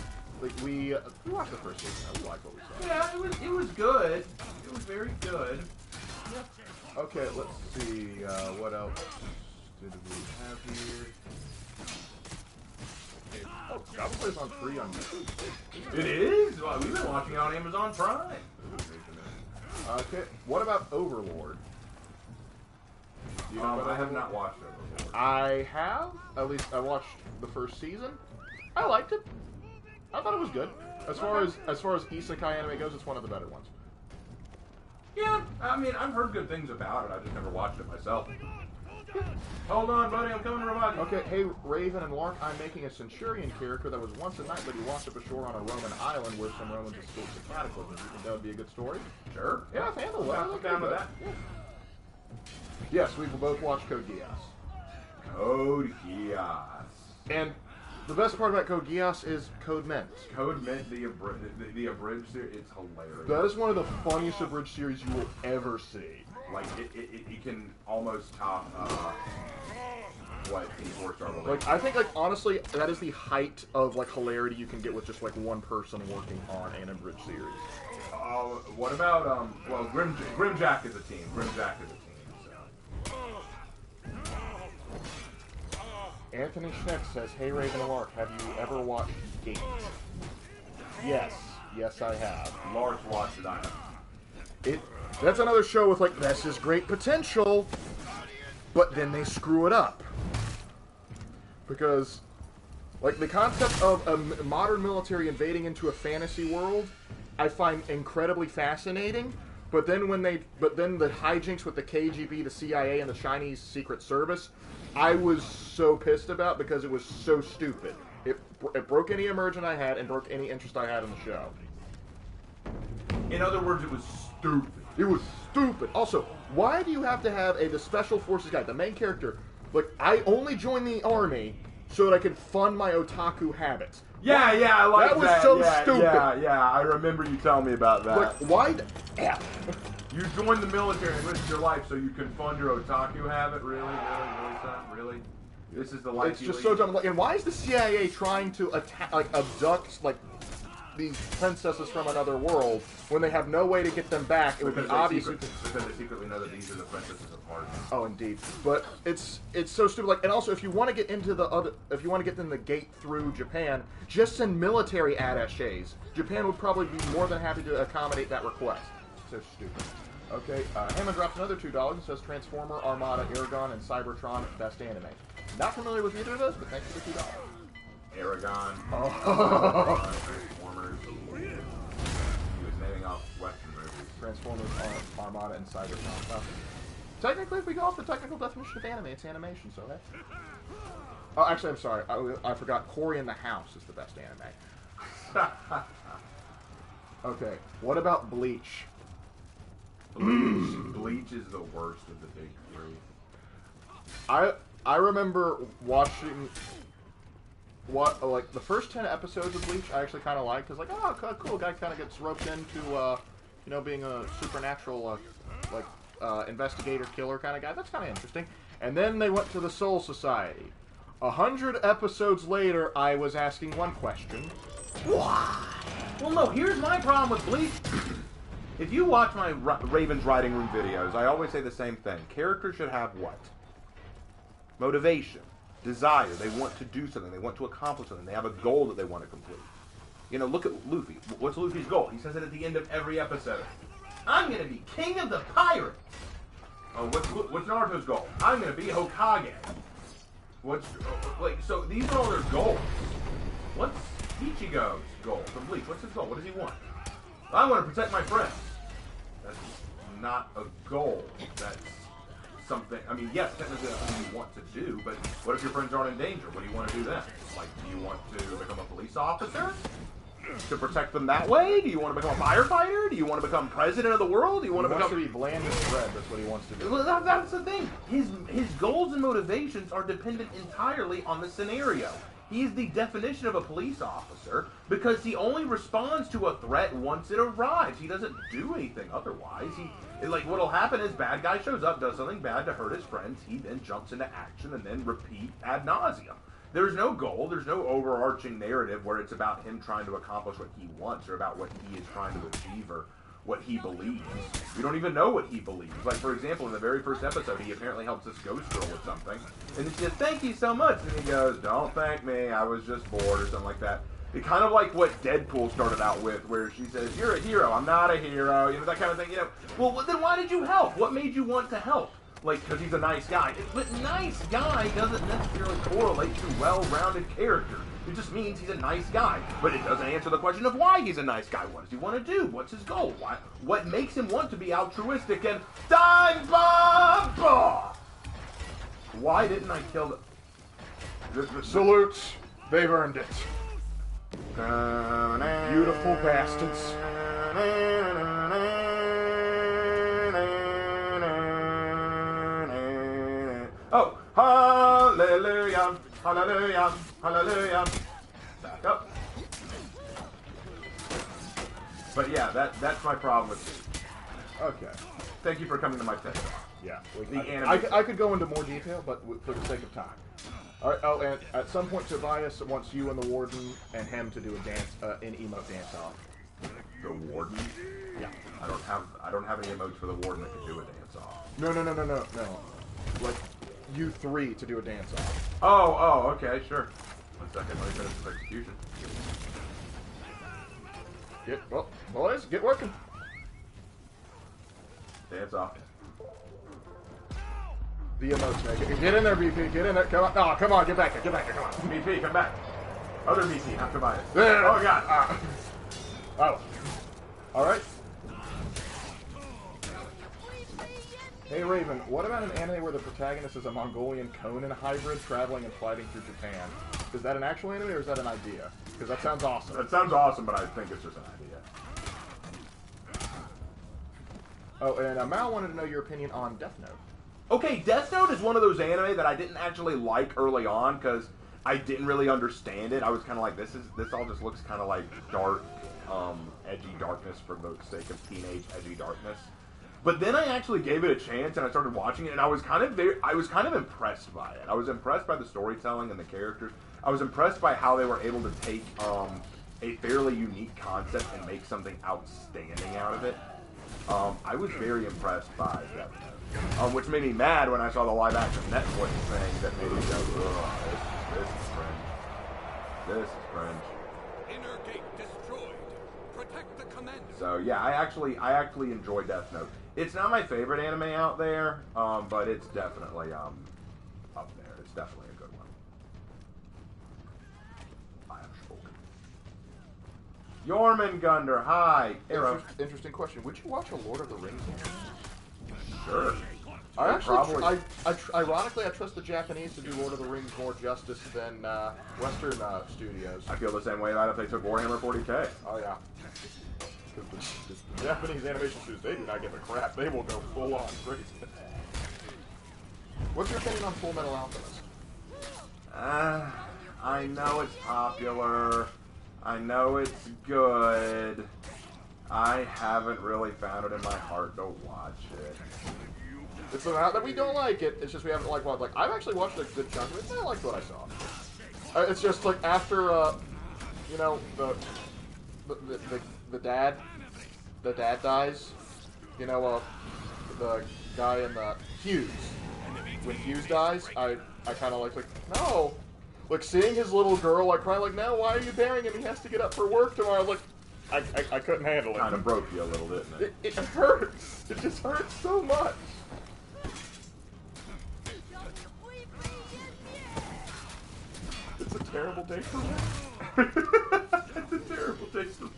we watched the first season. We liked what we saw. Yeah, it was good. It was very good. Yeah. Okay, let's see. What else did we have here? Oh, Goblin Slayer's on free on YouTube. It is? Well, we've been watching it on Amazon Prime. Okay, what about Overlord? Do you know about I have Overlord? not watched Overlord. I have. At least I watched the first season. I liked it. I thought it was good. As far as isekai anime goes, it's one of the better ones. Yeah, I mean, I've heard good things about it. I just never watched it myself. Hold on, buddy, I'm coming to revive you. Okay, hey, Raven and Lark, I'm making a Centurion character that was once a knight, but he washed up ashore on a Roman island where some Romans escaped the cataclysm. You think that would be a good story? Sure. Yeah, I've handled that. I'm down with that. Yeah. Yes, we've both watched Code Geass. Code Geass. And the best part about Code Geass is Code Mint. Code Mint, the abridged series, it's hilarious. That is one of the funniest abridged series you will ever see. Like, it can almost top, what the 4-star will be. Like, I think, like, honestly, that is the height of, like, hilarity you can get with just, like, one person working on an abridged series. What about, well, Grimjack is a team. Grimjack is a team, so. Anthony Schneck says, "Hey Raven and Lark, have you ever watched Gate?" Yes. Yes, I have. Large watched it, I have. That's another show with, like, this is great potential, but then they screw it up. Because, like, the concept of a modern military invading into a fantasy world, I find incredibly fascinating. But then the hijinks with the KGB, the CIA, and the Chinese Secret Service, I was so pissed about because it was so stupid. It broke any immersion I had and broke any interest I had in the show. In other words, it was stupid. It was stupid. Also, why do you have to have the special forces guy, the main character? Like, I only joined the army so that I could fund my otaku habits. Yeah, I like that. That was so yeah, stupid. Yeah, I remember you telling me about that. Like, why the F? You joined the military and risked your life so you can fund your otaku habit? Really, son? Really? This is the life It's you just lead? so dumb. Like, and why is the CIA trying to abduct, like, these princesses from another world when they have no way to get them back? It would be obvious. Because they secretly know that these are the princesses of Mars. Oh, indeed. But it's so stupid. Like, and also, if you want to get into if you want to get in the gate through Japan, just send military attaches. Japan would probably be more than happy to accommodate that request. So stupid. Okay, Hammond drops another $2 and says Transformer, Armada, Aragon, and Cybertron best anime. Not familiar with either of those, but thanks for the $2. Aragon. Oh. Transformers. He was naming off Western movies. Transformers, Armada, and Cybertron. technically, if we go off the technical definition of anime, it's animation, so that's... Oh, actually, I'm sorry. I forgot. Cory in the House is the best anime. Okay, what about Bleach? Bleach is the worst of the big three. I remember watching the first 10 episodes of Bleach. I actually kind of liked. Cause like, oh, cool guy kind of gets roped into being a supernatural investigator killer kind of guy. That's kind of interesting. And then they went to the Soul Society. 100 episodes later, I was asking one question: why? Well, no. Here's my problem with Bleach. If you watch my Raven's Writing Room videos, I always say the same thing. Characters should have what? Motivation, desire. They want to do something. They want to accomplish something. They have a goal that they want to complete. You know, look at Luffy. What's Luffy's goal? He says it at the end of every episode. I'm going to be king of the pirates. Oh, what's Naruto's goal? I'm going to be Hokage. So these are all their goals. What's Ichigo's goal from Bleach? What's his goal? What does he want? I want to protect my friends. That's not a goal. That's something. I mean, yes, technically that's something you want to do, but what if your friends aren't in danger? What do you want to do then? Like, do you want to become a police officer to protect them that way? Do you want to become a firefighter? Do you want to become president of the world? Do you want to become... He wants to be bland as bread. That's what he wants to do. Well, that's the thing. His goals and motivations are dependent entirely on the scenario. He's the definition of a police officer because he only responds to a threat once it arrives. He doesn't do anything otherwise. What'll happen is bad guy shows up, does something bad to hurt his friends. He then jumps into action and then repeat ad nauseum. There's no goal. There's no overarching narrative where it's about him trying to accomplish what he wants or about what he is trying to achieve or what he believes. We don't even know what he believes. Like, for example, in the very first episode, he apparently helps this ghost girl with something. And he says, thank you so much. And he goes, don't thank me. I was just bored or something like that. It kind of like what Deadpool started out with, where she says, you're a hero. I'm not a hero. You know, that kind of thing. You know, well, then why did you help? What made you want to help? Like, because he's a nice guy. But nice guy doesn't necessarily correlate to well-rounded character. It just means he's a nice guy. But it doesn't answer the question of why he's a nice guy. What does he want to do? What's his goal? What makes him want to be altruistic and time bomb? Why didn't I kill the... Salutes. They've earned it. Beautiful bastards. Oh, hallelujah, hallelujah, hallelujah. Back up. But yeah, that's my problem with it. Okay. Thank you for coming to my TED Talk. Yeah. I could go into more detail, but for the sake of time. All right. Oh, and at some point, Tobias wants you and the warden and him to do a dance, an emote dance off. The warden? Yeah. I don't have any emotes for the warden that can do a dance off. No. Like, you three to do a dance off. Oh, okay, sure. 1 second, let me finish this execution. Boys, get working. Dance off. The emotes, man. Get in there, BP. Get in there. Come on. Oh, come on. Get back here. Come on. BP, come back. Other BP, not Tobias. Oh, God. Oh. All right. Hey, Raven, what about an anime where the protagonist is a Mongolian Conan hybrid traveling and fighting through Japan? Is that an actual anime or is that an idea? Because that sounds awesome. That sounds awesome, but I think it's just an idea. Oh, and Mal wanted to know your opinion on Death Note. Okay, Death Note is one of those anime that I didn't actually like early on because I didn't really understand it. I was kind of like, this all just looks kind of like dark, edgy darkness for the sake of teenage edgy darkness. But then I actually gave it a chance and I started watching it, and I was kind of impressed by it. I was impressed by the storytelling and the characters. I was impressed by how they were able to take a fairly unique concept and make something outstanding out of it. I was very impressed by Death Note, which made me mad when I saw the live-action Netflix thing that made me go, ugh, this is cringe. This is cringe. Inner gate destroyed. Protect the commander. So yeah, I actually enjoy Death Note. It's not my favorite anime out there, but it's definitely up there. It's definitely a good one. I have spoken. Jormungandr, hi. Arrow. Interesting question. Would you watch a Lord of the Rings anime? Sure. Ironically, I trust the Japanese to do Lord of the Rings more justice than Western studios. I feel the same way about if they took Warhammer 40K. Oh yeah. Because the Japanese animation studios, they do not give a crap. They will go full on crazy. What's your opinion on Full Metal Alchemist? I know it's popular. I know it's good. I haven't really found it in my heart to watch it. It's not that we don't like it. It's just we haven't like I've actually watched a good chunk of it. And I liked what I saw. It's just like after you know the dad dies. You know the guy in the Hughes. When Hughes dies, I kind of like no. Like, seeing his little girl, like, crying, like, no, why are you burying him? He has to get up for work tomorrow. Like, I couldn't handle it. Kind of broke you a little, didn't it? It hurts. It just hurts so much. It's a terrible day for me. It's a terrible day for me.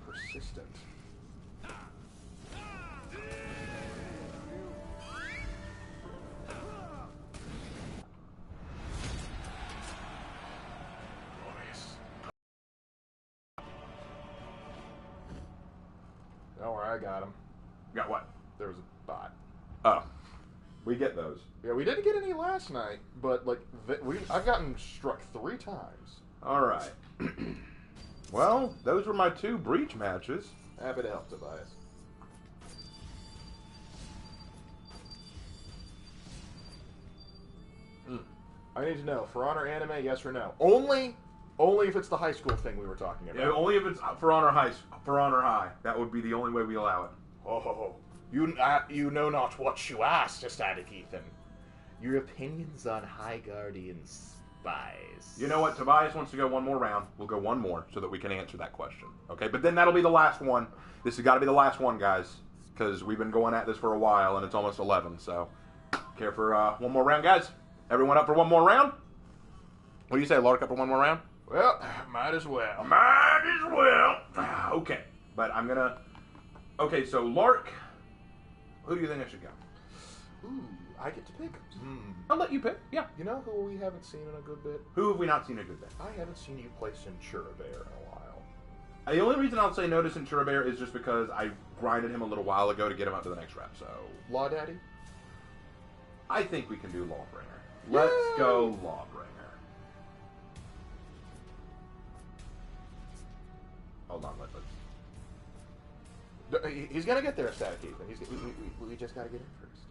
Persistent. Don't worry, I got him. Got what? There was a bot. Oh. We get those. Yeah, we didn't get any last night, but, like, I've gotten struck 3 times. Alright. Well, those were my 2 breach matches. Happy to help, Tobias. I need to know, For Honor anime, yes or no? Only if it's the high school thing we were talking about. Yeah, only if it's For Honor High. That would be the only way we allow it. Oh, you know not what you asked, Static Ethan. Your opinions on High Guardian spies. You know what? Tobias wants to go one more round. We'll go one more so that we can answer that question. Okay? But then that'll be the last one. This has got to be the last one, guys. Because we've been going at this for a while, and it's almost 11. So, care for one more round, guys? Everyone up for one more round? What do you say, Lark, up for one more round? Well, might as well. Might as well. Okay. But I'm going to... Okay, so Lark, who do you think I should go? Ooh, I get to pick. I'll let you pick. Yeah. You know who we haven't seen in a good bit? Who have we not seen a good bit? I haven't seen you play Centura Bear in a while. The only reason I'll say no to Centura Bear is just because I grinded him a little while ago to get him up to the next rep, so... Law Daddy? I think we can do Lawbringer. Let's go Lawbringer. Hold on, let's... He's gonna get there, Static Ethan. We just gotta get in first.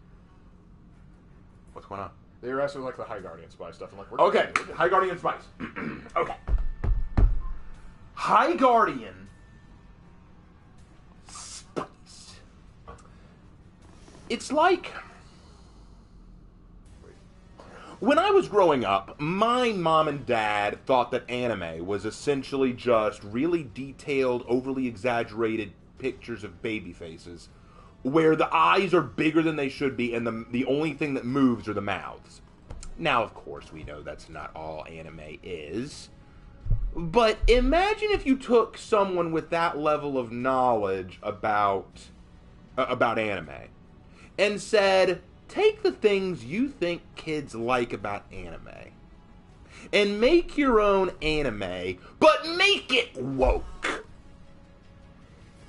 What's going on? They were asking like the High Guardian spy stuff. I'm like, Okay, High Guardian Spice. Okay. High Guardian Spice. It's like... When I was growing up, my mom and dad thought that anime was essentially just really detailed, overly exaggerated pictures of baby faces, where the eyes are bigger than they should be, and the only thing that moves are the mouths. Now, of course, we know that's not all anime is. But imagine if you took someone with that level of knowledge about anime and said, take the things you think kids like about anime and make your own anime, but make it woke.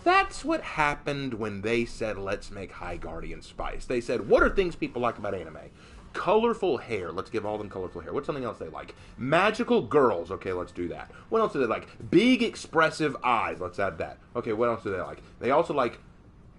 That's what happened when they said, let's make High Guardian Spice. They said, what are things people like about anime? Colorful hair. Let's give all them colorful hair. What's something else they like? Magical girls. Okay, let's do that. What else do they like? Big, expressive eyes. Let's add that. Okay, what else do they like? They also like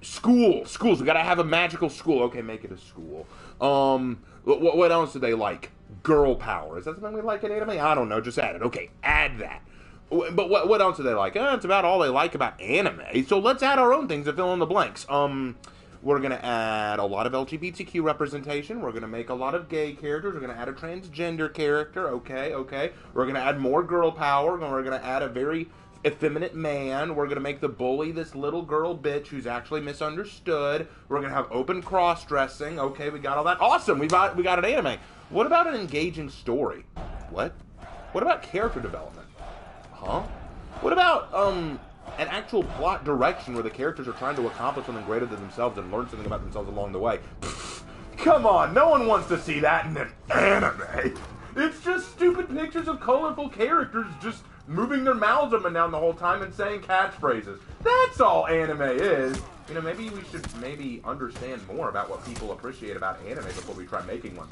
schools. We gotta have a magical school. Okay, make it a school. What else do they like? Girl power. Is that something we like in anime? I don't know. Just add it. Okay, add that. But what else do they like? It's about all they like about anime. So let's add our own things to fill in the blanks. We're going to add a lot of LGBTQ representation. We're going to make a lot of gay characters. We're going to add a transgender character. Okay. We're going to add more girl power. We're going to add a very effeminate man. We're going to make the bully this little girl bitch who's actually misunderstood. We're going to have open cross-dressing. Okay, we got all that. Awesome, we got an anime. What about an engaging story? What about character development? Huh? What about, an actual plot direction where the characters are trying to accomplish something greater than themselves and learn something about themselves along the way. Come on, no one wants to see that in an anime. It's just stupid pictures of colorful characters just moving their mouths up and down the whole time and saying catchphrases. That's all anime is. You know, maybe we should understand more about what people appreciate about anime before we try making one.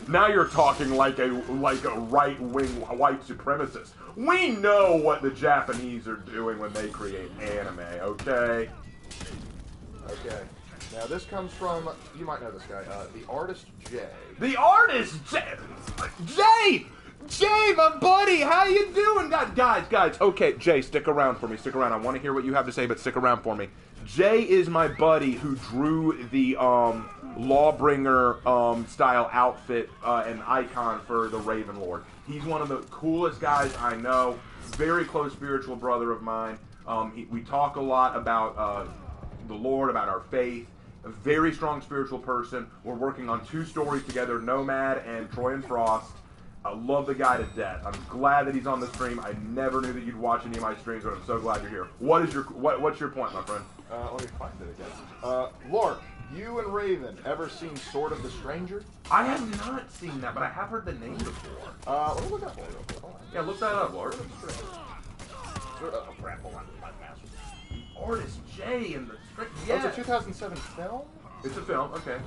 Now you're talking like a right-wing white supremacist. We know what the Japanese are doing when they create anime, okay? Okay. Now this comes from, you might know this guy, the artist Jay. The artist Jay! Jay, my buddy, how you doing? Guys, okay, Jay, stick around for me, stick around. I want to hear what you have to say, but stick around for me. Jay is my buddy who drew the Lawbringer style outfit and icon for the Raven Lord. He's one of the coolest guys I know, very close spiritual brother of mine. We talk a lot about the Lord, about our faith. A very strong spiritual person. We're working on 2 stories together, Nomad and Troy and Frost. I love the guy to death. I'm glad that he's on the stream. I never knew that you'd watch any of my streams, but I'm so glad you're here. What's your point, my friend? Let me find it again. Lark, you and Raven ever seen Sword of the Stranger? I have not seen that, but I have heard the name before. Let me look up real quick. Hold on. Yeah, look that up, Lord. Oh, crap, hold on. Artist Jay and the script. Oh, Yeah. it's a 2007 film? It's a film, okay.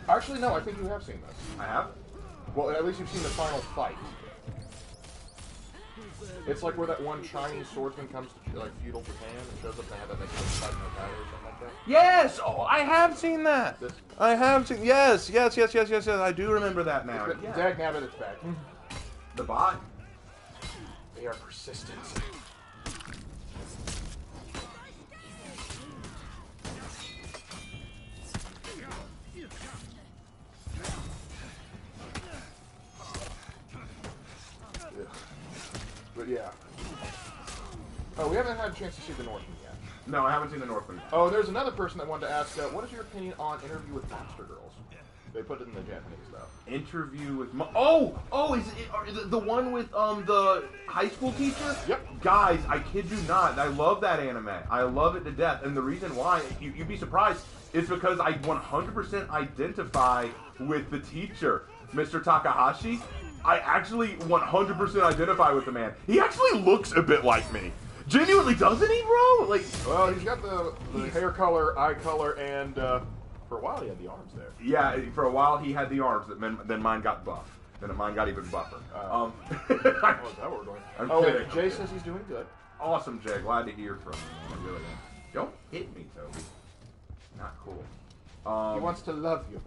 Actually, no, I think you have seen this. I have? Well, at least you've seen the final fight. It's like where that one Chinese swordsman comes to like feudal Japan and shows up and they have that like fight in the battle or something like that. Yes! Oh, I have seen that! This? I have seen, yes, I do remember that now. Yeah. Dag nabbit, it's back. The bot. They are persistent. But yeah. Oh, we haven't had a chance to see the Northman yet. No, I haven't seen the Northman. Oh, there's another person that wanted to ask, what is your opinion on Interview with Monster Girls? They put it in the Japanese, though. Interview with is it the one with the high school teacher? Yep. Guys, I kid you not, I love that anime. I love it to death, and the reason why you'd be surprised is because I 100% identify with the teacher, Mr. Takahashi. I actually 100% identify with the man. He actually looks a bit like me. Genuinely, doesn't he, bro? Like, well, he's got the hair color, eye color, and for a while he had the arms there. Yeah, for a while he had the arms, then mine got buff. Then mine got even buffer. Oh, is that what we're doing? I'm oh, kidding. wait, Jay says he's doing good. Awesome, Jay. Glad to hear from you. I really am. Don't hit me, Toby. Not cool. He wants to love you.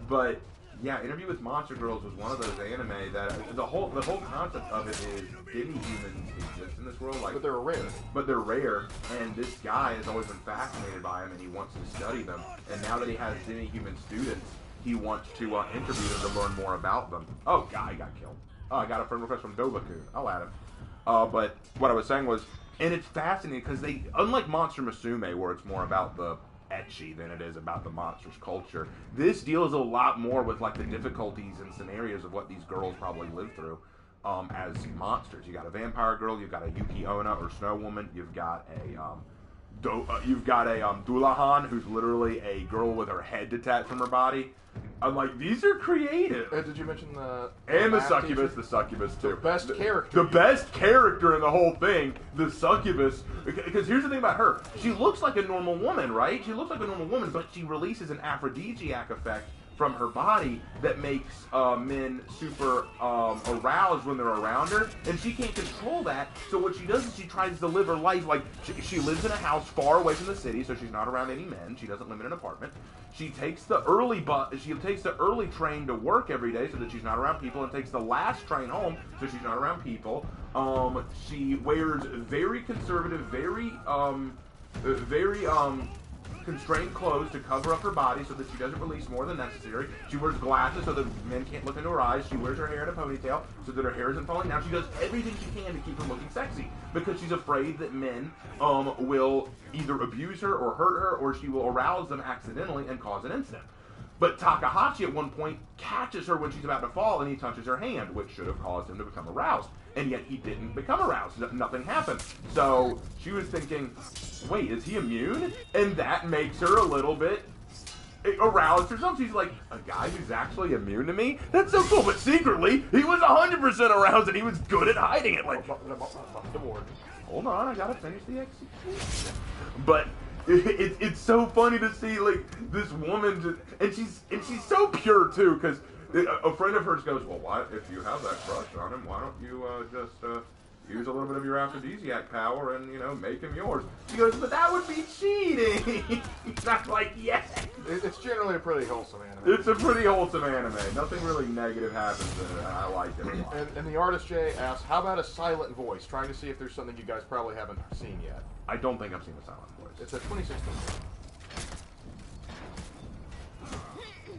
But yeah, Interview with Monster Girls was one of those anime that the whole concept of it is demi-humans exist in this world, like, But they're rare. But they're rare, and this guy has always been fascinated by them, and he wants to study them. And now that he has demi-human students, he wants to interview them to learn more about them. Oh, guy got killed. Oh, I got a friend request from Dobaku. I'll add him. But what I was saying was, and it's fascinating because they, unlike Monster Musume, where it's more about the ecchi than it is about the monster's culture, this deals a lot more with like the difficulties and scenarios of what these girls probably live through as monsters. You got a vampire girl, you've got a Yuki Onna or Snow Woman, you've got a Dulahan, who's literally a girl with her head detached from her body. I'm like, these are creative. Did you mention the succubus, the succubus too. Best character. The best character in the whole thing, the succubus. Because here's the thing about her. She looks like a normal woman, right? She looks like a normal woman, but she releases an aphrodisiac effect from her body that makes men super aroused when they're around her, and she can't control that. So what she does is she tries to live her life like she lives in a house far away from the city, so she's not around any men. She doesn't live in an apartment. She takes the early train to work every day so that she's not around people, and takes the last train home so she's not around people. She wears very conservative, very constrained clothes to cover up her body so that she doesn't release more than necessary. She wears glasses so that men can't look into her eyes. She wears her hair in a ponytail so that her hair isn't falling down. She does everything she can to keep her looking sexy because she's afraid that men will either abuse her or hurt her, or she will arouse them accidentally and cause an incident. But Takahashi at one point catches her when she's about to fall, and he touches her hand, which should have caused him to become aroused. And yet he didn't become aroused. Nothing happened. So she was thinking, wait, is he immune? And that makes her a little bit aroused herself. She's like, a guy who's actually immune to me? That's so cool. But secretly, he was 100% aroused, and he was good at hiding it. Like, hold on, I gotta finish the execution. But it's so funny to see like this woman, just, and she's so pure too, because a friend of hers goes, well, why, if you have that crush on him, why don't you just use a little bit of your aphrodisiac power and, make him yours? She goes, but that would be cheating. I'm like, yes. It's generally a pretty wholesome anime. It's a pretty wholesome anime. Nothing really negative happens in it. I like it a lot. And the artist Jay asks, how about a silent voice? Trying to see if there's something you guys probably haven't seen yet. I don't think I've seen a silent voice. It's a 2016 game.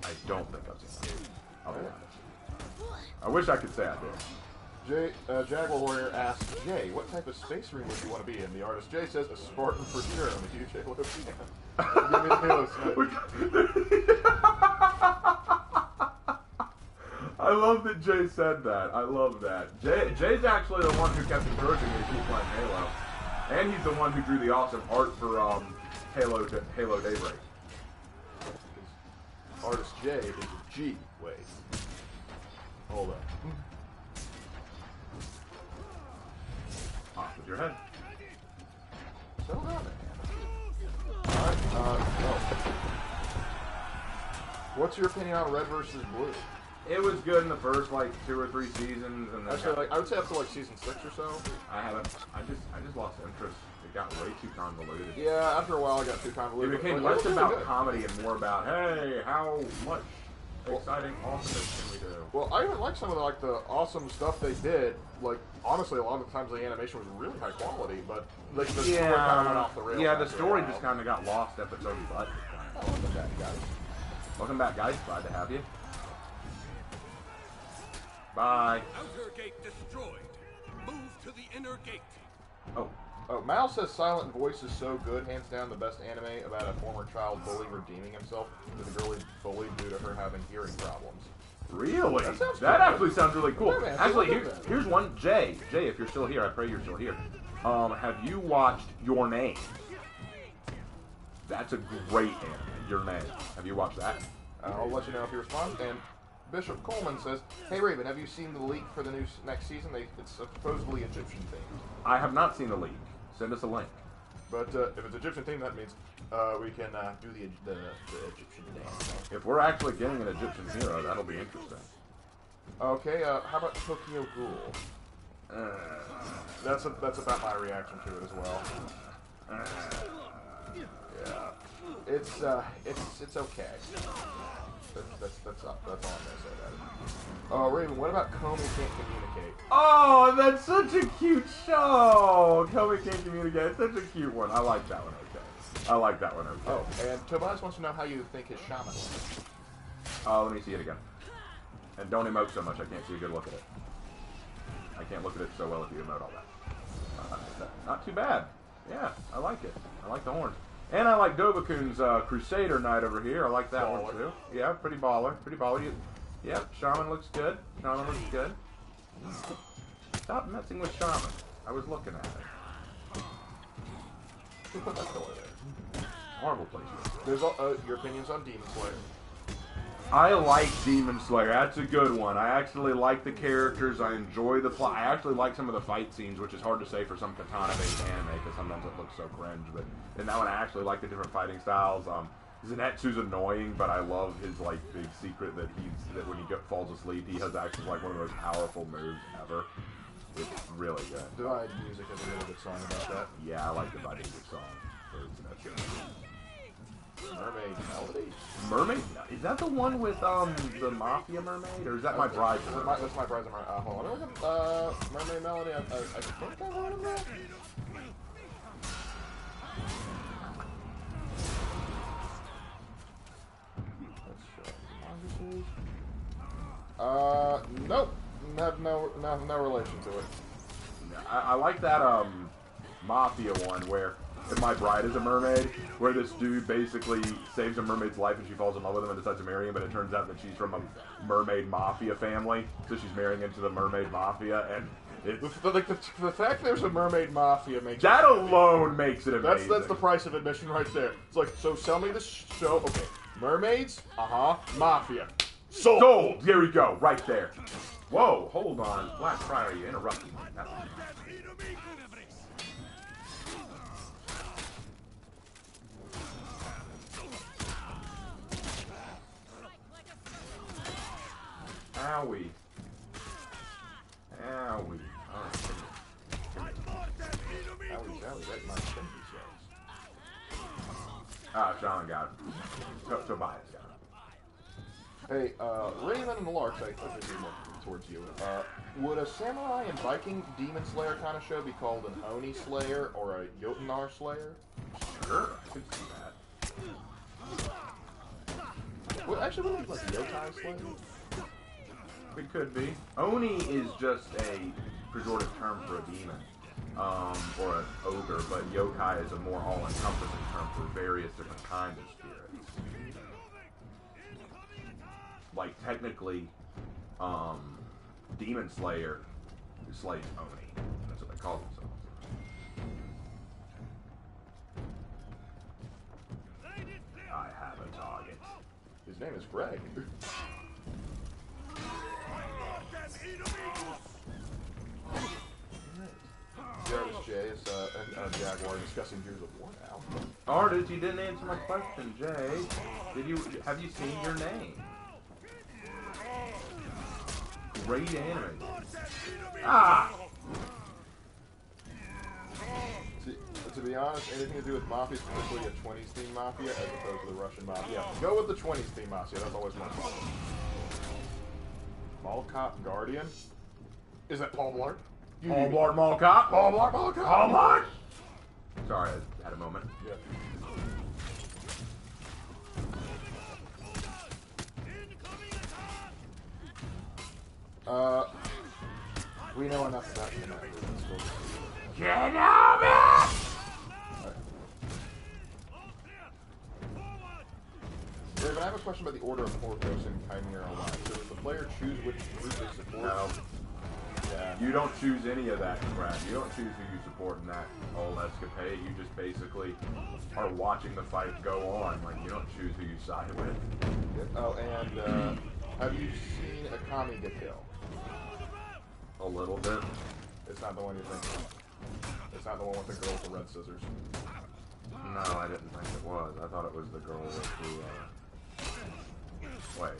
I don't think I've seen it. I'll be honest. I wish I could say I did. Jaguar Warrior asks, Jay, what type of space marine would you want to be in? The artist Jay says, a Spartan for sure. I'm a huge Halo fan. Give me the Halo snipe. I love that Jay said that. I love that. Jay's actually the one who kept encouraging me to keep playing Halo. And he's the one who drew the awesome art for Halo Daybreak. Artist J is a G. Wait. Hold up. Off with your head. Settle down there. Alright, what's your opinion on Red versus Blue? It was good in the first 2 or 3 seasons, and then Actually, I would say up to season 6 or so. I just lost interest. It got way too convoluted. Yeah, after a while it got too convoluted. It became less about comedy and more about, hey, how much exciting awesomeness can we do? Well, I even like some of the awesome stuff they did. Honestly, a lot of the times the animation was really high quality, but the story kind of went off the rails. Yeah, the story just kind of got lost up its own butt. Welcome back, guys. Welcome back, guys. Glad to have you. Bye. Outer gate destroyed. Move to the inner gate. Oh, Mal says Silent Voice is so good, hands down the best anime about a former child bully redeeming himself with a girl he bullied due to her having hearing problems. Really? That actually sounds really cool. Yeah, man, actually, here's one. Jay, if you're still here, I pray you're still here. Have you watched Your Name? That's a great anime, Your Name. Have you watched that? I'll let you know if you respond. And Bishop Coleman says, hey Raven, have you seen the leak for the next season? It's supposedly Egyptian themed. I have not seen the leak. Send us a link. But if it's Egyptian themed, that means we can do the Egyptian dance. If we're actually getting an Egyptian hero, that'll be interesting. Okay, how about Tokyo Ghoul? That's about my reaction to it as well. Yeah, it's okay. That's all I'm gonna say about it. Oh, Raven, what about Comey Can't Communicate? Oh, that's such a cute show. Comey Can't Communicate. It's such a cute one. I like that one. Okay. I like that one. Okay. Oh, and Tobias wants to know how you think his shaman was. Let me see it again. And don't emote so much. I can't see a good look at it. I can't look at it so well if you emote all that. Not too bad. Yeah, I like it. I like the horns. And I like Dobakun's Crusader Knight over here. I like that one too. Yeah, pretty baller. Pretty baller. Yep, Shaman looks good. Shaman looks good. Stop messing with Shaman. I was looking at it. Who put that pillar there? Horrible placement. There's your opinions on Demon Slayer. I like Demon Slayer. That's a good one. I actually like the characters. I enjoy the plot. I actually like some of the fight scenes, which is hard to say for some katana-based anime because sometimes it looks so cringe. But in that one, I actually like the different fighting styles. Zenetsu's annoying, but I love his big secret that when he falls asleep, he has actually one of the most powerful moves ever. It's really good. Divide Music has a really good song about that. Yeah, I like Divide Music song for Zenetsu. Mermaid Melody? Mermaid? Is that the one with the Mafia Mermaid, or is that My Bride's a Mermaid? That's My Bride's a Mermaid. Hold on. Mermaid Melody. I think I heard of that. Nope. No relation to it. I like that Mafia one where My Bride is a Mermaid, where this dude basically saves a mermaid's life and she falls in love with him and decides to marry him, but it turns out that she's from a mermaid mafia family, so she's marrying into the mermaid mafia, and it's... The fact there's a mermaid mafia makes that alone makes it amazing. That's the price of admission right there. It's like, so sell me this show. Okay, mermaids, mafia. Sold! There we go, right there. Whoa, hold on. Black Friar, you interrupted me. Owie. Owie. Owie, that's my stinky Sean got it. Tobias got it. Hey, Raven and the Larks, I think this is more towards you. Would a samurai and Viking demon slayer kind of show be called an Oni slayer or a Jotunar slayer? Sure, I could see that. Well, actually, wouldn't it be like Yokai slayer? It could be. Oni is just a pejorative term for a demon, or an ogre, but yokai is a more all-encompassing term for various different kinds of spirits. Like, technically, Demon Slayer slays Oni. That's what they call themselves. I have a target. His name is Greg. Artist Jay is a Jaguar discussing Gears of War now. Artist, you didn't answer my question, Jay. Have you seen your name? Great anime. Ah! To be honest, anything to do with Mafia, specifically a 20s theme Mafia, as opposed to the Russian Mafia. Go with the 20s theme Mafia, that's always more fun. Mall Cop Guardian? Is that Paul Blart? Paul Blart Mall Cop? Paul Blart Mall Cop! Paul Blart! Sorry, I had a moment. Yeah. We know enough about you now. Get out! Raven, I have a question about the Order of Porthos in Chimera Online. So does the player choose which group they support? No. Yeah. You don't choose any of that crap. You don't choose who you support in that whole escapade. You just basically are watching the fight go on. Like, you don't choose who you side with. Oh, and have you seen Akami get killed? A little bit. It's not the one you're thinking of. It's not the one with the girl with the red scissors. No, I didn't think it was. I thought it was the girl with the, wait.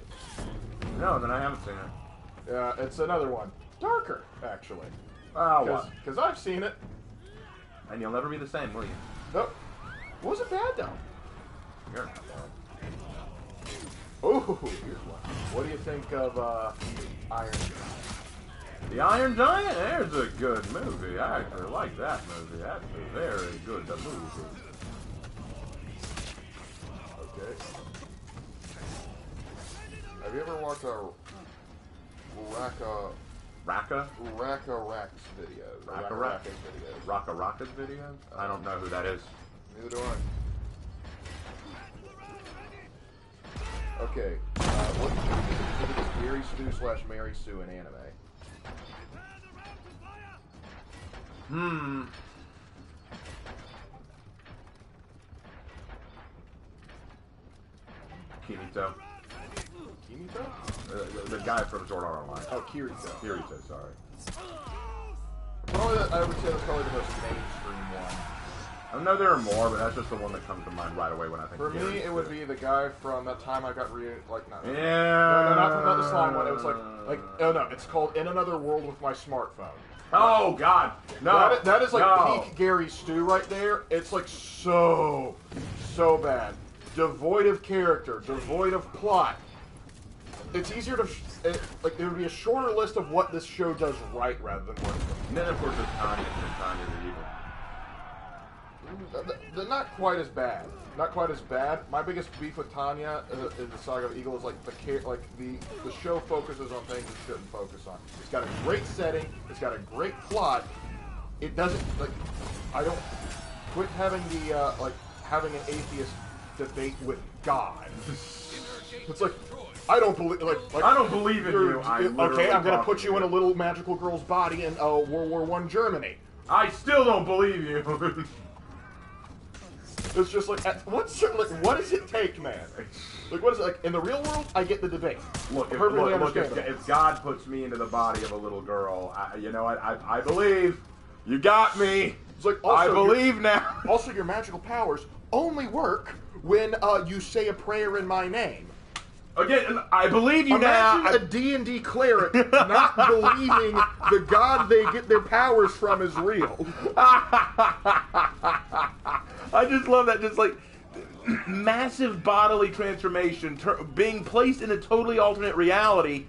No, then I haven't seen it. Yeah, it's another one. Darker, actually. Oh, what? Because I've seen it. And you'll never be the same, will you? Nope. Wasn't bad, though. You're not bad. Ooh, here's one. What do you think of Iron Giant? The Iron Giant? There's a good movie. I actually like that movie. That's a very good movie. Okay. Have you ever watched a Raka Racks videos? Raka videos. Raka's videos? I don't know who that is. Neither do I. Okay. What do you think of Gary Stu / Mary Sue in anime? Kimito. Kimito? The guy from Sword Art Online. Oh, Kirito. Kirito, sorry. Probably, I would say that's probably the most mainstream one. I know there are more, but that's just the one that comes to mind right away when I think For of me, Kirito. it would be the guy from that time I got not Yeah. No, not from the slime one. It was like oh no, it's called In Another World with My Smartphone. Oh God, no! That is like no. peak Gary Stu right there. It's like so bad, devoid of character, devoid of plot. It's easier to it would be a shorter list of what this show does right rather than what. And then of course there's Tanya and Tanya the Evil. They're not quite as bad. Not quite as bad. My biggest beef with Tanya in the Saga of Eagle is like the show focuses on things it shouldn't focus on. It's got a great setting. It's got a great plot. It doesn't Quit having the having an atheist debate with God. It's like I don't believe I don't believe in you. Okay, I'm gonna put you in a little magical girl's body in World War I Germany. I still don't believe you. It's just like what does it take, man? Like what is it like in the real world? I get the debate. Look, Perfectly if God puts me into the body of a little girl, you know what? I believe. You got me. It's like also I believe now. Also, your magical powers only work when you say a prayer in my name. Again, I believe you Imagine now. a D&D cleric not believing the god they get their powers from is real. I just love that. Just like massive bodily transformation, being placed in a totally alternate reality,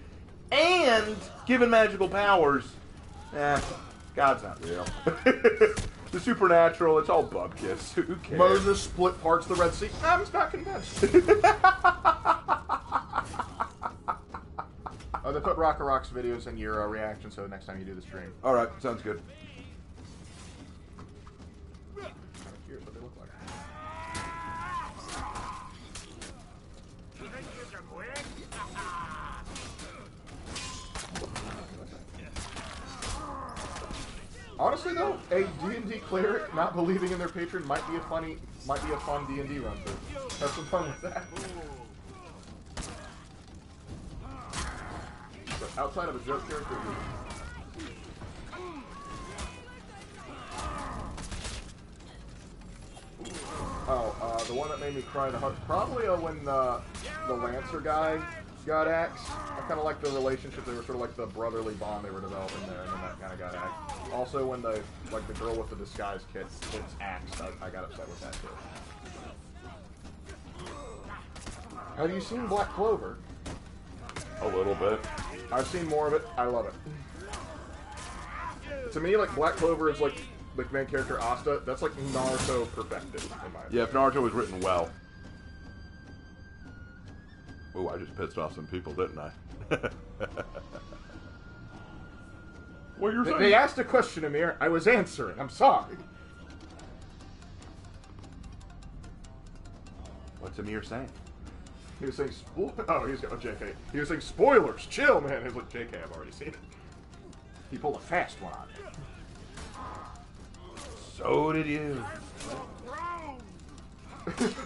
and given magical powers. God's not real. The supernatural, it's all bubkiss. Who cares? Moses split parts of the Red Sea. I'm not convinced. They put Rocker Rock's videos in your reaction, so next time you do the stream. All right, sounds good. Here's what they look like. Honestly, though, a D&D cleric not believing in their patron might be a fun D&D run through. Have some fun with that. But outside of a joke character. The one that made me cry the hardest, probably when the Lancer guy got axed. I kind of like the relationship. They were sort of like the brotherly bond they were developing there, and then that kind of got axed. Also, when the girl with the disguise kit gets axed, I got upset with that too. Have you seen Black Clover? A little bit. I've seen more of it. I love it. To me, like Black Clover is like the main character Asta. That's like Naruto perfected, in my opinion. Yeah, if Naruto was written well. Ooh, I just pissed off some people, didn't I? What you're saying? They asked a question, Amir. I was answering. I'm sorry. What's Amir saying? He was saying JK. He was saying spoilers. Chill, man. He was like, JK, I've already seen it. He pulled a fast one on me. So did you.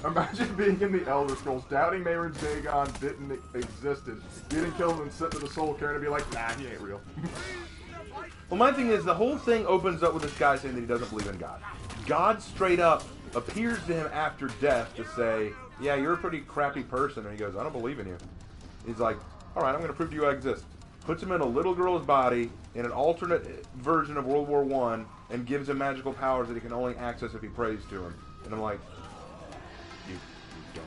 Imagine being in the Elder Scrolls, doubting Mehrunes Dagon didn't existed, getting killed and sent to the Soul Cairn and be like, nah, he ain't real. Well, my thing is, the whole thing opens up with this guy saying that he doesn't believe in God. God straight up appears to him after death to say, yeah, you're a pretty crappy person. And he goes, I don't believe in you. He's like, all right, I'm going to prove to you I exist. Puts him in a little girl's body in an alternate version of World War I and gives him magical powers that he can only access if he prays to him. And I'm like, you don't.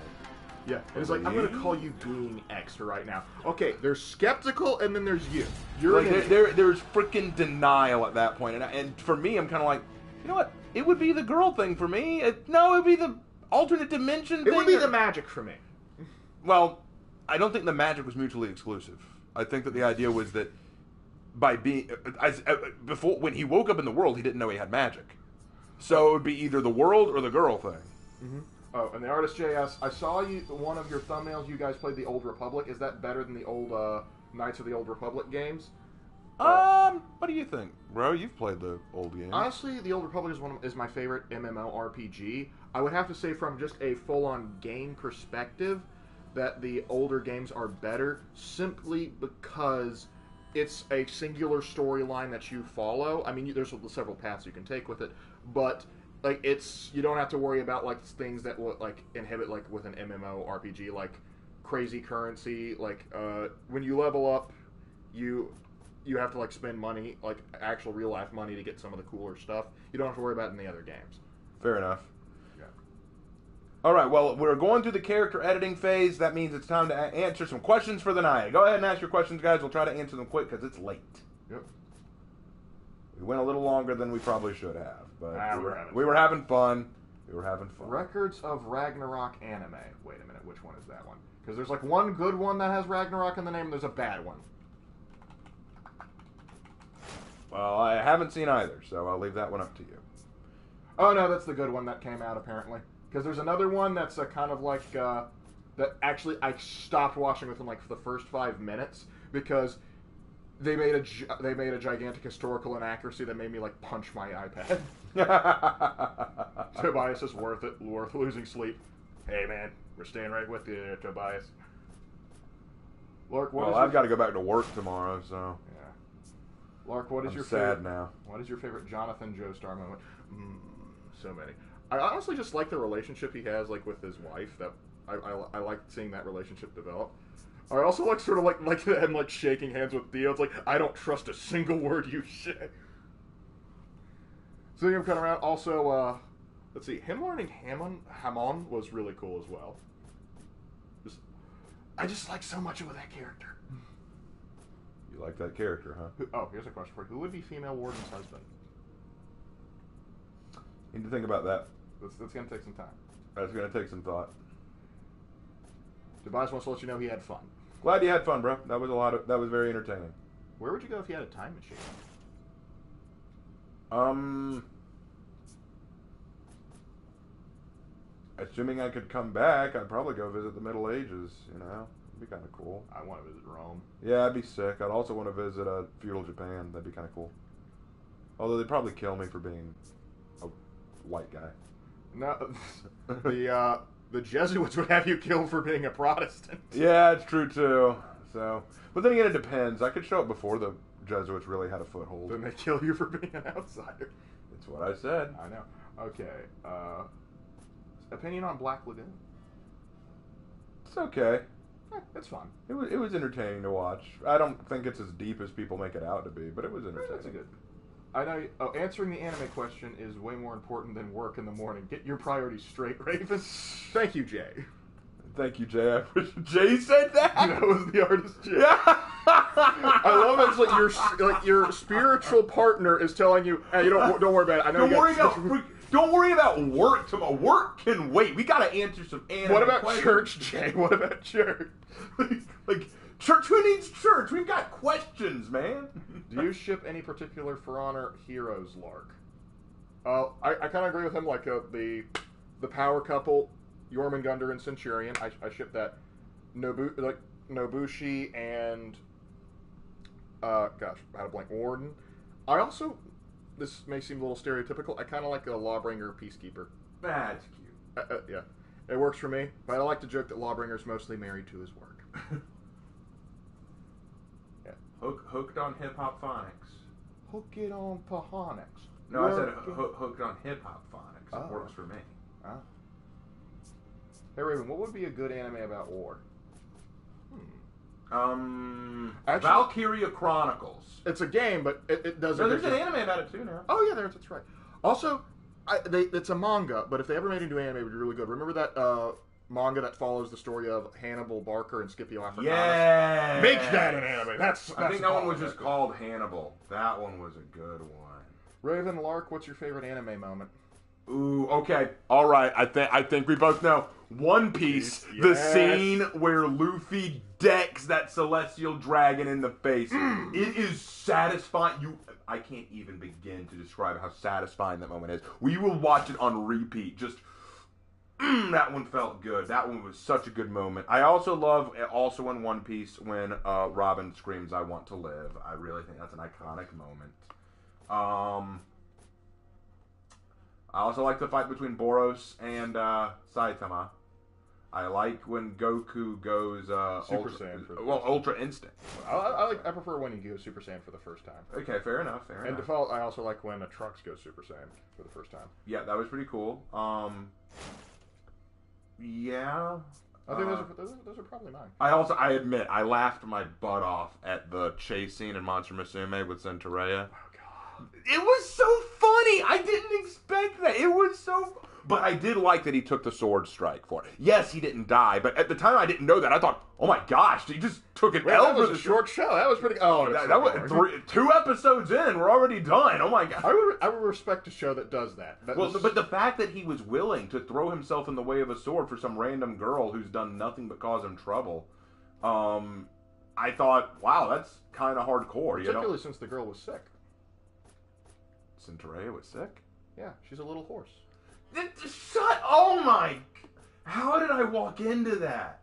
Yeah, and it's like, I'm going to call you being X right now. Okay, there's skeptical and then there's you. You're like, there's freaking denial at that point. And for me, I'm kind of like, you know what? It would be the girl thing for me. It would be the alternate dimension thing. It would be the magic for me. Well, I don't think the magic was mutually exclusive. I think that the idea was that by being before, when he woke up in the world, he didn't know he had magic. So it would be either the world or the girl thing. Mm-hmm. Oh, and the artist JS, I saw one of your thumbnails. You guys played the Old Republic. Is that better than the old Knights of the Old Republic games? What do you think, bro? You've played the old games. Honestly, the Old Republic is my favorite MMORPG. I would have to say, from just a full-on game perspective, that the older games are better, simply because it's a singular storyline that you follow. I mean, there's several paths you can take with it, but like you don't have to worry about like things that will like inhibit like with an MMORPG, like crazy currency. Like when you level up, you have to like spend money, like actual real life money, to get some of the cooler stuff. You don't have to worry about it in the other games. Fair enough. All right, well, we're going through the character editing phase. That means it's time to answer some questions for the night. Go ahead and ask your questions, guys. We'll try to answer them quick because it's late. Yep. We went a little longer than we probably should have, but we were we having fun. We were having fun. Records of Ragnarok anime. Wait a minute, which one is that one? Because there's like one good one that has Ragnarok in the name, and there's a bad one. Well, I haven't seen either, so I'll leave that one up to you. Oh no, that's the good one that came out apparently. Because there's another one that's kind of like that. Actually, I stopped watching within like the first 5 minutes because they made a gigantic historical inaccuracy that made me like punch my iPad. Tobias is worth it. Worth losing sleep. Hey man, we're staying right with you there, Tobias. Lark, I've got to go back to work tomorrow, so. Yeah. Lark, what is your sad favorite? now. What is your favorite Jonathan Joestar moment? So many. I honestly just like the relationship he has, like with his wife. That I like seeing that relationship develop. I also like sort of like him like shaking hands with Theo. It's like I don't trust a single word you say. Seeing him come around. Also, let's see, him learning Hamon was really cool as well. I just like so much of that character. You like that character, huh? Here's a question for you. Who would be female Warden's husband? Need to think about that. That's going to take some time. That's going to take some thought. Tobias wants to let you know he had fun. Glad you had fun, bro. That was very entertaining. Where would you go if you had a time machine? Assuming I could come back, I'd probably go visit the Middle Ages, you know? It'd be kind of cool. I want to visit Rome. Yeah, I'd be sick. I'd also want to visit feudal Japan. That'd be kind of cool. Although they'd probably kill me for being a white guy. No, the Jesuits would have you killed for being a Protestant. Yeah, it's true too. So, but then again, it depends. I could show up before the Jesuits really had a foothold. Then they kill you for being an outsider. That's what I said. I know. Okay. Opinion on Black Lagoon? It's okay. It's fun. It was entertaining to watch. I don't think it's as deep as people make it out to be, but it was entertaining. That's good. I know. Answering the anime question is way more important than work in the morning. Get your priorities straight, Raven. Thank you, Jay. Thank you, Jay. I wish Jay said that. That was the artist, Jay. I love it. It's like your spiritual partner is telling you, "Hey, you don't worry about it. I know." Don't worry about work tomorrow. Work can wait. We gotta answer some anime What about questions. church, Jay? What about church? like church? Who needs church? We've got questions, man. Do you ship any particular For Honor heroes, Lark? I kind of agree with him. Like the power couple, Jormungandr and Centurion. I ship that. Nobushi and gosh, I had a blank. Warden. I also. This may seem a little stereotypical. I kind of like a Lawbringer Peacekeeper. That's cute. Yeah. It works for me, but I like to joke that Lawbringer's mostly married to his work. Yeah. Hooked on hip-hop phonics. Hook it on Pahonics. No, I said hooked on hip-hop phonics. It works for me. Ah. Hey, Raven, what would be a good anime about war? Actually, Valkyria Chronicles. It's a game, but it doesn't. No, there's an anime about it too now. Oh yeah, that's right. Also, it's a manga, but if they ever made it into anime, it would be really good. Remember that manga that follows the story of Hannibal Barker and Scipio Africanus? Yeah, make that an anime. I think that one was just called Hannibal. That one was a good one. Raven, Lark, what's your favorite anime moment? Ooh, okay, all right. I think we both know One Piece. Yes. The scene where Luffy decks that celestial dragon in the face. It is satisfying. I can't even begin to describe how satisfying that moment is. We will watch it on repeat. Just that one felt good. That one was such a good moment. I also love in One Piece when Robin screams, "I want to live." I really think that's an iconic moment. I also like the fight between Boros and Saitama. I like when Goku goes Super Saiyan. Ultra Instinct. I prefer when he goes Super Saiyan for the first time. Okay, fair enough. And default, I also like when Trunks goes Super Saiyan for the first time. Yeah, that was pretty cool. Yeah. I think those are probably mine. I admit, I laughed my butt off at the chase scene in Monster Musume with Centaurea. It was so funny. I didn't expect that. It was so. But I did like that he took the sword strike for it. Yes, he didn't die, but at the time I didn't know that. I thought, oh my gosh, he just took an L. That was a short show. That was pretty. Oh, that was 2 episodes in. We're already done. Oh my god. I would respect a show that does that. But the fact that he was willing to throw himself in the way of a sword for some random girl who's done nothing but cause him trouble, I thought, wow, that's kind of hardcore. Particularly since the girl was sick. Centaurea was sick? Yeah, she's a little horse. Shut! Oh my! How did I walk into that?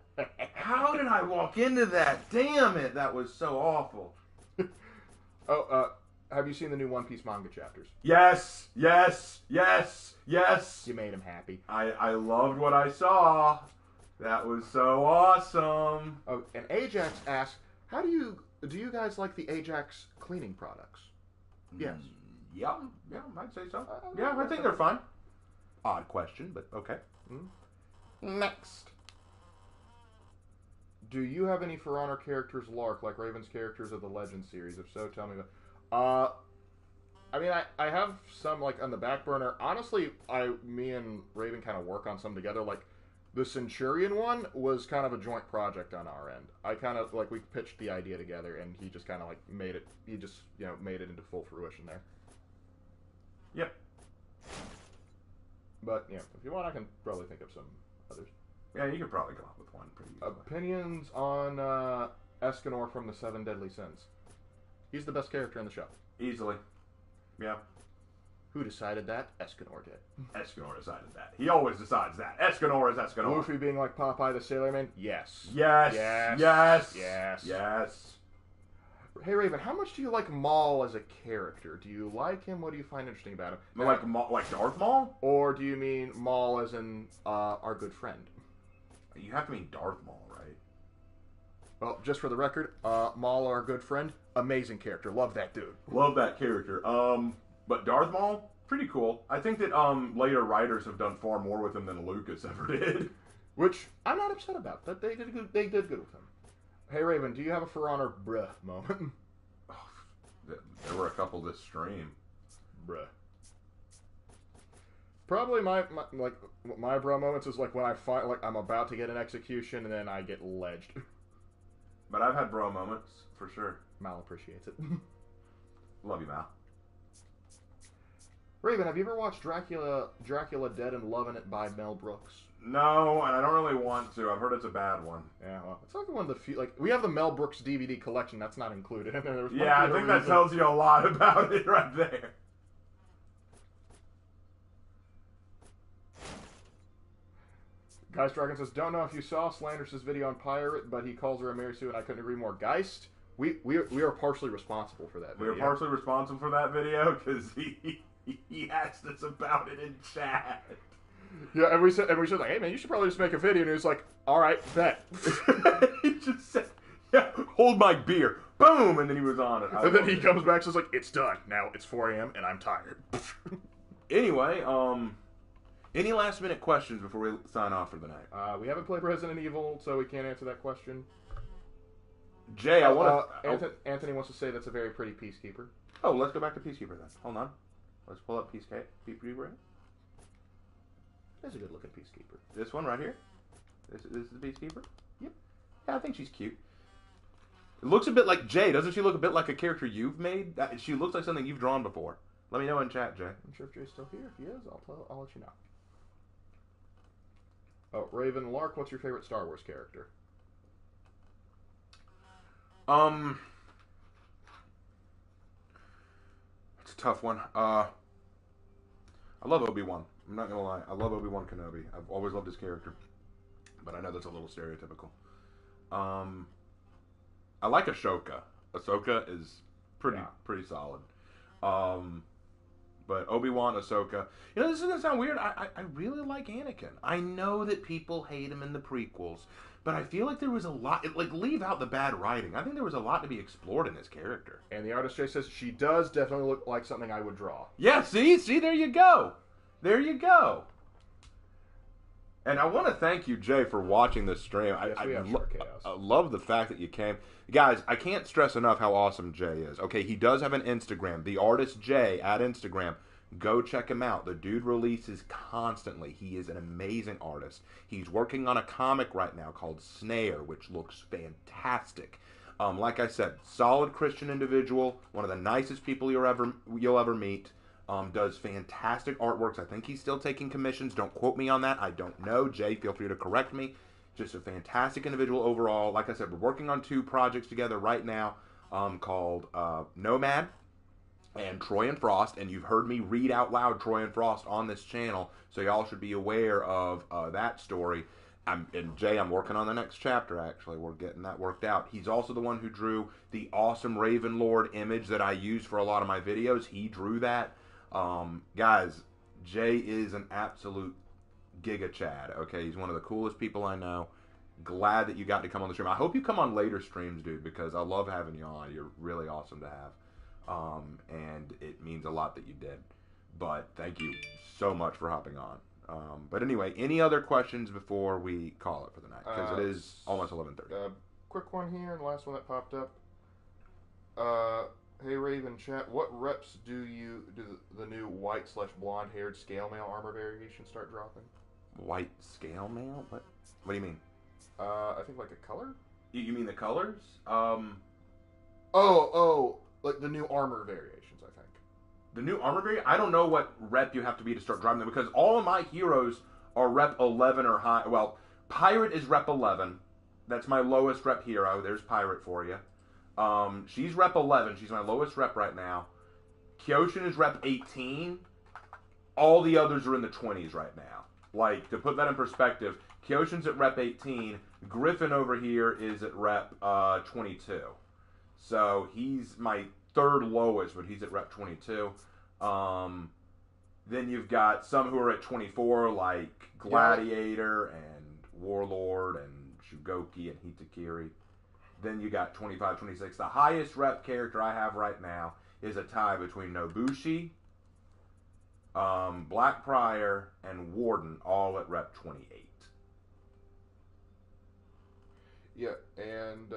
How did I walk into that? Damn it! That was so awful. Have you seen the new One Piece manga chapters? Yes, yes, yes, yes. You made him happy. I loved what I saw. That was so awesome. Oh, and Ajax asks, do you guys like the Ajax cleaning products? Yes. Yeah, I'd say so. Yeah, I think they're fine. Odd question, but okay. Next. Do you have any For Honor characters, Lark, like Raven's characters of the Legend series? If so, tell me about. I mean, I have some like on the back burner. Honestly, me and Raven kind of work on some together. Like the Centurion one was kind of a joint project on our end. I kind of like we pitched the idea together, and he just kind of like made it. He just made it into full fruition there. Yep. But yeah, if you want, I can probably think of some others. Yeah, you could probably come up with one pretty easily. Opinions on Escanor from the Seven Deadly Sins. He's the best character in the show. Easily. Yeah. Who decided that? Escanor did. Escanor decided that. He always decides that. Escanor is Escanor. Luffy being like Popeye the Sailor Man? Yes. Yes. Yes. Yes. Yes. Yes. Hey Raven, how much do you like Maul as a character? Do you like him? What do you find interesting about him? Like Darth Maul? Or do you mean Maul as in our good friend? You have to mean Darth Maul, right? Well, just for the record, Maul, our good friend, amazing character. Love that dude. Love that character. But Darth Maul, pretty cool. I think that later writers have done far more with him than Lucas ever did. Which I'm not upset about. That they did good. They did good with him. Hey Raven, do you have a For Honor bruh moment? Oh, there were a couple this stream. Bruh. Probably my bruh moments is like when I find like I'm about to get an execution and then I get ledged. But I've had bro moments for sure. Mal appreciates it. Love you, Mal. Raven, have you ever watched Dracula Dead and Loving It by Mel Brooks? No, and I don't really want to. I've heard it's a bad one. Yeah, well, it's like one of the few. Like we have the Mel Brooks DVD collection. That's not included in there. Yeah, I think that tells you a lot about it right there. Geist Dragon says, don't know if you saw Slanders' video on Pirate, but he calls her a Mary Sue, and I couldn't agree more. Geist, we are partially responsible for that video. We are partially responsible for that video because he asked us about it in chat. Yeah, and we said like, hey man, you should probably just make a video. And he was like, all right, bet. He just said, yeah, hold my beer. Boom, and then he was on it. And then he comes back and says like, it's done. Now it's 4 a.m. and I'm tired. Anyway, any last minute questions before we sign off for the night? We haven't played Resident Evil, so we can't answer that question. Jay, I want to. Anthony wants to say that's a very pretty Peacekeeper. Oh, let's go back to Peacekeeper then. Hold on. Let's pull up Peacekeeper. That's a good looking Peacekeeper. This one right here? This is the Peacekeeper? Yep. Yeah, I think she's cute. It looks a bit like Jay. Doesn't she look a bit like a character you've made? She looks like something you've drawn before. Let me know in chat, Jay. I'm sure if Jay's still here. If he is, I'll let you know. Oh, Raven Lark, what's your favorite Star Wars character? It's a tough one. I love Obi-Wan. I'm not gonna lie. I love Obi-Wan Kenobi. I've always loved his character. But I know that's a little stereotypical. I like Ahsoka. Ahsoka is pretty solid. But Obi-Wan, Ahsoka. You know, this is gonna sound weird. I really like Anakin. I know that people hate him in the prequels, but I feel like there was a lot. Like, leave out the bad writing. I think there was a lot to be explored in this character. And the artist Jay says she does definitely look like something I would draw. Yeah, see, there you go. There you go. And I want to thank you, Jay, for watching this stream. Yes, I love the fact that you came. Guys, I can't stress enough how awesome Jay is. Okay, he does have an Instagram. The artist Jay at Instagram. Go check him out. The dude releases constantly. He is an amazing artist. He's working on a comic right now called Snare, which looks fantastic. Like I said, solid Christian individual, one of the nicest people you'll ever meet. Does fantastic artworks. I think he's still taking commissions. Don't quote me on that. I don't know. Jay, feel free to correct me. Just a fantastic individual overall. Like I said, we're working on 2 projects together right now called Nomad and Troy and Frost, and you've heard me read out loud Troy and Frost on this channel, so y'all should be aware of that story. And Jay, I'm working on the next chapter, actually. We're getting that worked out. He's also the one who drew the awesome Raven Lord image that I use for a lot of my videos. He drew that. Guys, Jay is an absolute Giga Chad, okay? He's one of the coolest people I know. Glad that you got to come on the stream. I hope you come on later streams, dude, because I love having you on. You're really awesome to have. And it means a lot that you did. But thank you so much for hopping on. But anyway, any other questions before we call it for the night? Because it is almost 11:30. Quick one here, and the last one that popped up. Hey Raven chat, what reps do the new white/blonde haired scale mail armor variation start dropping? White scale mail? What do you mean? I think like a color? You mean the colors? Like the new armor variations, I think. The new armor variant? I don't know what rep you have to be to start driving them, because all of my heroes are rep 11 or high. Well, Pirate is rep 11. That's my lowest rep hero. There's Pirate for you. She's rep 11. She's my lowest rep right now. Kyoshin is rep 18. All the others are in the 20s right now. Like, to put that in perspective, Kyoshin's at rep 18. Griffin over here is at rep 22. So he's my third lowest, but he's at rep 22. Then you've got some who are at 24, like Gladiator and Warlord and Shugoki and Hitakiri. Then you got 25, 26. The highest rep character I have right now is a tie between Nobushi, Black Prior, and Warden, all at rep 28. Yeah, and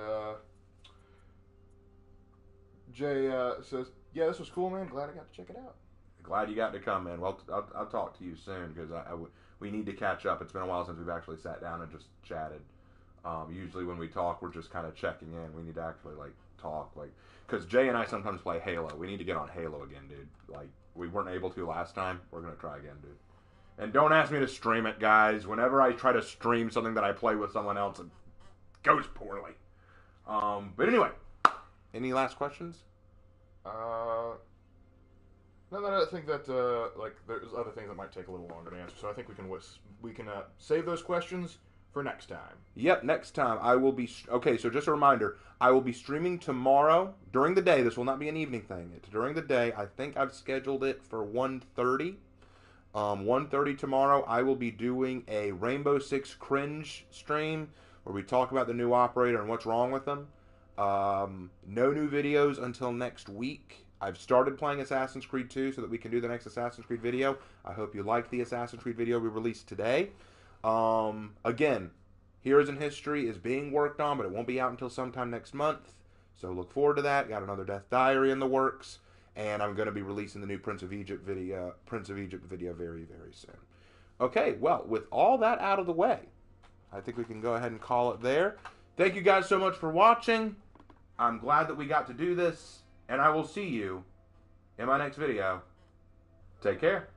Jay says, yeah, this was cool, man. Glad I got to check it out. Glad you got to come, man. Well, I'll talk to you soon, because we need to catch up. It's been a while since we've actually sat down and just chatted. Usually when we talk, we're just kind of checking in. We need to actually, like, talk. Like, because Jay and I sometimes play Halo. We need to get on Halo again, dude. Like, we weren't able to last time. We're going to try again, dude. And don't ask me to stream it, guys. Whenever I try to stream something that I play with someone else, it goes poorly. But anyway, any last questions? No, I think that like there's other things that might take a little longer to answer. So I think we can save those questions for next time. Yep, next time I will be... Okay, so just a reminder, I will be streaming tomorrow during the day. This will not be an evening thing. It's during the day. I think I've scheduled it for 1:30. 1:30 tomorrow, I will be doing a Rainbow Six Cringe stream where we talk about the new operator and what's wrong with them. No new videos until next week. I've started playing Assassin's Creed 2 so that we can do the next Assassin's Creed video. I hope you liked the Assassin's Creed video we released today. Again, Heroes in History is being worked on, but it won't be out until sometime next month. So look forward to that. Got another Death Diary in the works. And I'm going to be releasing the new Prince of Egypt video very, very soon. Okay, well, with all that out of the way, I think we can go ahead and call it there. Thank you guys so much for watching. I'm glad that we got to do this. And I will see you in my next video. Take care.